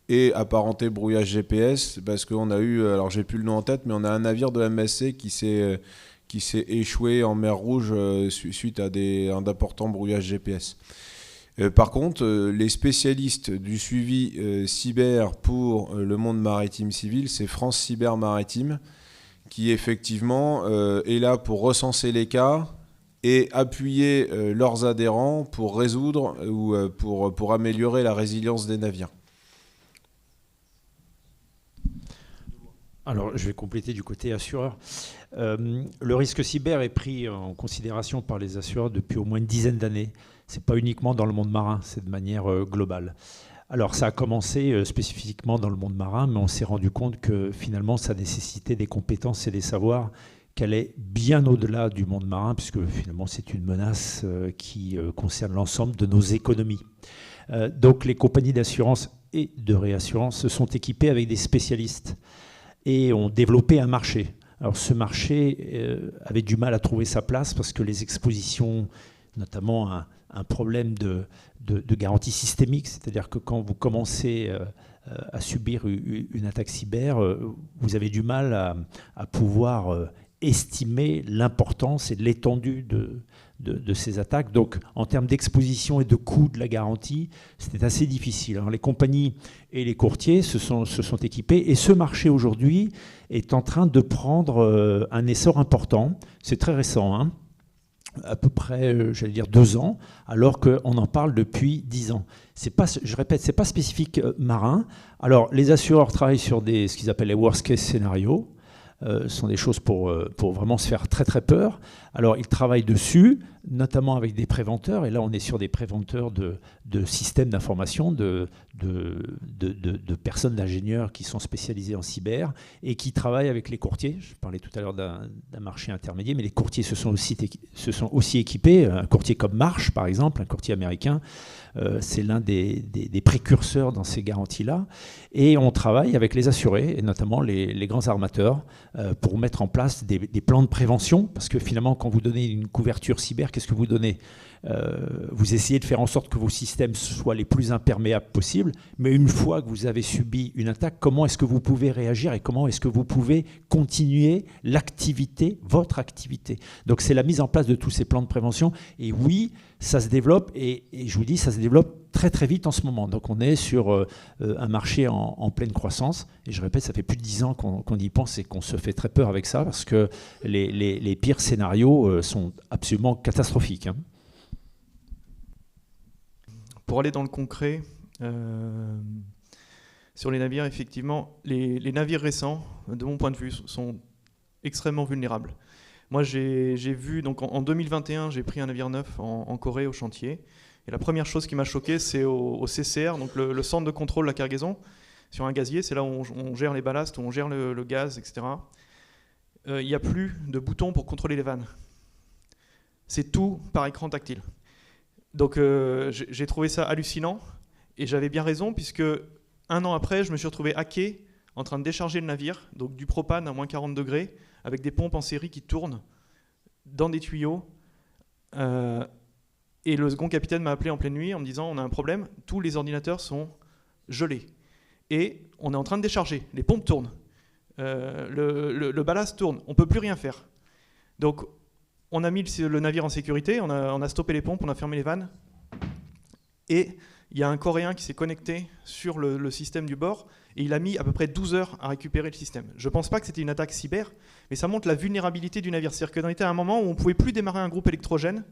Et apparenté brouillage GPS, parce qu'on a eu, alors j'ai plus le nom en tête, mais on a un navire de MSC qui s'est échoué en mer Rouge suite à d'importants brouillages GPS. Par contre, les spécialistes du suivi cyber pour le monde maritime civil, c'est France Cyber Maritime, qui effectivement est là pour recenser les cas et appuyer leurs adhérents pour résoudre ou pour améliorer la résilience des navires. Alors, je vais compléter du côté assureur. Le risque cyber est pris en considération par les assureurs depuis au moins une dizaine d'années. Ce n'est pas uniquement dans le monde marin, c'est de manière globale. Alors, ça a commencé spécifiquement dans le monde marin, mais on s'est rendu compte que finalement, ça nécessitait des compétences et des savoirs qui allaient bien au-delà du monde marin, puisque finalement, c'est une menace qui concerne l'ensemble de nos économies. Donc, les compagnies d'assurance et de réassurance se sont équipées avec des spécialistes et ont développé un marché. Alors ce marché avait du mal à trouver sa place parce que les expositions, notamment un problème de garantie systémique, c'est-à-dire que quand vous commencez à subir une attaque cyber, vous avez du mal à pouvoir estimer l'importance et l'étendue de ces attaques. Donc, en termes d'exposition et de coût de la garantie, c'était assez difficile. Alors, les compagnies et les courtiers se sont équipés, et ce marché aujourd'hui est en train de prendre un essor important. C'est très récent, hein, à peu près, j'allais dire 2 ans, alors qu'on en parle depuis 10 ans. Je répète, ce n'est pas spécifique marin. Alors, les assureurs travaillent sur ce qu'ils appellent les worst case scénarios. Ce sont des choses pour vraiment se faire très très peur. Alors ils travaillent dessus, notamment avec des préventeurs, et là on est sur des préventeurs de systèmes d'information, de personnes, d'ingénieurs qui sont spécialisés en cyber et qui travaillent avec les courtiers. Je parlais tout à l'heure d'un marché intermédiaire, mais les courtiers se sont aussi équipés. Un courtier comme Marsh, par exemple, un courtier américain, c'est l'un des précurseurs dans ces garanties-là. Et on travaille avec les assurés, et notamment les grands armateurs, pour mettre en place des plans de prévention, parce que finalement, quand vous donnez une couverture cyber, qu'est-ce que vous donnez ? Vous essayez de faire en sorte que vos systèmes soient les plus imperméables possibles, mais une fois que vous avez subi une attaque, comment est-ce que vous pouvez réagir et comment est-ce que vous pouvez continuer l'activité, votre activité ? Donc c'est la mise en place de tous ces plans de prévention, et oui, ça se développe, et je vous dis, ça se développe très très vite en ce moment. Donc on est sur un marché en pleine croissance, et je répète, ça fait plus de 10 ans qu'on y pense et qu'on se fait très peur avec ça, parce que les pires scénarios sont absolument catastrophiques, hein. Pour aller dans le concret, sur les navires, effectivement, les navires récents, de mon point de vue, sont extrêmement vulnérables. Moi, j'ai vu, donc en 2021, j'ai pris un navire neuf en Corée au chantier. Et la première chose qui m'a choqué, c'est au CCR, donc le centre de contrôle de la cargaison, sur un gazier. C'est là où on gère les ballasts, où on gère le gaz, etc. Il n'y a plus de boutons pour contrôler les vannes. C'est tout par écran tactile. Donc j'ai trouvé ça hallucinant, et j'avais bien raison, puisque 1 an après, je me suis retrouvé hacké en train de décharger le navire, donc du propane à moins 40 degrés, avec des pompes en série qui tournent dans des tuyaux. Et le second capitaine m'a appelé en pleine nuit en me disant « On a un problème, tous les ordinateurs sont gelés. Et on est en train de décharger, les pompes tournent, le ballast tourne, on ne peut plus rien faire. » Donc on a mis le navire en sécurité, on a stoppé les pompes, on a fermé les vannes. Et il y a un Coréen qui s'est connecté sur le système du bord, et il a mis à peu près 12 heures à récupérer le système. Je ne pense pas que c'était une attaque cyber, mais ça montre la vulnérabilité du navire. C'est-à-dire qu'on était à un moment où on ne pouvait plus démarrer un groupe électrogène,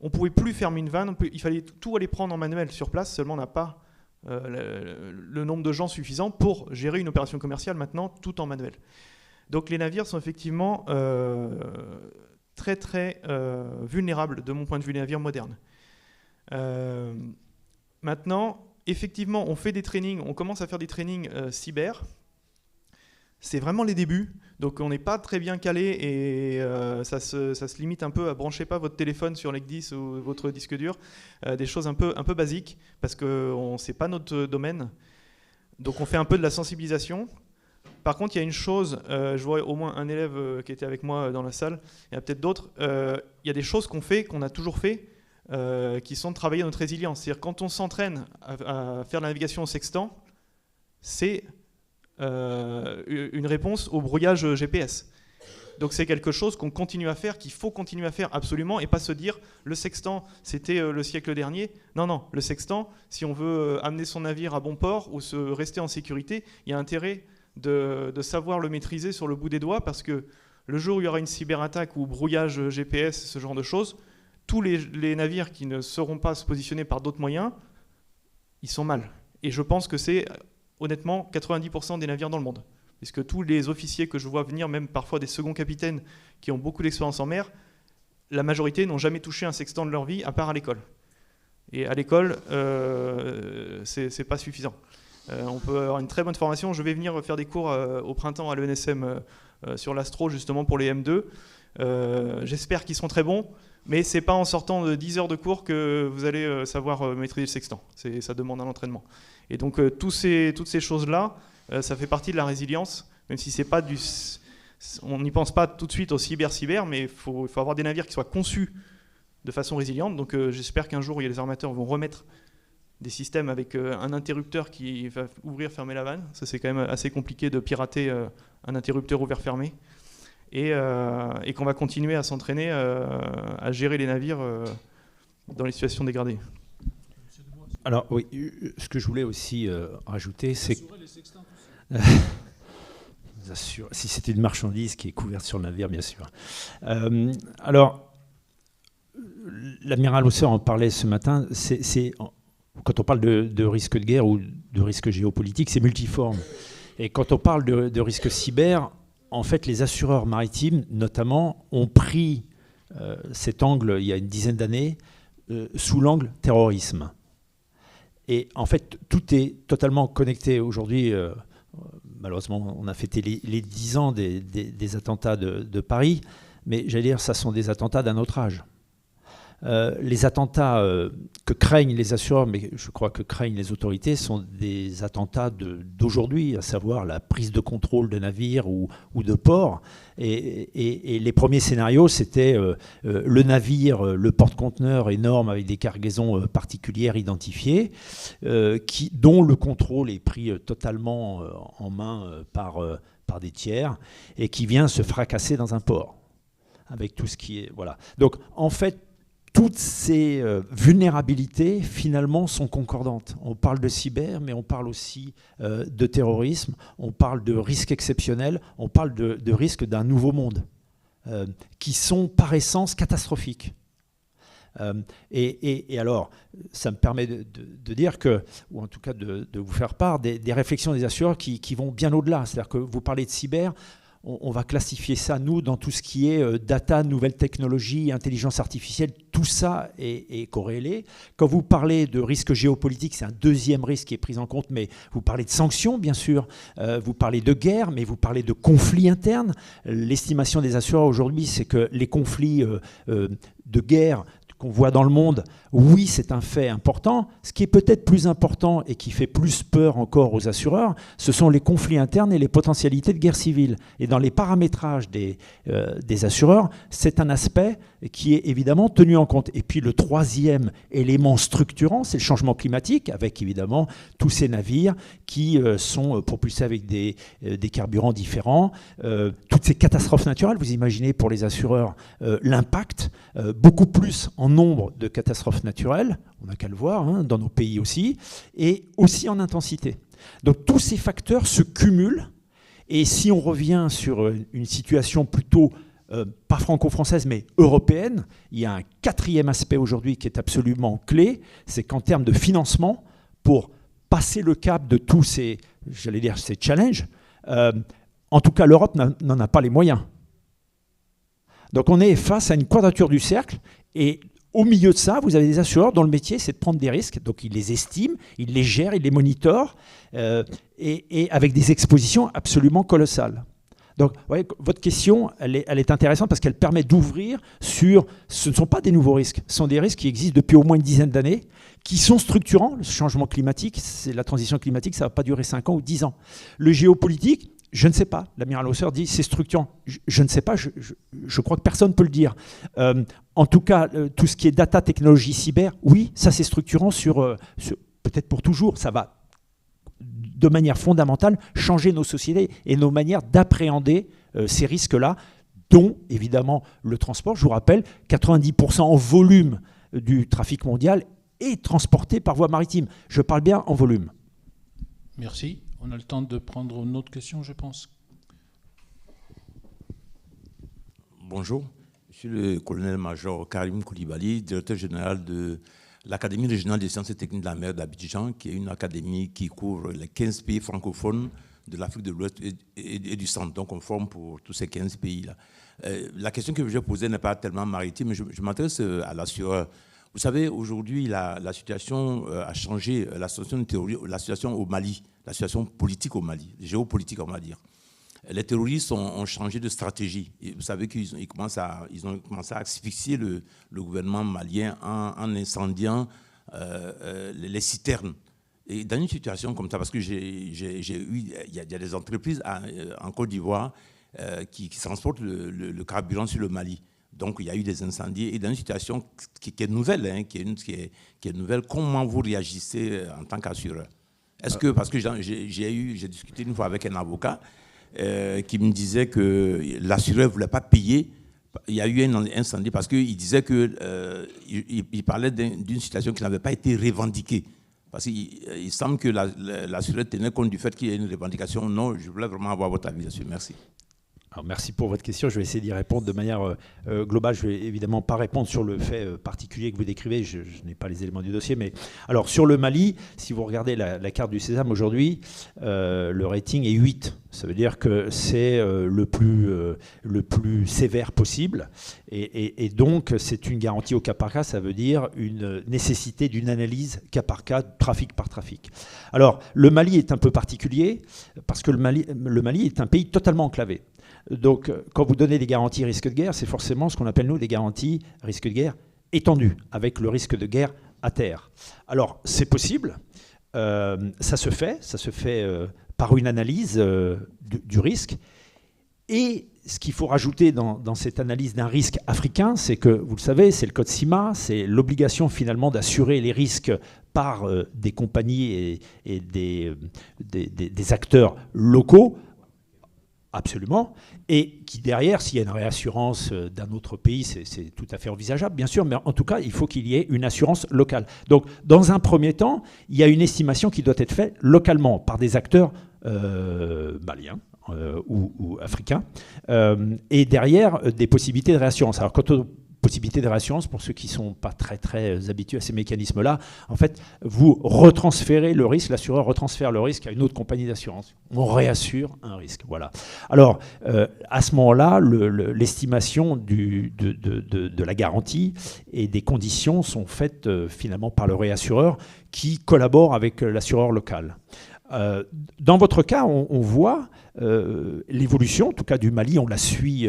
on ne pouvait plus fermer une vanne, il fallait tout aller prendre en manuel sur place, seulement on n'a pas le nombre de gens suffisant pour gérer une opération commerciale maintenant tout en manuel. Donc les navires sont effectivement très très vulnérables de mon point de vue, les navires modernes. Maintenant, effectivement, on fait des trainings, on commence à faire des trainings cyber. C'est vraiment les débuts, donc on n'est pas très bien calé, et ça se limite un peu à branchez pas votre téléphone sur l'EC10 ou votre disque dur, des choses un peu basiques, parce que c'est pas notre domaine. Donc on fait un peu de la sensibilisation. Par contre, il y a une chose, je vois au moins un élève qui était avec moi dans la salle, il y a peut-être d'autres, il y a des choses qu'on fait, qu'on a toujours fait, qui sont de travailler notre résilience. C'est-à-dire quand on s'entraîne à faire la navigation au sextant, c'est une réponse au brouillage GPS. Donc c'est quelque chose qu'on continue à faire, qu'il faut continuer à faire absolument, et pas se dire le sextant c'était le siècle dernier. Non, non, le sextant, si on veut amener son navire à bon port ou rester en sécurité, il y a intérêt de savoir le maîtriser sur le bout des doigts, parce que le jour où il y aura une cyberattaque ou brouillage GPS, ce genre de choses, tous les navires qui ne sauront pas se positionner par d'autres moyens, ils sont mal. Et je pense que c'est honnêtement 90% des navires dans le monde. Puisque tous les officiers que je vois venir, même parfois des seconds capitaines qui ont beaucoup d'expérience en mer, la majorité n'ont jamais touché un sextant de leur vie, à part à l'école. Et à l'école, c'est pas suffisant. On peut avoir une très bonne formation. Je vais venir faire des cours au printemps à l'ENSM sur l'astro, justement pour les M2. J'espère qu'ils seront très bons, mais c'est pas en sortant de 10 heures de cours que vous allez savoir maîtriser le sextant. Ça demande un entraînement. Et donc toutes ces choses-là, ça fait partie de la résilience, même si c'est pas on n'y pense pas tout de suite au cyber, mais il faut avoir des navires qui soient conçus de façon résiliente. Donc j'espère qu'un jour, les armateurs vont remettre des systèmes avec un interrupteur qui va ouvrir, fermer la vanne. Ça, c'est quand même assez compliqué de pirater un interrupteur ouvert-fermé. et qu'on va continuer à s'entraîner à gérer les navires dans les situations dégradées. Alors oui, ce que je voulais aussi rajouter, c'est que si c'était une marchandise qui est couverte sur le navire, bien sûr. Alors, l'amiral Hauser en parlait ce matin, quand on parle de risque de guerre ou de risque géopolitique, c'est multiforme. Et quand on parle de risque cyber, en fait, les assureurs maritimes, notamment, ont pris cet angle, il y a une dizaine d'années, sous l'angle terrorisme. Et en fait, tout est totalement connecté. Aujourd'hui, malheureusement, on a fêté les 10 ans des attentats de Paris, mais j'allais dire, ça sont des attentats d'un autre âge. Les attentats que craignent les assureurs, mais je crois que craignent les autorités, sont des attentats d'aujourd'hui, à savoir la prise de contrôle de navires ou de ports. Et les premiers scénarios, c'était le navire, le porte-conteneur énorme avec des cargaisons particulières identifiées, dont le contrôle est pris totalement en main par des tiers, et qui vient se fracasser dans un port, avec tout ce qui est... Voilà. Donc, en fait, toutes ces vulnérabilités, finalement, sont concordantes. On parle de cyber, mais on parle aussi de terrorisme, on parle de risques exceptionnels, on parle de risques d'un nouveau monde, qui sont par essence catastrophiques. Et alors, ça me permet de dire que, ou en tout cas de vous faire part des réflexions des assureurs qui vont bien au-delà. C'est-à-dire que vous parlez de cyber, on va classifier ça, nous, dans tout ce qui est data, nouvelles technologies, intelligence artificielle, tout ça est corrélé. Quand vous parlez de risque géopolitique, c'est un deuxième risque qui est pris en compte, mais vous parlez de sanctions, bien sûr, vous parlez de guerre, mais vous parlez de conflits internes. L'estimation des assureurs aujourd'hui, c'est que les conflits de guerre qu'on voit dans le monde, oui, c'est un fait important. Ce qui est peut-être plus important et qui fait plus peur encore aux assureurs, ce sont les conflits internes et les potentialités de guerre civile. Et dans les paramétrages des assureurs, c'est un aspect qui est évidemment tenu en compte. Et puis le troisième élément structurant, c'est le changement climatique, avec évidemment tous ces navires qui sont propulsés avec des carburants différents. Toutes ces catastrophes naturelles, vous imaginez pour les assureurs l'impact, beaucoup plus en nombre de catastrophes naturelles, on n'a qu'à le voir, hein, dans nos pays aussi, et aussi en intensité. Donc tous ces facteurs se cumulent, et si on revient sur une situation plutôt, pas franco-française, mais européenne, il y a un quatrième aspect aujourd'hui qui est absolument clé, c'est qu'en termes de financement, pour passer le cap de tous ces, j'allais dire, ces challenges, en tout cas l'Europe n'en a pas les moyens. Donc on est face à une quadrature du cercle, et au milieu de ça, vous avez des assureurs dont le métier, c'est de prendre des risques. Donc, ils les estiment, ils les gèrent, ils les monitorent, et avec des expositions absolument colossales. Donc, vous voyez, votre question, elle est intéressante parce qu'elle permet d'ouvrir sur... Ce ne sont pas des nouveaux risques, ce sont des risques qui existent depuis au moins une dizaine d'années, qui sont structurants. Le changement climatique, la transition climatique, ça ne va pas durer 5 ans ou 10 ans. Le géopolitique, je ne sais pas. L'amiral Hauser dit c'est structurant. Je ne sais pas, je crois que personne ne peut le dire. En tout cas, tout ce qui est data, technologie, cyber, oui, ça c'est structurant sur peut-être pour toujours. Ça va, de manière fondamentale, changer nos sociétés et nos manières d'appréhender ces risques-là, dont, évidemment, le transport. Je vous rappelle, 90% en volume du trafic mondial est transporté par voie maritime. Je parle bien en volume. Merci. On a le temps de prendre une autre question, je pense. Bonjour, je suis le colonel-major Karim Koulibaly, directeur général de l'Académie régionale des sciences et techniques de la mer d'Abidjan, qui est une académie qui couvre les 15 pays francophones de l'Afrique de l'Ouest et du Centre. Donc on forme pour tous ces 15 pays-là. La question que je vais poser n'est pas tellement maritime, mais je m'intéresse à l'assureur. Vous savez, aujourd'hui, la situation a changé, la situation au Mali, la situation politique au Mali, géopolitique, on va dire. Les terroristes ont changé de stratégie. Et vous savez qu'ils ont commencé à asphyxier le gouvernement malien en incendiant les citernes. Et dans une situation comme ça, parce que il y a des entreprises en Côte d'Ivoire qui transportent le carburant sur le Mali. Donc, il y a eu des incendies. Et dans une situation qui est nouvelle, hein, qui est nouvelle, comment vous réagissez en tant qu'assureur? Est-ce que, parce que j'ai discuté une fois avec un avocat, qui me disait que l'assureur ne voulait pas payer. Il y a eu un incendie parce qu'il disait qu'il parlait d'une situation qui n'avait pas été revendiquée. Parce qu'il semble que l'assureur tenait compte du fait qu'il y ait une revendication. Non, je voulais vraiment avoir votre avis là-dessus. Merci. Alors, merci pour votre question. Je vais essayer d'y répondre de manière globale. Je ne vais évidemment pas répondre sur le fait particulier que vous décrivez. Je n'ai pas les éléments du dossier. Mais alors, sur le Mali, si vous regardez la carte du Sésame aujourd'hui, le rating est 8. Ça veut dire que c'est le plus sévère possible. Et donc, c'est une garantie au cas par cas. Ça veut dire une nécessité d'une analyse cas par cas, trafic par trafic. Alors, le Mali est un peu particulier parce que le Mali est un pays totalement enclavé. Donc, quand vous donnez des garanties risque de guerre, c'est forcément ce qu'on appelle, nous, des garanties risque de guerre étendues, avec le risque de guerre à terre. Alors, c'est possible, ça se fait par une analyse du risque. Et ce qu'il faut rajouter dans cette analyse d'un risque africain, c'est que, vous le savez, c'est le code CIMA, c'est l'obligation finalement d'assurer les risques par des compagnies et des acteurs locaux. Absolument. Et qui derrière, s'il y a une réassurance d'un autre pays, c'est tout à fait envisageable, bien sûr, mais en tout cas, il faut qu'il y ait une assurance locale. Donc, dans un premier temps, il y a une estimation qui doit être faite localement par des acteurs maliens ou africains, et derrière, des possibilités de réassurance. Alors, quant aux possibilités de réassurance, pour ceux qui ne sont pas très habitués à ces mécanismes-là, en fait, vous retransférez le risque, l'assureur retransfère le risque à une autre compagnie d'assurance. On réassure un risque. Voilà. Alors, à ce moment-là, l'estimation de la garantie et des conditions sont faites finalement par le réassureur qui collabore avec l'assureur local. Dans votre cas, on voit l'évolution, en tout cas du Mali, on la suit,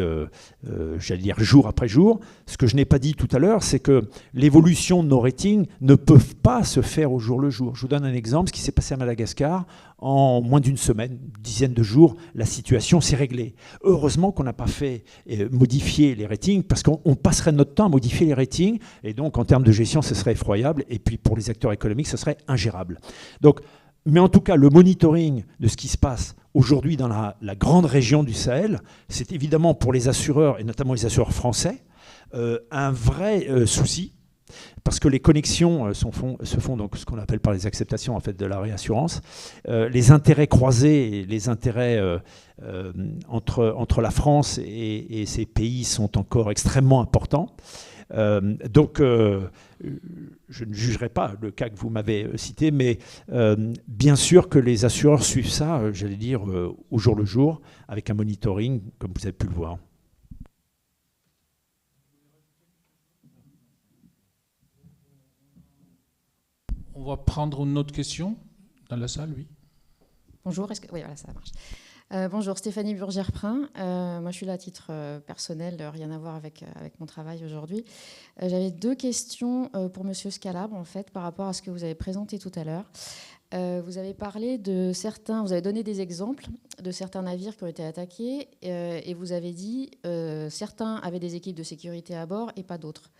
j'allais dire, jour après jour. Ce que je n'ai pas dit tout à l'heure, c'est que l'évolution de nos ratings ne peut pas se faire au jour le jour. Je vous donne un exemple, ce qui s'est passé à Madagascar. En moins d'une semaine, une dizaine de jours, la situation s'est réglée. Heureusement qu'on n'a pas fait modifier les ratings, parce qu'on passerait notre temps à modifier les ratings, et donc en termes de gestion, ce serait effroyable, et puis pour les acteurs économiques, ce serait ingérable. Donc, mais en tout cas, le monitoring de ce qui se passe aujourd'hui dans la grande région du Sahel, c'est évidemment pour les assureurs, et notamment les assureurs français, un vrai souci, parce que les connexions se font donc ce qu'on appelle par les acceptations en fait, de la réassurance. Les intérêts croisés, les intérêts entre la France et ces pays sont encore extrêmement importants. Donc, je ne jugerai pas le cas que vous m'avez cité, mais bien sûr que les assureurs suivent ça, j'allais dire, au jour le jour, avec un monitoring, comme vous avez pu le voir. On va prendre une autre question dans la salle, oui. Bonjour, oui, voilà, ça marche. Bonjour, Stéphanie Burgère-Prin. Moi, je suis là à titre personnel, rien à voir avec mon travail aujourd'hui. J'avais deux questions pour Monsieur Scalabre, en fait, par rapport à ce que vous avez présenté tout à l'heure. Vous avez parlé de certains, vous avez donné des exemples de certains navires qui ont été attaqués et vous avez dit certains avaient des équipes de sécurité à bord et pas d'autres.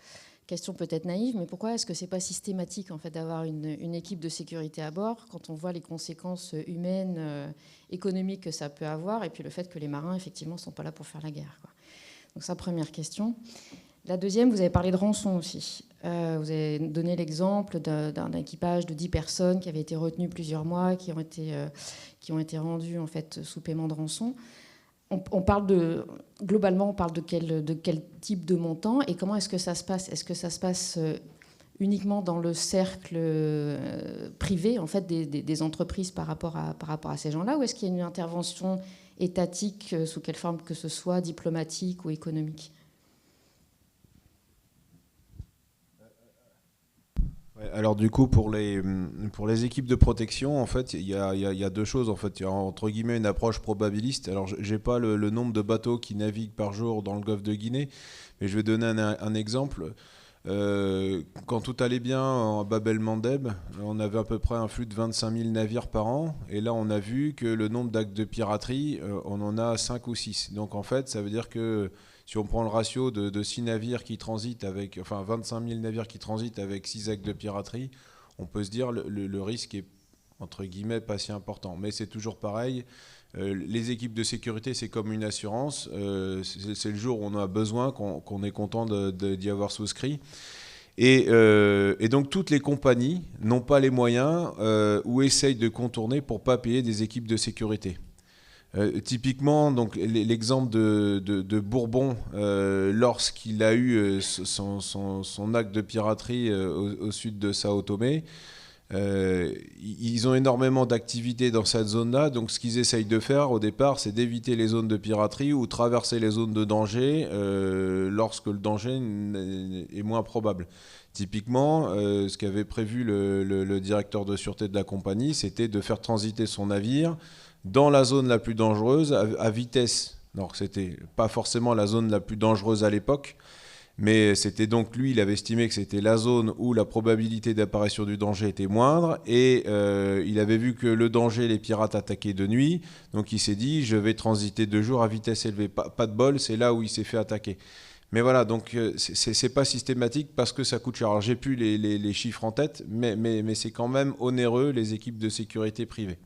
Question peut-être naïve, mais pourquoi est-ce que c'est pas systématique en fait d'avoir une équipe de sécurité à bord quand on voit les conséquences humaines, économiques que ça peut avoir, et puis le fait que les marins effectivement sont pas là pour faire la guerre, quoi. Donc ça, première question. La deuxième, vous avez parlé de rançon aussi. Vous avez donné l'exemple d'un équipage de 10 personnes qui avaient été retenues plusieurs mois, qui ont été rendues en fait sous paiement de rançon. On parle globalement, on parle de quel type de montant et comment est-ce que ça se passe? Est-ce que ça se passe uniquement dans le cercle privé en fait, des entreprises par rapport à ces gens-là, ou est-ce qu'il y a une intervention étatique sous quelle forme que ce soit, diplomatique ou économique? Alors du coup, pour les équipes de protection, en fait, il y a deux choses. En fait, il y a entre guillemets une approche probabiliste. Alors, j'ai pas le nombre de bateaux qui naviguent par jour dans le golfe de Guinée, mais je vais donner un exemple. Quand tout allait bien en Bab el-Mandeb, on avait à peu près un flux de 25 000 navires par an. Et là, on a vu que le nombre d'actes de piraterie, on en a 5 ou 6. Donc en fait, ça veut dire que si on prend le ratio de 6 navires qui transitent avec, enfin 25 000 navires qui transitent avec 6 actes de piraterie, on peut se dire le risque est entre guillemets, pas si important. Mais c'est toujours pareil. Les équipes de sécurité, c'est comme une assurance. C'est le jour où on a besoin qu'on est content d'y avoir souscrit. Et donc, toutes les compagnies n'ont pas les moyens ou essayent de contourner pour ne pas payer des équipes de sécurité. Typiquement, donc, l'exemple de Bourbon, lorsqu'il a eu son acte de piraterie au sud de Sao Tomé, ils ont énormément d'activités dans cette zone-là. Donc, ce qu'ils essayent de faire au départ, c'est d'éviter les zones de piraterie ou traverser les zones de danger lorsque le danger est moins probable. Typiquement, ce qu'avait prévu le directeur de sûreté de la compagnie, c'était de faire transiter son navire dans la zone la plus dangereuse à vitesse. Alors, c'était pas forcément la zone la plus dangereuse à l'époque, mais c'était donc lui, il avait estimé que c'était la zone où la probabilité d'apparition du danger était moindre, et il avait vu que le danger, les pirates attaquaient de nuit, donc il s'est dit, je vais transiter 2 jours à vitesse élevée. Pas de bol, c'est là où il s'est fait attaquer. Mais voilà, donc c'est pas systématique parce que ça coûte cher. Alors j'ai plus les chiffres en tête, mais c'est quand même onéreux, les équipes de sécurité privées.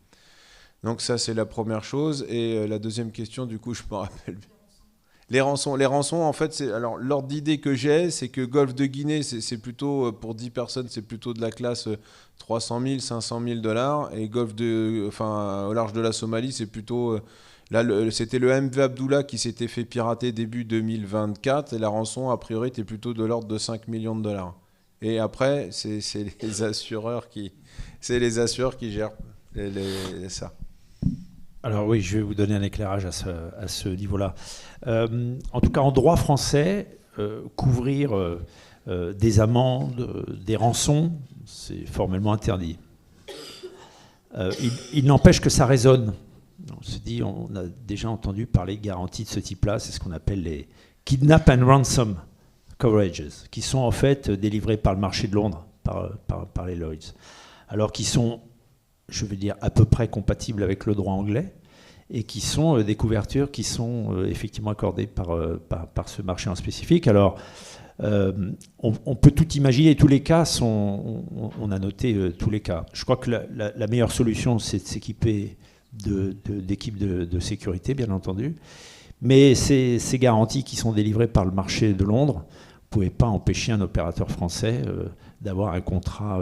Donc ça, c'est la première chose. Et la deuxième question, du coup, je me rappelle. Les rançons, en fait, alors l'ordre d'idée que j'ai, c'est que Golfe de Guinée, c'est plutôt, pour 10 personnes, c'est plutôt de la classe 300 000, 500 000 $. Et au large de la Somalie, c'est plutôt... Là, c'était le MV Abdullah qui s'était fait pirater début 2024. Et la rançon, a priori, était plutôt de l'ordre de 5 millions de $. Et après, c'est les assureurs qui gèrent ça. Alors oui, je vais vous donner un éclairage à ce niveau-là. En tout cas, en droit français, couvrir des amendes, des rançons, c'est formellement interdit. Il n'empêche que ça résonne. On a déjà entendu parler de garanties de ce type-là, c'est ce qu'on appelle les kidnap and ransom coverages, qui sont en fait délivrés par le marché de Londres, par les Lloyds, alors qui sont, je veux dire, à peu près compatibles avec le droit anglais, et qui sont des couvertures qui sont effectivement accordées par ce marché en spécifique. Alors, on peut tout imaginer, tous les cas on a noté tous les cas. Je crois que la meilleure solution, c'est de s'équiper d'équipes de sécurité, bien entendu. Mais ces garanties qui sont délivrées par le marché de Londres, vous ne pouvez pas empêcher un opérateur français d'avoir un contrat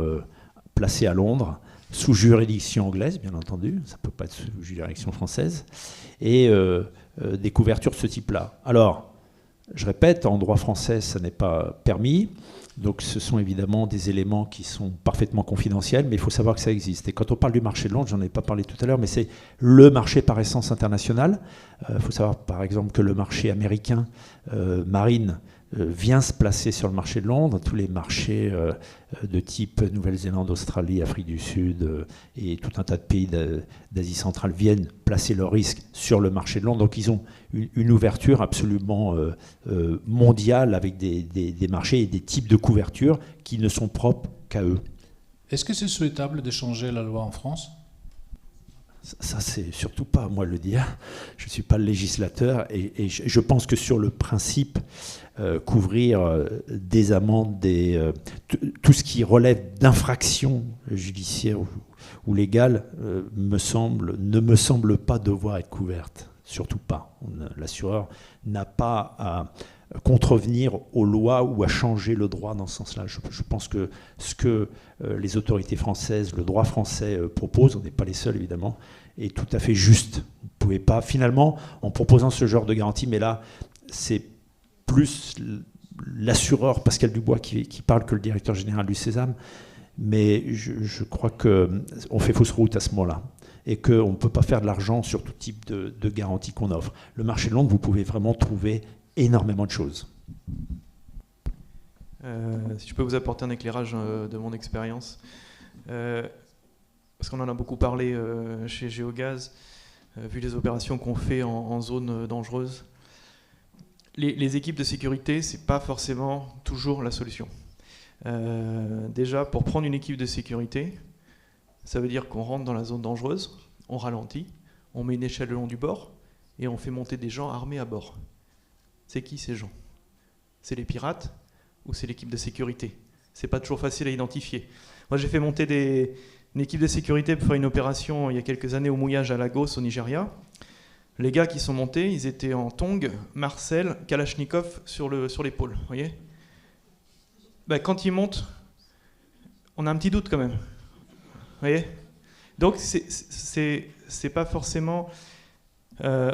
placé à Londres, sous juridiction anglaise, bien entendu, ça ne peut pas être sous juridiction française, et des couvertures de ce type-là. Alors, je répète, en droit français, ça n'est pas permis. Donc ce sont évidemment des éléments qui sont parfaitement confidentiels, mais il faut savoir que ça existe. Et quand on parle du marché de Londres, j'en ai pas parlé tout à l'heure, mais c'est le marché par essence international. Il faut savoir par exemple que le marché américain marine vient se placer sur le marché de Londres. Tous les marchés de type Nouvelle-Zélande, Australie, Afrique du Sud et tout un tas de pays d'Asie centrale viennent placer leurs risques sur le marché de Londres. Donc ils ont une ouverture absolument mondiale avec des marchés et des types de couverture qui ne sont propres qu'à eux. Est-ce que c'est souhaitable de changer la loi en France ? Ça, c'est surtout pas à moi de le dire. Je ne suis pas le législateur et je pense que sur le principe, couvrir des amendes, tout ce qui relève d'infractions judiciaires ou légales ne me semble pas devoir être couverte. Surtout pas. L'assureur n'a pas à contrevenir aux lois ou à changer le droit dans ce sens-là. Je pense que ce que les autorités françaises, le droit français propose, on n'est pas les seuls évidemment, est tout à fait juste. Vous ne pouvez pas, finalement, en proposant ce genre de garantie, mais là, c'est plus l'assureur Pascal Dubois qui parle que le directeur général du Sésame, mais je crois qu'on fait fausse route à ce moment-là et qu'on ne peut pas faire de l'argent sur tout type de garantie qu'on offre. Le marché de Londres, vous pouvez vraiment trouver énormément de choses. Si je peux vous apporter un éclairage de mon expérience, parce qu'on en a beaucoup parlé chez Géogaz, vu les opérations qu'on fait en zone dangereuse. Les équipes de sécurité, c'est pas forcément toujours la solution. Déjà, pour prendre une équipe de sécurité, ça veut dire qu'on rentre dans la zone dangereuse, on ralentit, on met une échelle le long du bord et on fait monter des gens armés à bord. C'est qui ces gens ? C'est les pirates ou c'est l'équipe de sécurité ? C'est pas toujours facile à identifier. Moi, j'ai fait monter une équipe de sécurité pour faire une opération il y a quelques années au mouillage à Lagos, au Nigeria. Les gars qui sont montés, ils étaient en tongs, Marcel, Kalachnikov sur l'épaule. Vous voyez ? Quand ils montent, on a un petit doute quand même. Vous voyez ? Donc, c'est pas forcément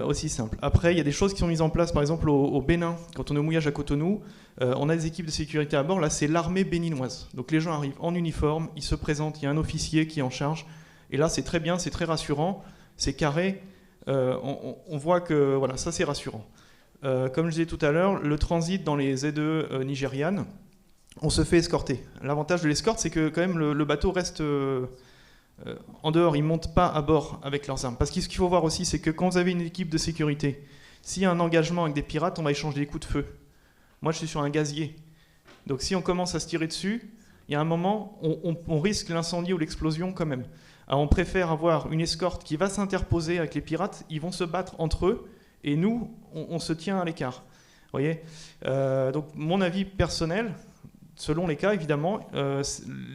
aussi simple. Après, il y a des choses qui sont mises en place, par exemple au Bénin, quand on est au mouillage à Cotonou, on a des équipes de sécurité à bord. Là, c'est l'armée béninoise. Donc, les gens arrivent en uniforme, ils se présentent, il y a un officier qui est en charge. Et là, c'est très bien, c'est très rassurant, c'est carré. On voit que voilà, ça, c'est rassurant. Comme je disais tout à l'heure, le transit dans les Z2 nigérianes, on se fait escorter. L'avantage de l'escorte, c'est que quand même le bateau reste en dehors, ils ne montent pas à bord avec leurs armes. Parce que ce qu'il faut voir aussi, c'est que quand vous avez une équipe de sécurité, s'il y a un engagement avec des pirates, on va échanger des coups de feu. Moi, je suis sur un gazier. Donc si on commence à se tirer dessus, il y a un moment, on risque l'incendie ou l'explosion quand même. Alors on préfère avoir une escorte qui va s'interposer avec les pirates, ils vont se battre entre eux, et nous, on se tient à l'écart. Vous voyez ? Donc mon avis personnel, selon les cas, évidemment,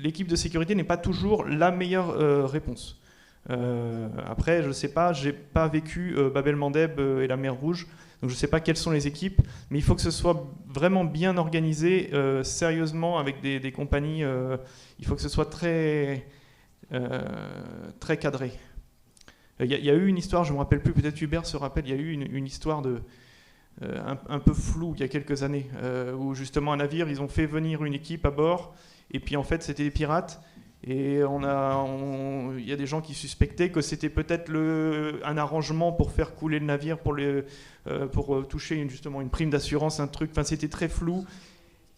l'équipe de sécurité n'est pas toujours la meilleure réponse. Après, je ne sais pas, je n'ai pas vécu Bab el-Mandeb et la mer Rouge, donc je ne sais pas quelles sont les équipes, mais il faut que ce soit vraiment bien organisé, sérieusement, avec des compagnies. Il faut que ce soit très cadré. Il y a eu une histoire, je ne me rappelle plus, peut-être Hubert se rappelle, il y a eu une histoire un peu floue il y a quelques années, où justement un navire, ils ont fait venir une équipe à bord, et puis en fait c'était des pirates, et il y a des gens qui suspectaient que c'était peut-être un arrangement pour faire couler le navire, pour toucher justement une prime d'assurance, un truc, enfin c'était très flou,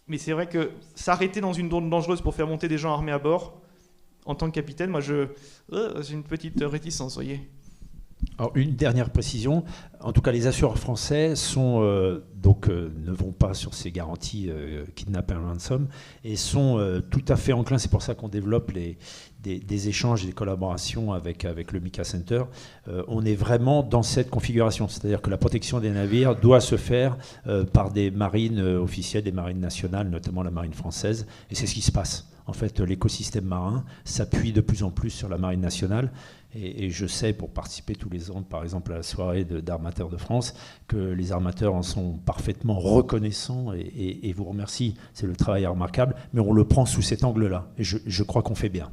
mais c'est vrai que s'arrêter dans une zone dangereuse pour faire monter des gens armés à bord, en tant que capitaine, moi j'ai une petite réticence, vous voyez. Alors, une dernière précision, en tout cas les assureurs français ne vont pas sur ces garanties kidnap and ransom et sont tout à fait enclins, c'est pour ça qu'on développe des échanges et des collaborations avec le MICA Center. On est vraiment dans cette configuration, c'est-à-dire que la protection des navires doit se faire par des marines officielles, des marines nationales, notamment la marine française, et c'est ce qui se passe. En fait, l'écosystème marin s'appuie de plus en plus sur la marine nationale. Et je sais, pour participer tous les ans, par exemple, à la soirée d'Armateurs de France, que les armateurs en sont parfaitement reconnaissants et vous remercient. C'est le travail remarquable, mais on le prend sous cet angle-là. Et je crois qu'on fait bien.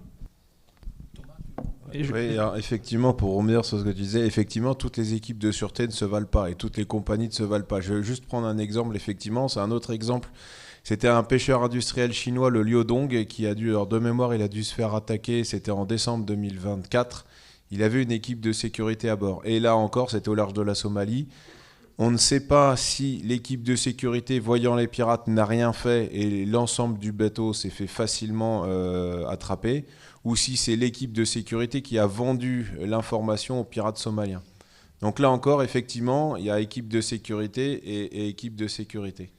Oui, alors, effectivement, pour revenir sur ce que tu disais, effectivement, toutes les équipes de sûreté ne se valent pas et toutes les compagnies ne se valent pas. Je vais juste prendre un exemple, effectivement, c'est un autre exemple. C'était un pêcheur industriel chinois, le Liu Dong, qui a dû, alors de mémoire, il a dû se faire attaquer, c'était en décembre 2024. Il avait une équipe de sécurité à bord. Et là encore, c'était au large de la Somalie. On ne sait pas si l'équipe de sécurité, voyant les pirates, n'a rien fait et l'ensemble du bateau s'est fait facilement attraper, ou si c'est l'équipe de sécurité qui a vendu l'information aux pirates somaliens. Donc là encore, effectivement, il y a équipe de sécurité et équipe de sécurité.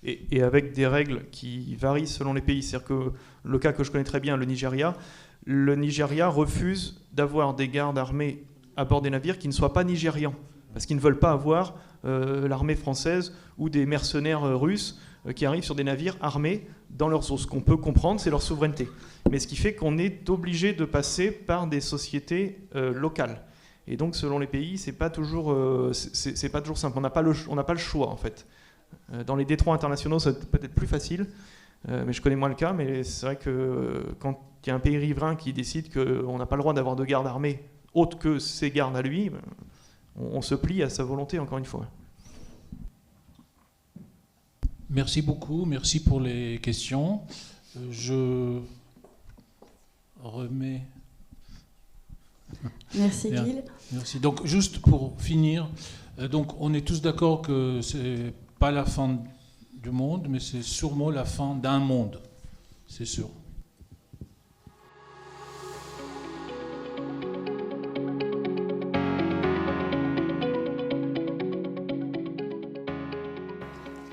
Et avec des règles qui varient selon les pays. C'est-à-dire que le cas que je connais très bien, le Nigeria refuse d'avoir des gardes armés à bord des navires qui ne soient pas nigérians, parce qu'ils ne veulent pas avoir l'armée française ou des mercenaires russes qui arrivent sur des navires armés dans leurs eaux. Ce qu'on peut comprendre, c'est leur souveraineté. Mais ce qui fait qu'on est obligé de passer par des sociétés locales. Et donc, selon les pays, c'est pas toujours simple. On n'a pas le choix, en fait. Dans les détroits internationaux, c'est peut-être plus facile, mais je connais moins le cas. Mais c'est vrai que quand il y a un pays riverain qui décide qu'on n'a pas le droit d'avoir de garde armée autre que ses gardes à lui, on se plie à sa volonté, encore une fois. Merci beaucoup, merci pour les questions. Je remets... Merci Gilles. Merci. Donc juste pour finir, donc on est tous d'accord que c'est pas la fin du monde, mais c'est sûrement la fin d'un monde, c'est sûr.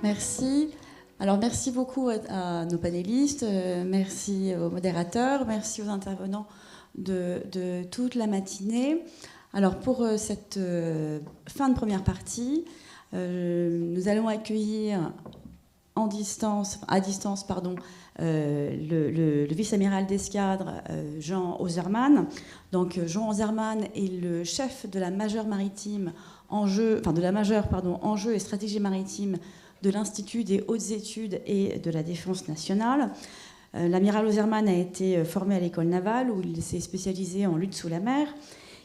Merci. Alors merci beaucoup à nos panélistes, merci aux modérateurs, merci aux intervenants de toute la matinée. Alors pour cette fin de première partie, nous allons accueillir à distance, le vice-amiral d'escadre Jean Ozerman. Donc Jean Ozerman est le chef de la majeure maritime enjeux et stratégie maritime de l'Institut des hautes études et de la défense nationale. L'amiral Ozerman a été formé à l'école navale où il s'est spécialisé en lutte sous la mer.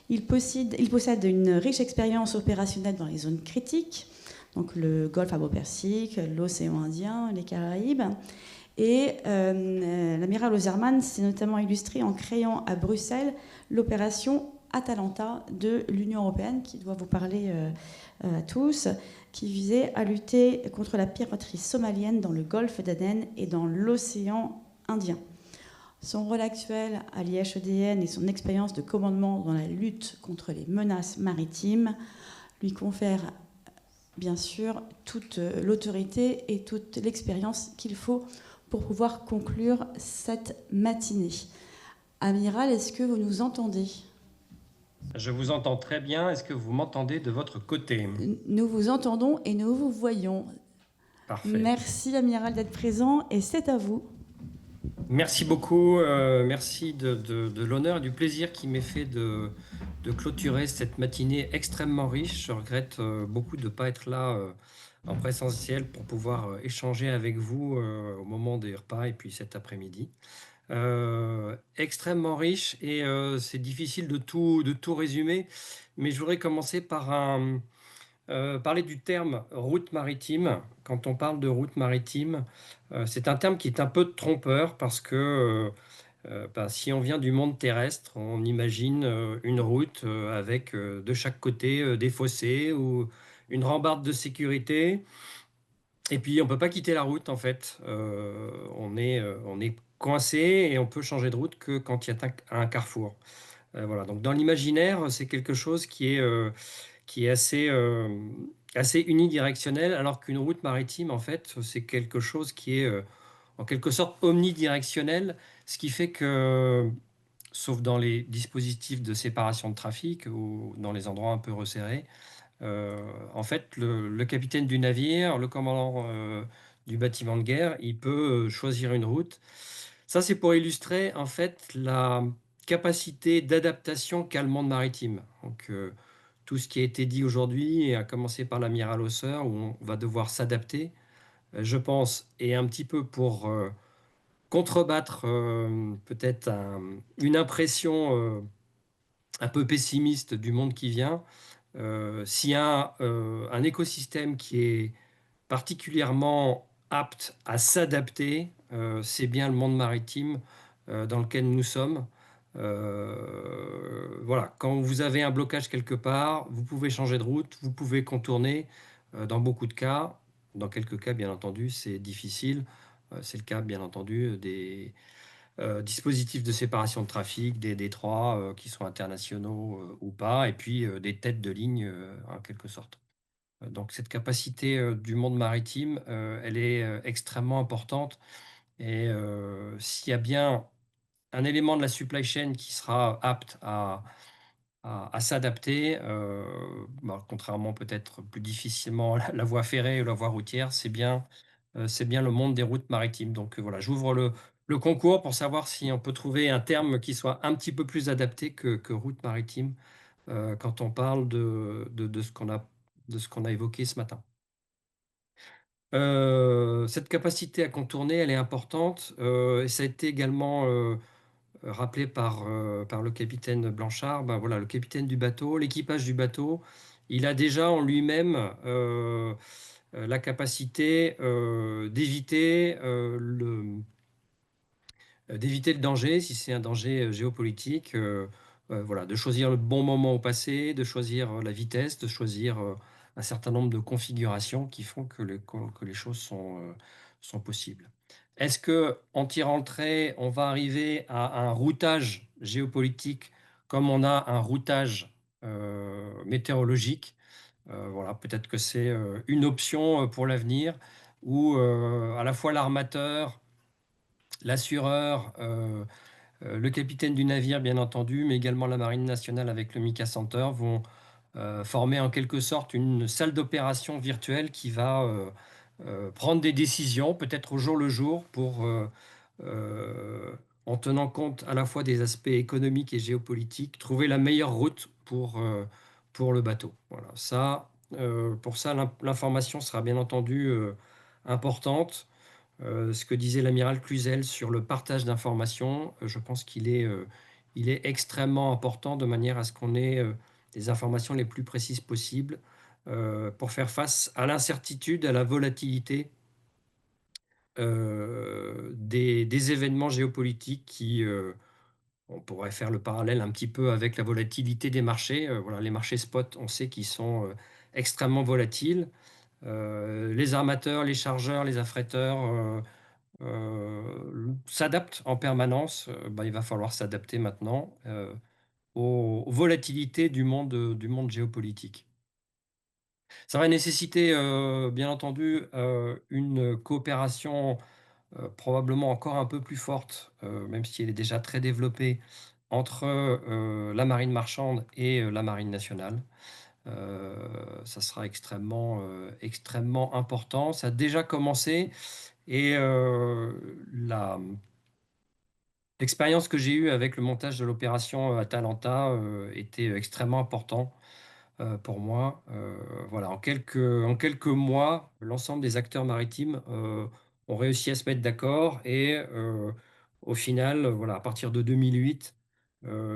Il possède une riche expérience opérationnelle dans les zones critiques, donc le Golfe arabo-persique, l'océan Indien, les Caraïbes. Et l'amiral Ozerman s'est notamment illustré en créant à Bruxelles l'opération Atalanta de l'Union européenne, qui doit vous parler à tous, qui visait à lutter contre la piraterie somalienne dans le Golfe d'Aden et dans l'océan Indien. Son rôle actuel à l'IHEDN et son expérience de commandement dans la lutte contre les menaces maritimes lui confèrent bien sûr toute l'autorité et toute l'expérience qu'il faut pour pouvoir conclure cette matinée. Amiral, est-ce que vous nous entendez ? Je vous entends très bien. Est-ce que vous m'entendez de votre côté ? Nous vous entendons et nous vous voyons. Parfait. Merci, Amiral, d'être présent et c'est à vous. Merci beaucoup. Merci de l'honneur et du plaisir qui m'est fait de clôturer cette matinée extrêmement riche. Je regrette beaucoup de ne pas être là en présentiel pour pouvoir échanger avec vous au moment des repas et puis cet après-midi. Extrêmement riche et c'est difficile de tout résumer, mais je voudrais commencer par parler du terme route maritime. Quand on parle de route maritime, c'est un terme qui est un peu trompeur parce que si on vient du monde terrestre, on imagine une route avec de chaque côté des fossés ou une rambarde de sécurité. Et puis on peut pas quitter la route en fait. On est coincé et on peut changer de route que quand il y a un carrefour. Voilà. Donc dans l'imaginaire, c'est quelque chose qui est assez unidirectionnel, alors qu'une route maritime, en fait, c'est quelque chose qui est en quelque sorte omnidirectionnel, ce qui fait que, sauf dans les dispositifs de séparation de trafic ou dans les endroits un peu resserrés, en fait, le capitaine du navire, le commandant du bâtiment de guerre, il peut choisir une route. Ça, c'est pour illustrer, en fait, la capacité d'adaptation qu'a le monde maritime. Donc, tout ce qui a été dit aujourd'hui, à commencer par l'amiral Hauser, où on va devoir s'adapter, je pense, et un petit peu pour contrebattre peut-être une impression un peu pessimiste du monde qui vient. S'il y a un écosystème qui est particulièrement apte à s'adapter, c'est bien le monde maritime dans lequel nous sommes. Voilà, quand vous avez un blocage quelque part, vous pouvez changer de route, vous pouvez contourner dans beaucoup de cas. Dans quelques cas, bien entendu, c'est difficile. C'est le cas, bien entendu, des dispositifs de séparation de trafic, des détroits qui sont internationaux ou pas, et puis des têtes de ligne en quelque sorte. Donc cette capacité du monde maritime, elle est extrêmement importante. Et s'il y a bien un élément de la supply chain qui sera apte à s'adapter, contrairement peut-être plus difficilement à la voie ferrée ou la voie routière, c'est bien le monde des routes maritimes. Donc voilà, j'ouvre le concours pour savoir si on peut trouver un terme qui soit un petit peu plus adapté que route maritime quand on parle de ce qu'on a évoqué ce matin. Cette capacité à contourner, elle est importante et ça a été également rappelé par le capitaine Blanchard. Ben voilà, le capitaine du bateau, l'équipage du bateau, il a déjà en lui-même la capacité d'éviter le danger, si c'est un danger géopolitique, voilà, de choisir le bon moment au passé, de choisir la vitesse, de choisir un certain nombre de configurations qui font que les choses sont possibles. Est-ce qu'en tirant le trait, on va arriver à un routage géopolitique comme on a un routage météorologique? Voilà, peut-être que c'est une option pour l'avenir où à la fois l'armateur, l'assureur, le capitaine du navire, bien entendu, mais également la Marine nationale avec le MICA Center vont former en quelque sorte une salle d'opération virtuelle qui va prendre des décisions, peut-être au jour le jour, en tenant compte à la fois des aspects économiques et géopolitiques, trouver la meilleure route pour le bateau. Voilà. Pour ça, l'information sera bien entendu importante. Ce que disait l'amiral Cluzel sur le partage d'informations, je pense qu'il est extrêmement important de manière à ce qu'on ait les informations les plus précises possibles pour faire face à l'incertitude, à la volatilité des événements géopolitiques qui, on pourrait faire le parallèle un petit peu avec la volatilité des marchés. Voilà, les marchés spot, on sait qu'ils sont extrêmement volatiles. Les armateurs, les chargeurs, les affréteurs s'adaptent en permanence. Il va falloir s'adapter maintenant aux volatilités du monde géopolitique. Ça va nécessiter, bien entendu, une coopération probablement encore un peu plus forte, même si elle est déjà très développée, entre la marine marchande et la marine nationale. Ça sera extrêmement important. Ça a déjà commencé et l'expérience que j'ai eue avec le montage de l'opération Atalanta était extrêmement important pour moi. Voilà, en quelques mois, l'ensemble des acteurs maritimes ont réussi à se mettre d'accord et au final, voilà, à partir de 2008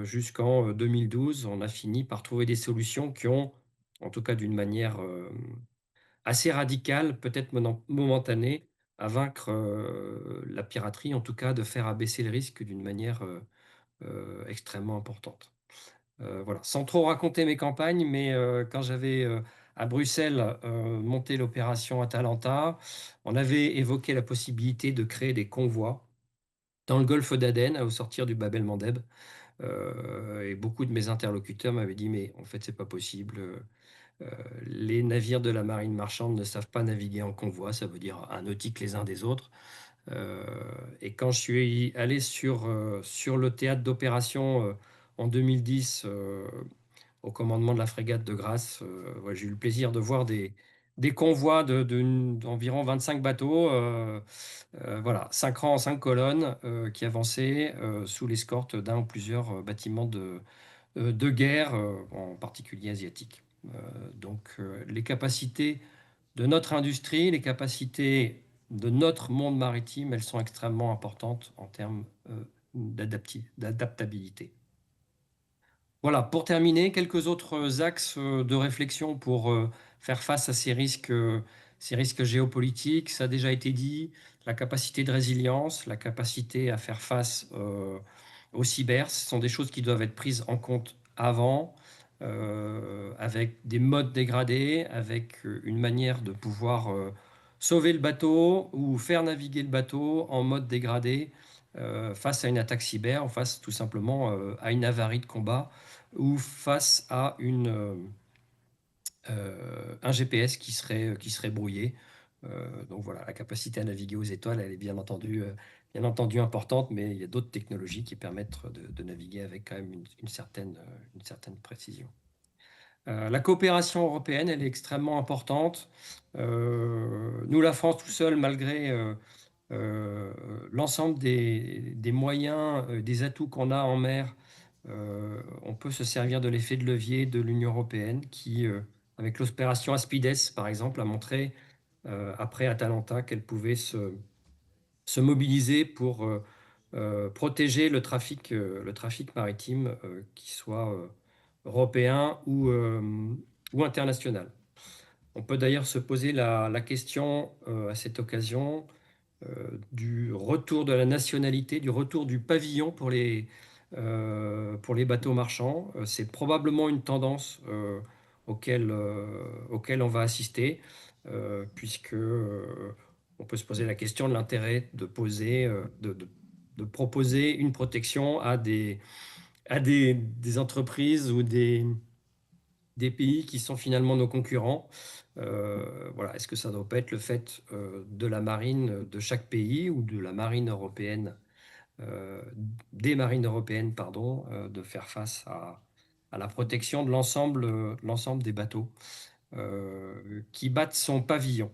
jusqu'en 2012, on a fini par trouver des solutions qui ont, en tout cas d'une manière assez radicale, peut-être momentanée, à vaincre la piraterie, en tout cas de faire abaisser le risque d'une manière extrêmement importante. Voilà. Sans trop raconter mes campagnes, mais quand j'avais à Bruxelles monté l'opération Atalanta, on avait évoqué la possibilité de créer des convois dans le golfe d'Aden au sortir du Bab el-Mandeb. Et beaucoup de mes interlocuteurs m'avaient dit, mais en fait, c'est pas possible. Les navires de la marine marchande ne savent pas naviguer en convoi, ça veut dire un nautique les uns des autres. Et quand je suis allé sur le théâtre d'opération en 2010, au commandement de la frégate de Grasse, j'ai eu le plaisir de voir des convois d'environ 25 bateaux, voilà, 5 rangs, 5 colonnes, qui avançaient sous l'escorte d'un ou plusieurs bâtiments de guerre, en particulier asiatiques. Donc les capacités de notre industrie, les capacités de notre monde maritime, elles sont extrêmement importantes en termes d'adaptabilité. Voilà, pour terminer, quelques autres axes de réflexion pour faire face à ces risques géopolitiques. Ça a déjà été dit, la capacité de résilience, la capacité à faire face aux cyber, ce sont des choses qui doivent être prises en compte avant, avec des modes dégradés, avec une manière de pouvoir sauver le bateau ou faire naviguer le bateau en mode dégradé face à une attaque cyber, ou face tout simplement à une avarie de combat, ou face à un GPS qui serait brouillé. Donc voilà, la capacité à naviguer aux étoiles, elle est bien entendu importante, mais il y a d'autres technologies qui permettent de naviguer avec quand même une certaine précision. La coopération européenne, elle est extrêmement importante. Nous, la France, tout seul, malgré l'ensemble des moyens, des atouts qu'on a en mer, on peut se servir de l'effet de levier de l'Union européenne qui, avec l'opération Aspides, par exemple, a montré, après Atalanta, qu'elle pouvait se mobiliser pour protéger le trafic maritime, qui soit européen ou international. On peut d'ailleurs se poser la question à cette occasion du retour de la nationalité, du retour du pavillon pour les bateaux marchands. C'est probablement une tendance auquel on va assister, puisque on peut se poser la question de l'intérêt de proposer une protection à des entreprises ou des pays qui sont finalement nos concurrents. Voilà. Est-ce que ça ne doit pas être le fait de la marine de chaque pays ou de la marine européenne, des marines européennes, pardon, de faire face à la protection de l'ensemble des bateaux qui battent son pavillon.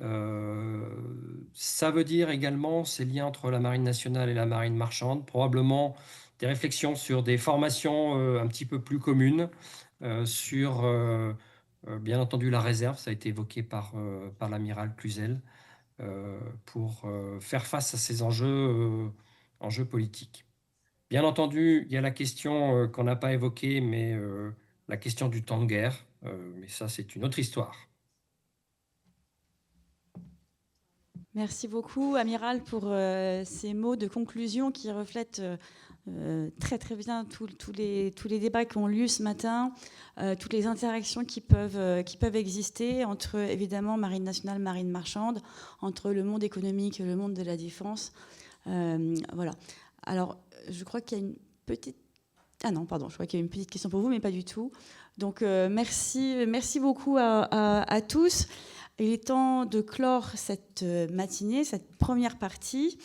Ça veut dire également ces liens entre la marine nationale et la marine marchande, probablement des réflexions sur des formations un petit peu plus communes, sur bien entendu la réserve, ça a été évoqué par l'amiral Cluzel, pour faire face à ces enjeux politiques. Bien entendu, il y a la question qu'on n'a pas évoquée, mais la question du temps de guerre, mais ça c'est une autre histoire. Merci beaucoup, Amiral, pour ces mots de conclusion qui reflètent très très bien tous les débats qui ont lieu ce matin, toutes les interactions qui peuvent exister entre évidemment marine nationale, marine marchande, entre le monde économique et le monde de la défense. Voilà. Alors, je crois qu'il y a une petite... Ah non, pardon, je crois qu'il y a une petite question pour vous, mais pas du tout. Donc, merci beaucoup à tous. Il est temps de clore cette matinée, cette première partie.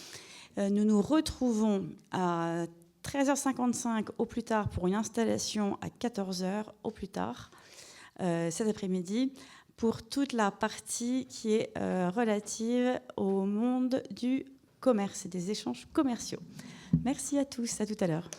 Nous nous retrouvons à 13h55 au plus tard pour une installation à 14h au plus tard cet après-midi pour toute la partie qui est relative au monde du commerce et des échanges commerciaux. Merci à tous, à tout à l'heure.